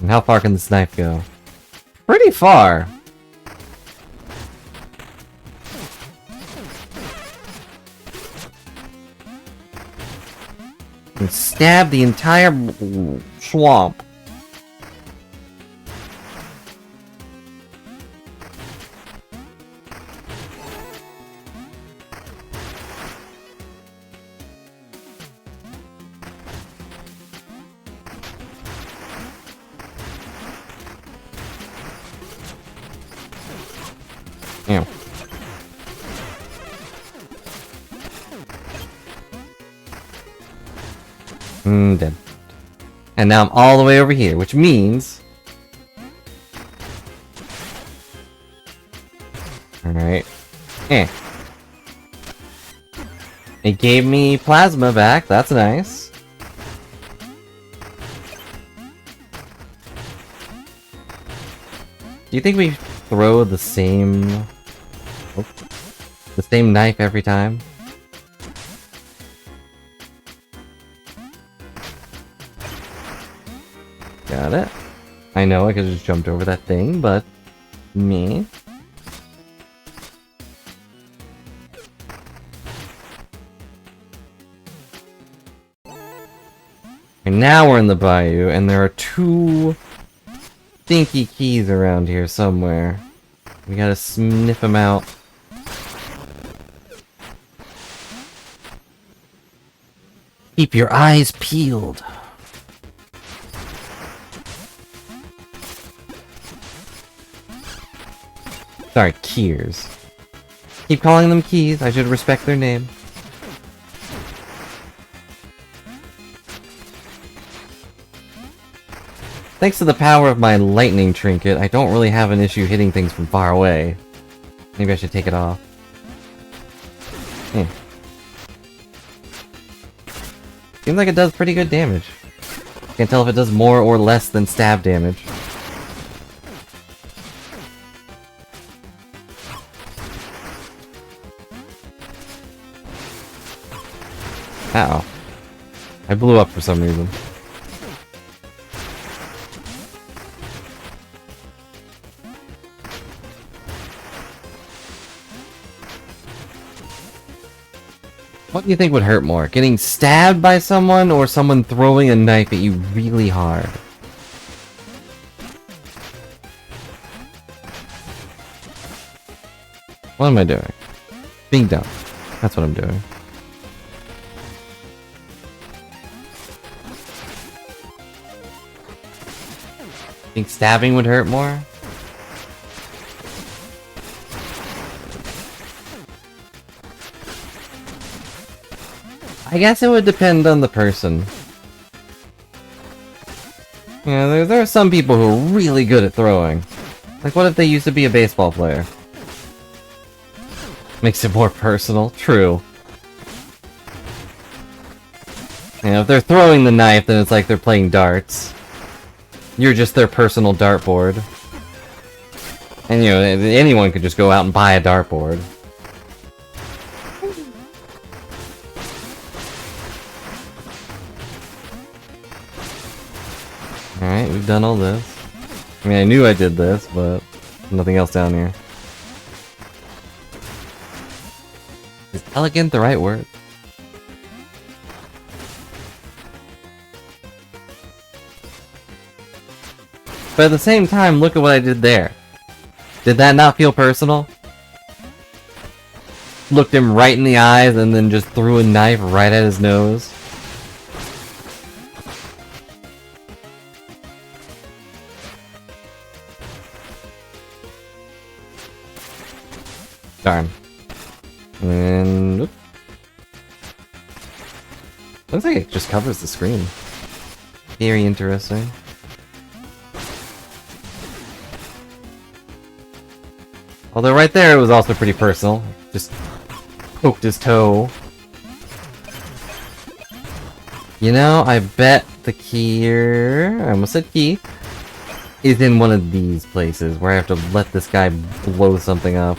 And how far can this knife go? Pretty far. And stab the entire swamp. Ew. Dead. And now I'm all the way over here, which means... Alright. It gave me plasma back, that's nice. Do you think we throw the same... the same knife every time? Got it. I know I could've just jumped over that thing, but... me? And now we're in the bayou, and there are 2 stinky keys around here somewhere. We gotta sniff them out. Keep your eyes peeled. Sorry, keys. Keep calling them keys. I should respect their name. Thanks to the power of my lightning trinket, I don't really have an issue hitting things from far away. Maybe I should take it off. Seems like it does pretty good damage. Can't tell if it does more or less than stab damage. Ow. I blew up for some reason. What do you think would hurt more? Getting stabbed by someone or someone throwing a knife at you really hard? What am I doing? Being dumb. That's what I'm doing. Think stabbing would hurt more? I guess it would depend on the person. You know, there are some people who are really good at throwing. Like, what if they used to be a baseball player? Makes it more personal. True. You know, if they're throwing the knife, then it's like they're playing darts. You're just their personal dartboard. And you know, anyone could just go out and buy a dartboard. Alright, we've done all this. I mean, I knew I did this, but nothing else down here. Is elegant the right word? But at the same time, look at what I did there. Did that not feel personal? Looked him right in the eyes and then just threw a knife right at his nose. Darn. And... Oops. Looks like it just covers the screen. Very interesting. Although right there it was also pretty personal. Just poked his toe. You know, I bet the key here... I almost said key. Is in one of these places where I have to let this guy blow something up.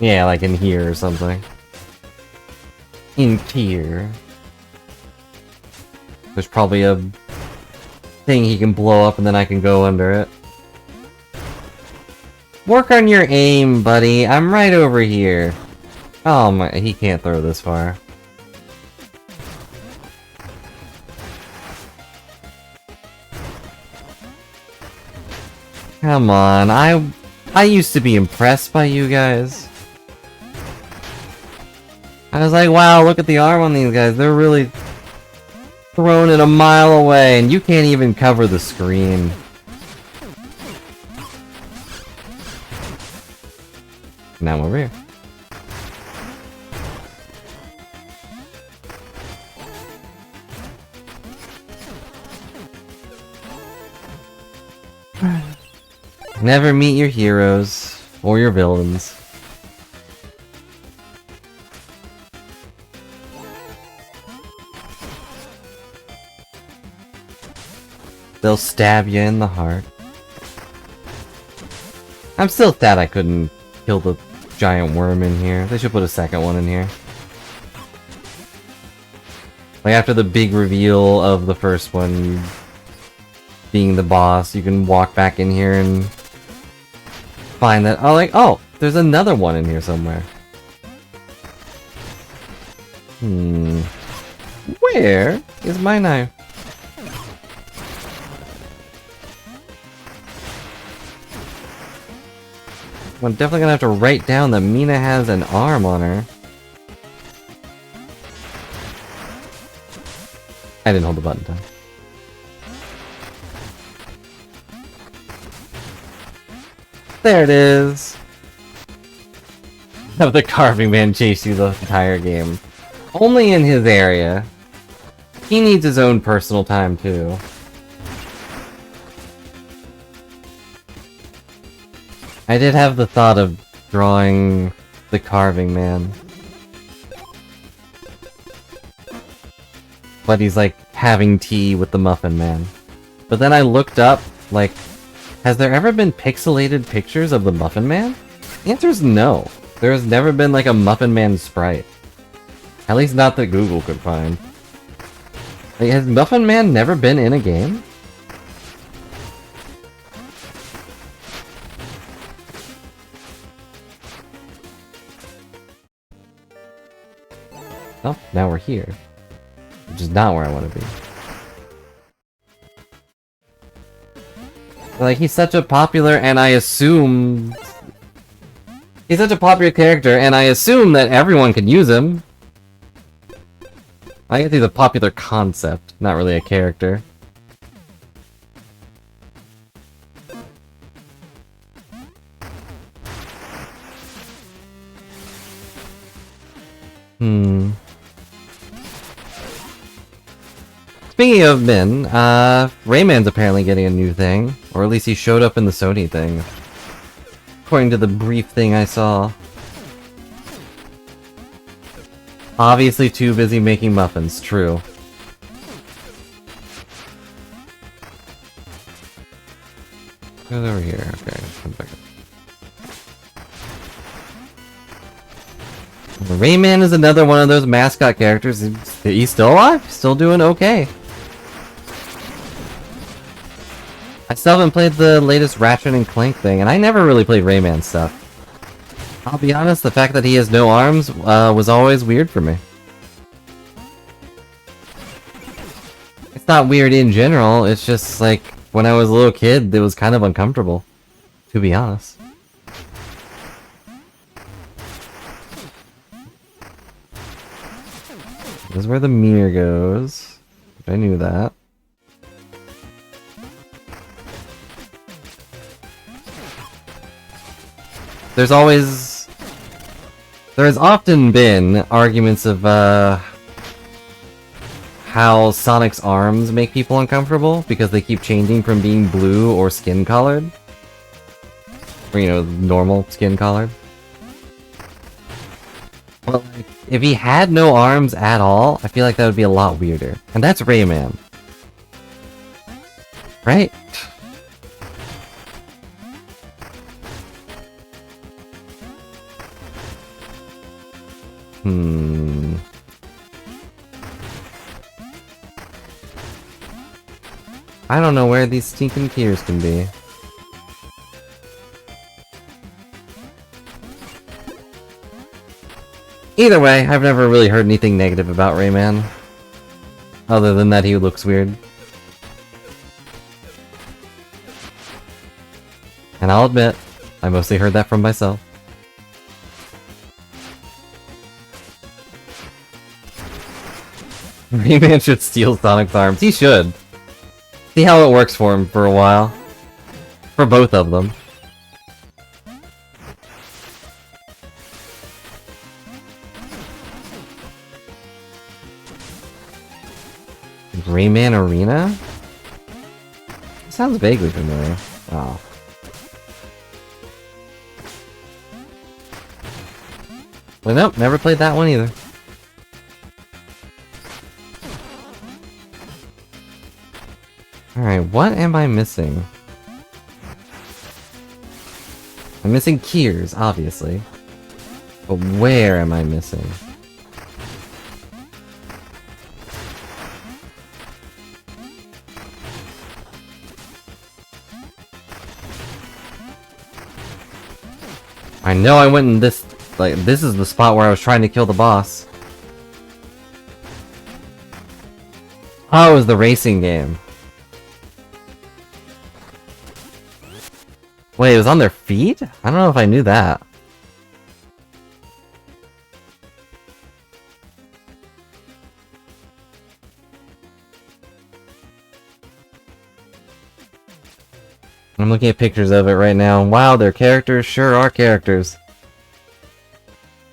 Yeah, like in here or something. In here. There's probably a thing he can blow up and then I can go under it. Work on your aim, buddy. I'm right over here. Oh my, he can't throw this far. Come on, I used to be impressed by you guys. I was like, wow, look at the arm on these guys. They're really throwing it a mile away, and you can't even cover the screen. Now I'm over here. Never meet your heroes or your villains. They'll stab you in the heart. I'm still sad I couldn't kill the giant worm in here. They should put a second one in here. Like after the big reveal of the first one being the boss, you can walk back in here and find that, oh, like, oh, there's another one in here somewhere. Where is my knife? I'm definitely gonna have to write down that Mina has an arm on her. I didn't hold the button down. There it is! Have the carving man chase you the entire game. Only in his area. He needs his own personal time too. I did have the thought of drawing the carving man. But he's like having tea with the muffin man. But then I looked up, like, has there ever been pixelated pictures of the Muffin Man? The answer is no. There has never been like a Muffin Man sprite. At least not that Google could find. Like, has Muffin Man never been in a game? Oh, now we're here. Which is not where I want to be. Like, he's such a popular, and I assume... He's such a popular character, and I assume that everyone can use him. I guess he's a popular concept, not really a character. Speaking of Min, Rayman's apparently getting a new thing. Or at least he showed up in the Sony thing. According to the brief thing I saw. Obviously too busy making muffins, true. Goes over here, okay, come back up. Rayman is another one of those mascot characters. He's still alive? Still doing okay. I still haven't played the latest Ratchet and Clank thing, and I never really played Rayman stuff. I'll be honest, the fact that he has no arms was always weird for me. It's not weird in general, it's just like, when I was a little kid, it was kind of uncomfortable. To be honest. This is where the mirror goes. I knew that. There has often been arguments of, how Sonic's arms make people uncomfortable because they keep changing from being blue or skin colored. Or, you know, normal skin colored. Well, like, if he had no arms at all, I feel like that would be a lot weirder. And that's Rayman. Right? I don't know where these stinking tears can be. Either way, I've never really heard anything negative about Rayman. Other than that he looks weird. And I'll admit, I mostly heard that from myself. Rayman should steal Sonic's arms. He should. See how it works for him for a while. For both of them. Rayman Arena? Sounds vaguely familiar. Oh. Well, nope, never played that one either. Alright, what am I missing? I'm missing Keers, obviously. But where am I missing? I know I went in this... Like, this is the spot where I was trying to kill the boss. Oh, it was the racing game. Wait, it was on their feet? I don't know if I knew that. I'm looking at pictures of it right now. Wow, their characters sure are characters.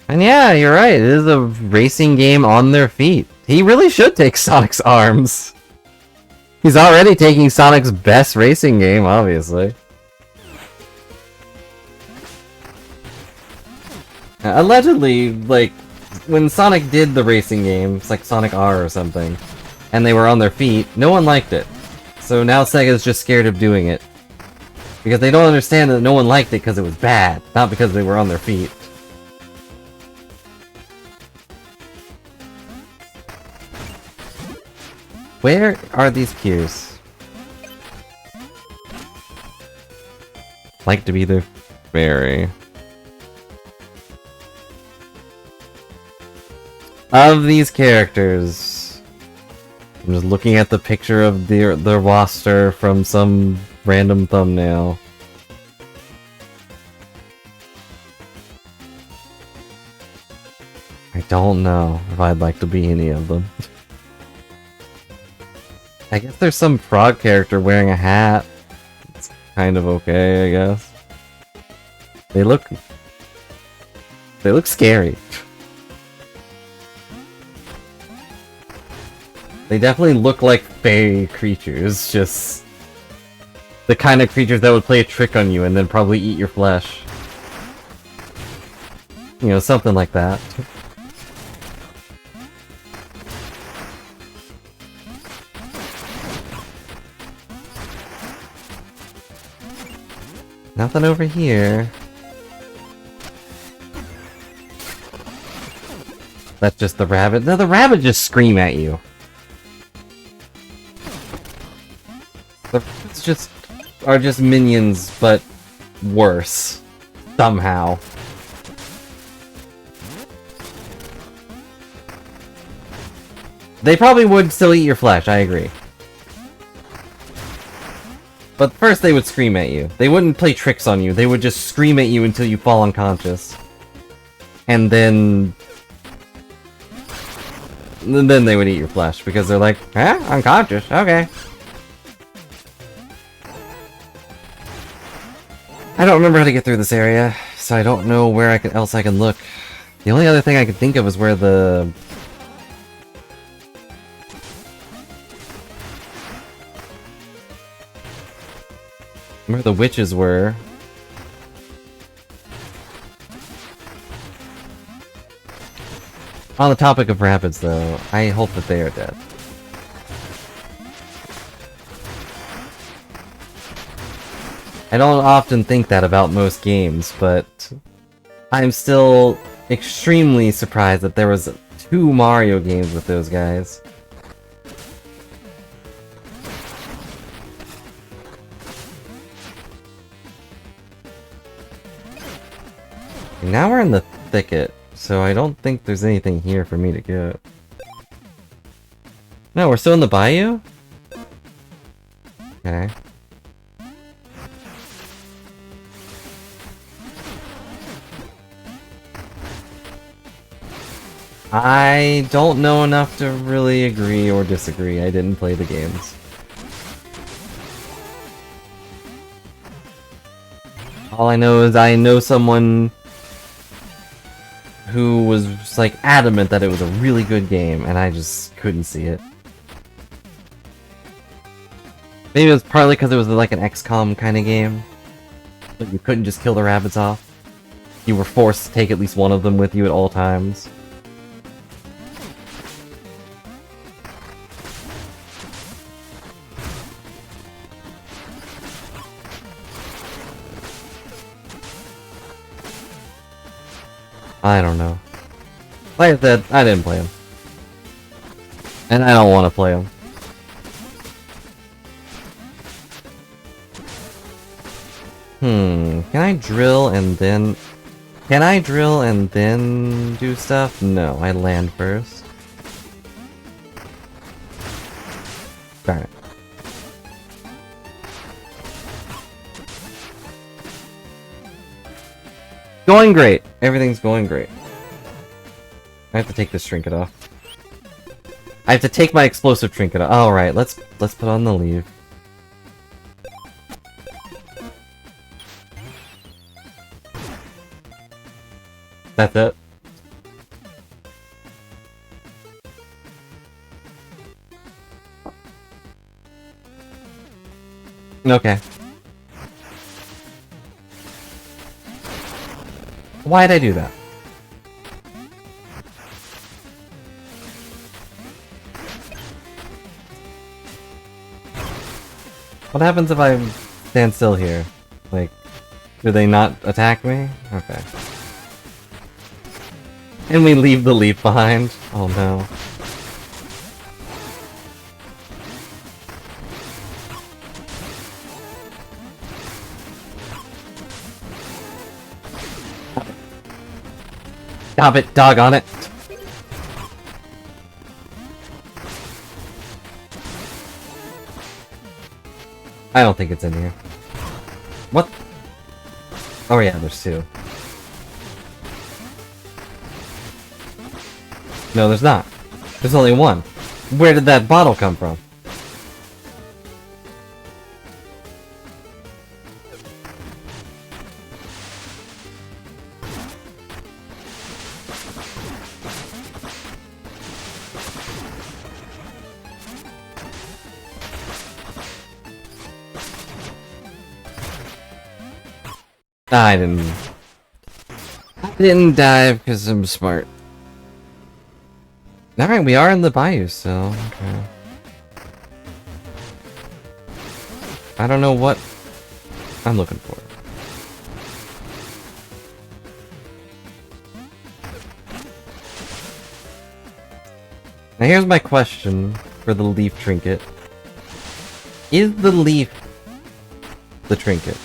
And yeah, you're right. It is a racing game on their feet. He really should take Sonic's arms. He's already taking Sonic's best racing game, obviously. Allegedly, like, when Sonic did the racing game, it's like Sonic R or something, and they were on their feet, no one liked it. So now Sega's just scared of doing it. Because they don't understand that no one liked it because it was bad, not because they were on their feet. Where are these cues? Like to be the fairy. Of these characters, I'm just looking at the picture of their roster from some random thumbnail. I don't know if I'd like to be any of them. I guess there's some frog character wearing a hat. It's kind of okay, I guess. They look scary. They definitely look like fairy creatures, just the kind of creatures that would play a trick on you and then probably eat your flesh. You know, something like that. Nothing over here. That's just the rabbit. No, the rabbit just scream at you. The rabbits just are just minions, but worse. Somehow. They probably would still eat your flesh, I agree. But first they would scream at you. They wouldn't play tricks on you. They would just scream at you until you fall unconscious. And then they would eat your flesh, because they're like, eh, unconscious, okay. I don't remember how to get through this area, so I don't know where else I can look. The only other thing I could think of is where the witches were. On the topic of rabbits, though, I hope that they are dead. I don't often think that about most games, but I'm still extremely surprised that there was 2 Mario games with those guys. And now we're in the thicket, so I don't think there's anything here for me to get. No, we're still in the bayou? Okay. I don't know enough to really agree or disagree. I didn't play the games. All I know is I know someone who was just, like, adamant that it was a really good game, and I just couldn't see it. Maybe it was partly because it was like an XCOM kind of game, but you couldn't just kill the rabbits off. You were forced to take at least one of them with you at all times. I don't know. Like I said, I didn't play them. And I don't want to play them. Can I drill and then... Can I drill and then do stuff? No, I land first. Darn it. Going great. Everything's going great. I have to take this trinket off. I have to take my explosive trinket off. Alright, let's put on the leave. That's it. Okay. Why'd I do that? What happens if I stand still here? Like, do they not attack me? Okay. And we leave the leaf behind? Oh no. Stop it, doggone it! I don't think it's in here. What? Oh yeah, there's two. No, there's not. There's only one. Where did that bottle come from? I didn't dive because I'm smart. Alright, we are in the bayou, so okay. I don't know what I'm looking for. Now here's my question for the leaf trinket. Is the leaf the trinket?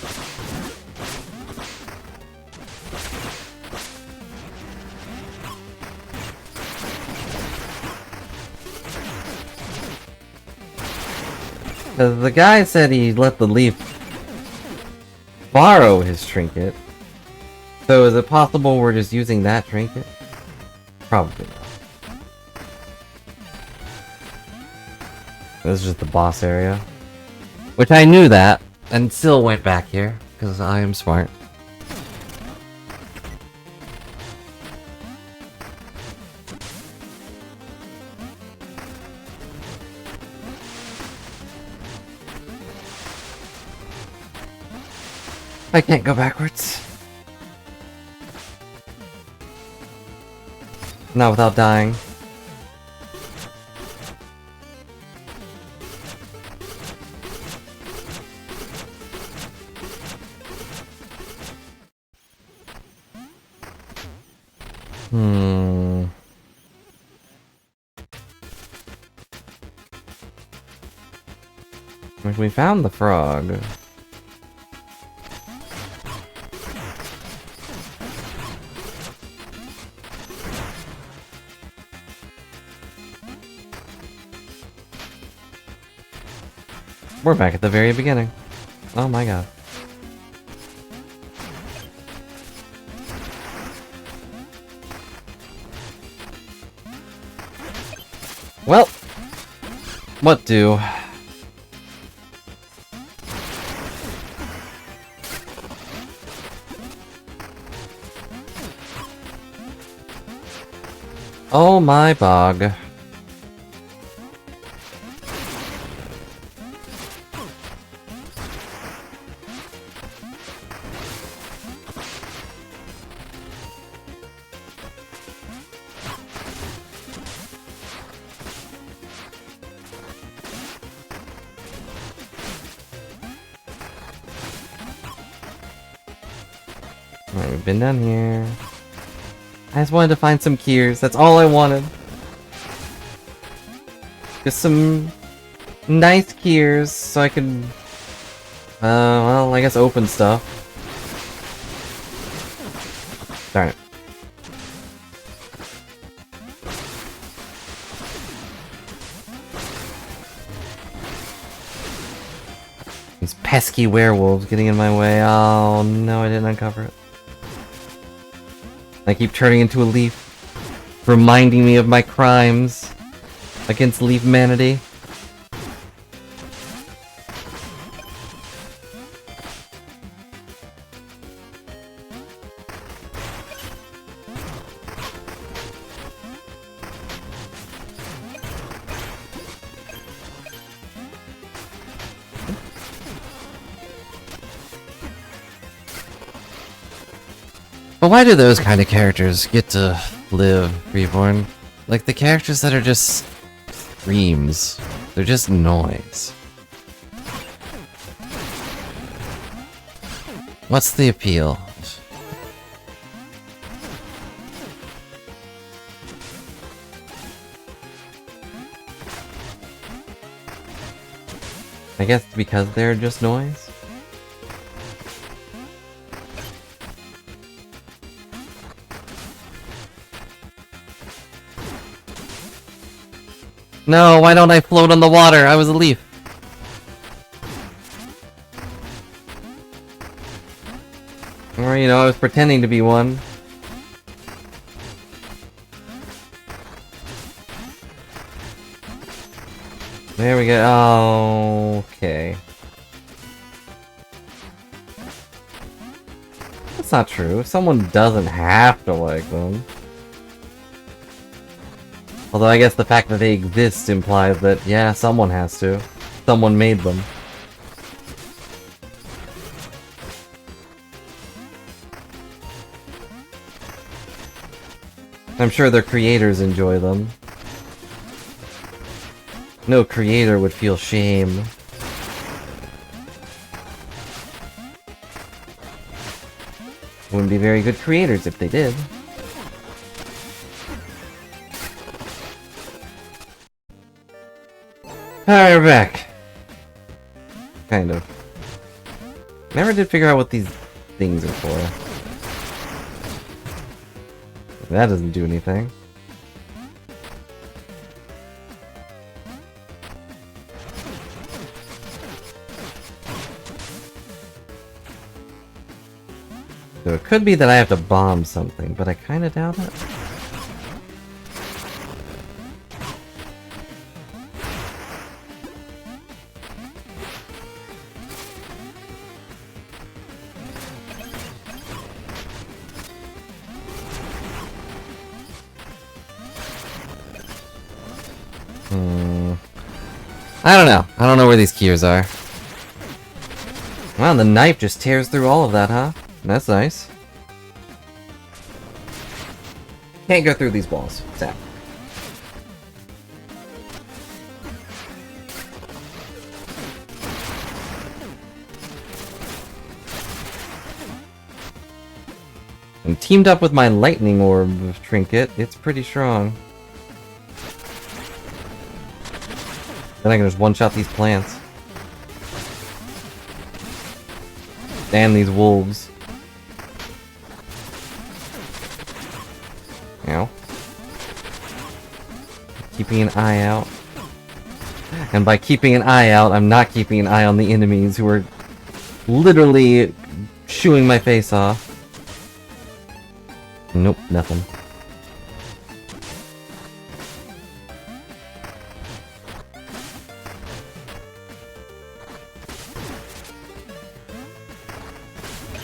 The guy said he let the leaf borrow his trinket. So is it possible we're just using that trinket? Probably not. This is just the boss area. Which I knew that, and still went back here, because I am smart. I can't go backwards. Not without dying. We found the frog. We're back at the very beginning. Oh my god. Well, what do? Oh my bog. Alright, we've been down here. I just wanted to find some keys. That's all I wanted. Just some nice keys so I could, well, I guess open stuff. Darn it. These pesky werewolves getting in my way. Oh no, I didn't uncover it. I keep turning into a leaf, reminding me of my crimes against leaf humanity. But why do those kind of characters get to live, Reborn? Like the characters that are just screams. They're just noise. What's the appeal? I guess because they're just noise? No, why don't I float on the water? I was a leaf. Or, you know, I was pretending to be one. There we go. Oh, okay. That's not true. Someone doesn't have to like them. Although I guess the fact that they exist implies that, yeah, someone has to. Someone made them. I'm sure their creators enjoy them. No creator would feel shame. Wouldn't be very good creators if they did. Alright, we're back. Kind of. Never did figure out what these things are for. That doesn't do anything. So it could be that I have to bomb something, but I kinda doubt it. I don't know. I don't know where these keys are. Wow, the knife just tears through all of that, huh? That's nice. Can't go through these walls. Sad. And teamed up with my lightning orb trinket, it's pretty strong. Then I can just one-shot these plants. And these wolves. Ow. Keeping an eye out. And by keeping an eye out, I'm not keeping an eye on the enemies who are literally shooing my face off. Nope, nothing.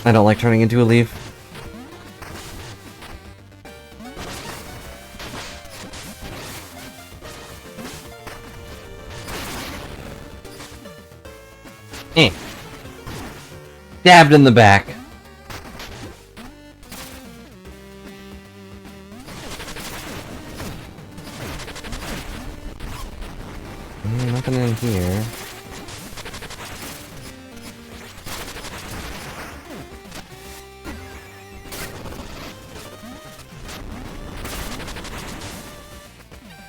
I don't like turning into a leaf. Stabbed in the back. Nothing in here.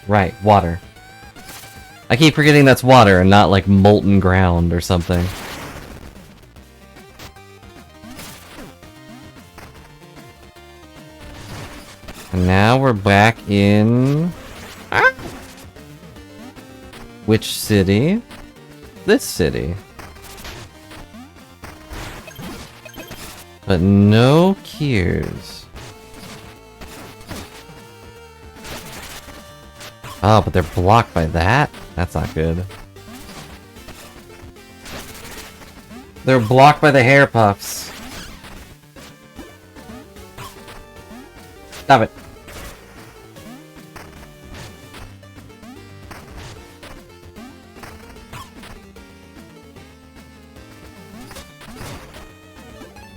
Right, water. I keep forgetting that's water and not like molten ground or something. And now we're back in... Which city? This city. But no Kiers. Oh, but they're blocked by that? That's not good. They're blocked by the hair puffs. Stop it.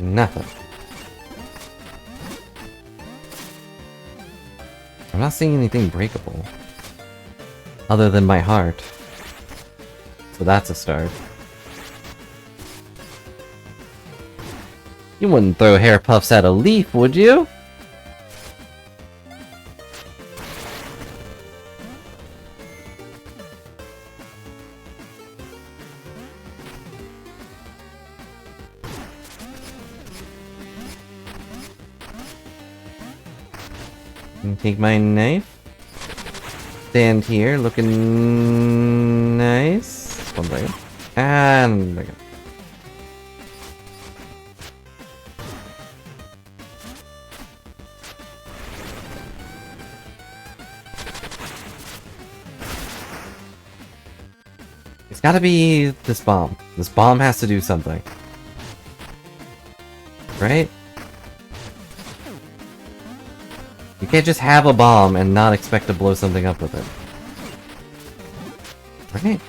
Nothing. I'm not seeing anything breakable. Other than my heart. So that's a start. You wouldn't throw hair puffs at a leaf, would you? Take my knife. Stand here, looking nice. One second. And there we go. It's gotta be this bomb. This bomb has to do something. Right? You can't just have a bomb and not expect to blow something up with it. Right?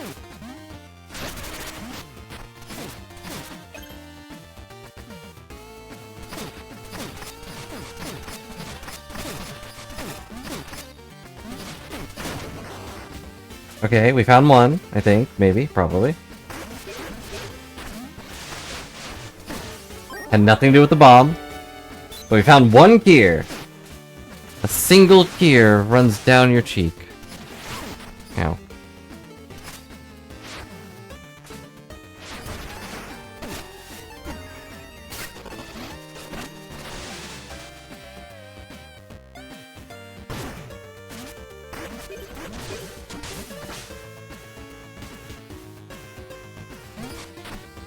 Okay, we found one, I think. Maybe, probably. Had nothing to do with the bomb. But we found one gear. A single tear runs down your cheek. Ow.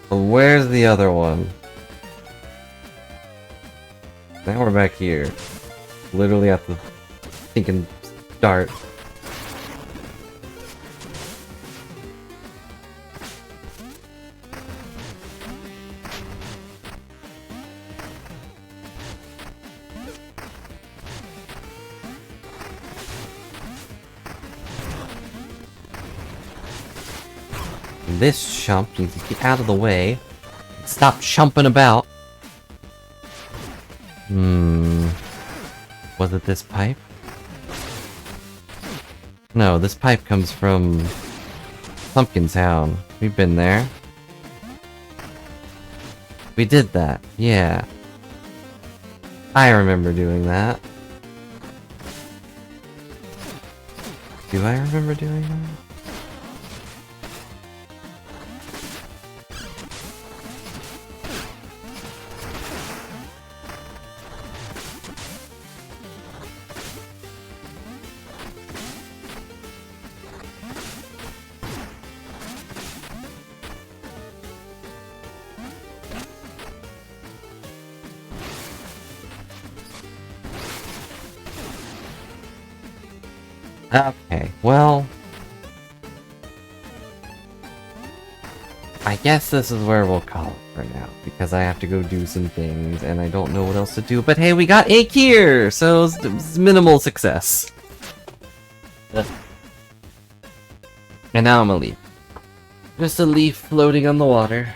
But where's the other one? Now we're back here. Literally at the stinking start. This chump needs to get out of the way. Stop chumping about. Was it this pipe? No, this pipe comes from Pumpkin Town. We've been there. We did that, yeah. I remember doing that. Do I remember doing that? Okay, well... I guess this is where we'll call it for now, because I have to go do some things, and I don't know what else to do, but hey, we got a cure! So it's minimal success. And now I'm a leaf. Just a leaf floating on the water.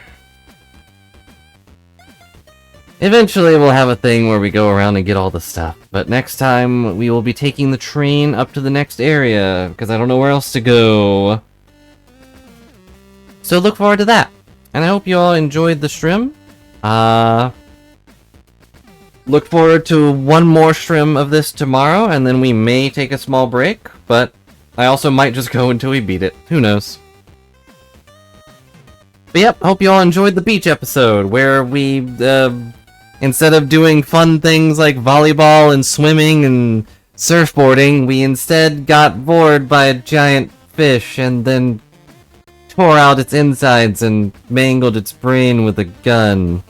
Eventually we'll have a thing where we go around and get all the stuff, but next time we will be taking the train up to the next area, because I don't know where else to go. So look forward to that, and I hope you all enjoyed the stream. Look forward to one more stream of this tomorrow, and then we may take a small break, but I also might just go until we beat it. Who knows? But yep, hope you all enjoyed the beach episode, where we, instead of doing fun things like volleyball and swimming and surfboarding, we instead got bored by a giant fish and then tore out its insides and mangled its brain with a gun.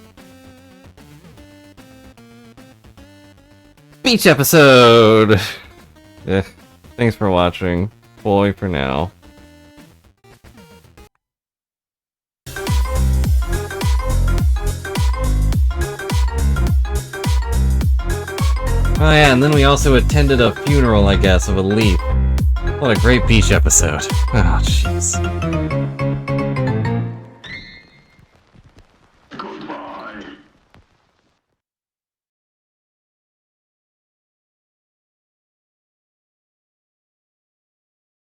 Beach episode! Thanks for watching. Boy for now. Oh yeah, and then we also attended a funeral, I guess, of a leaf. What a great beach episode. Oh, jeez.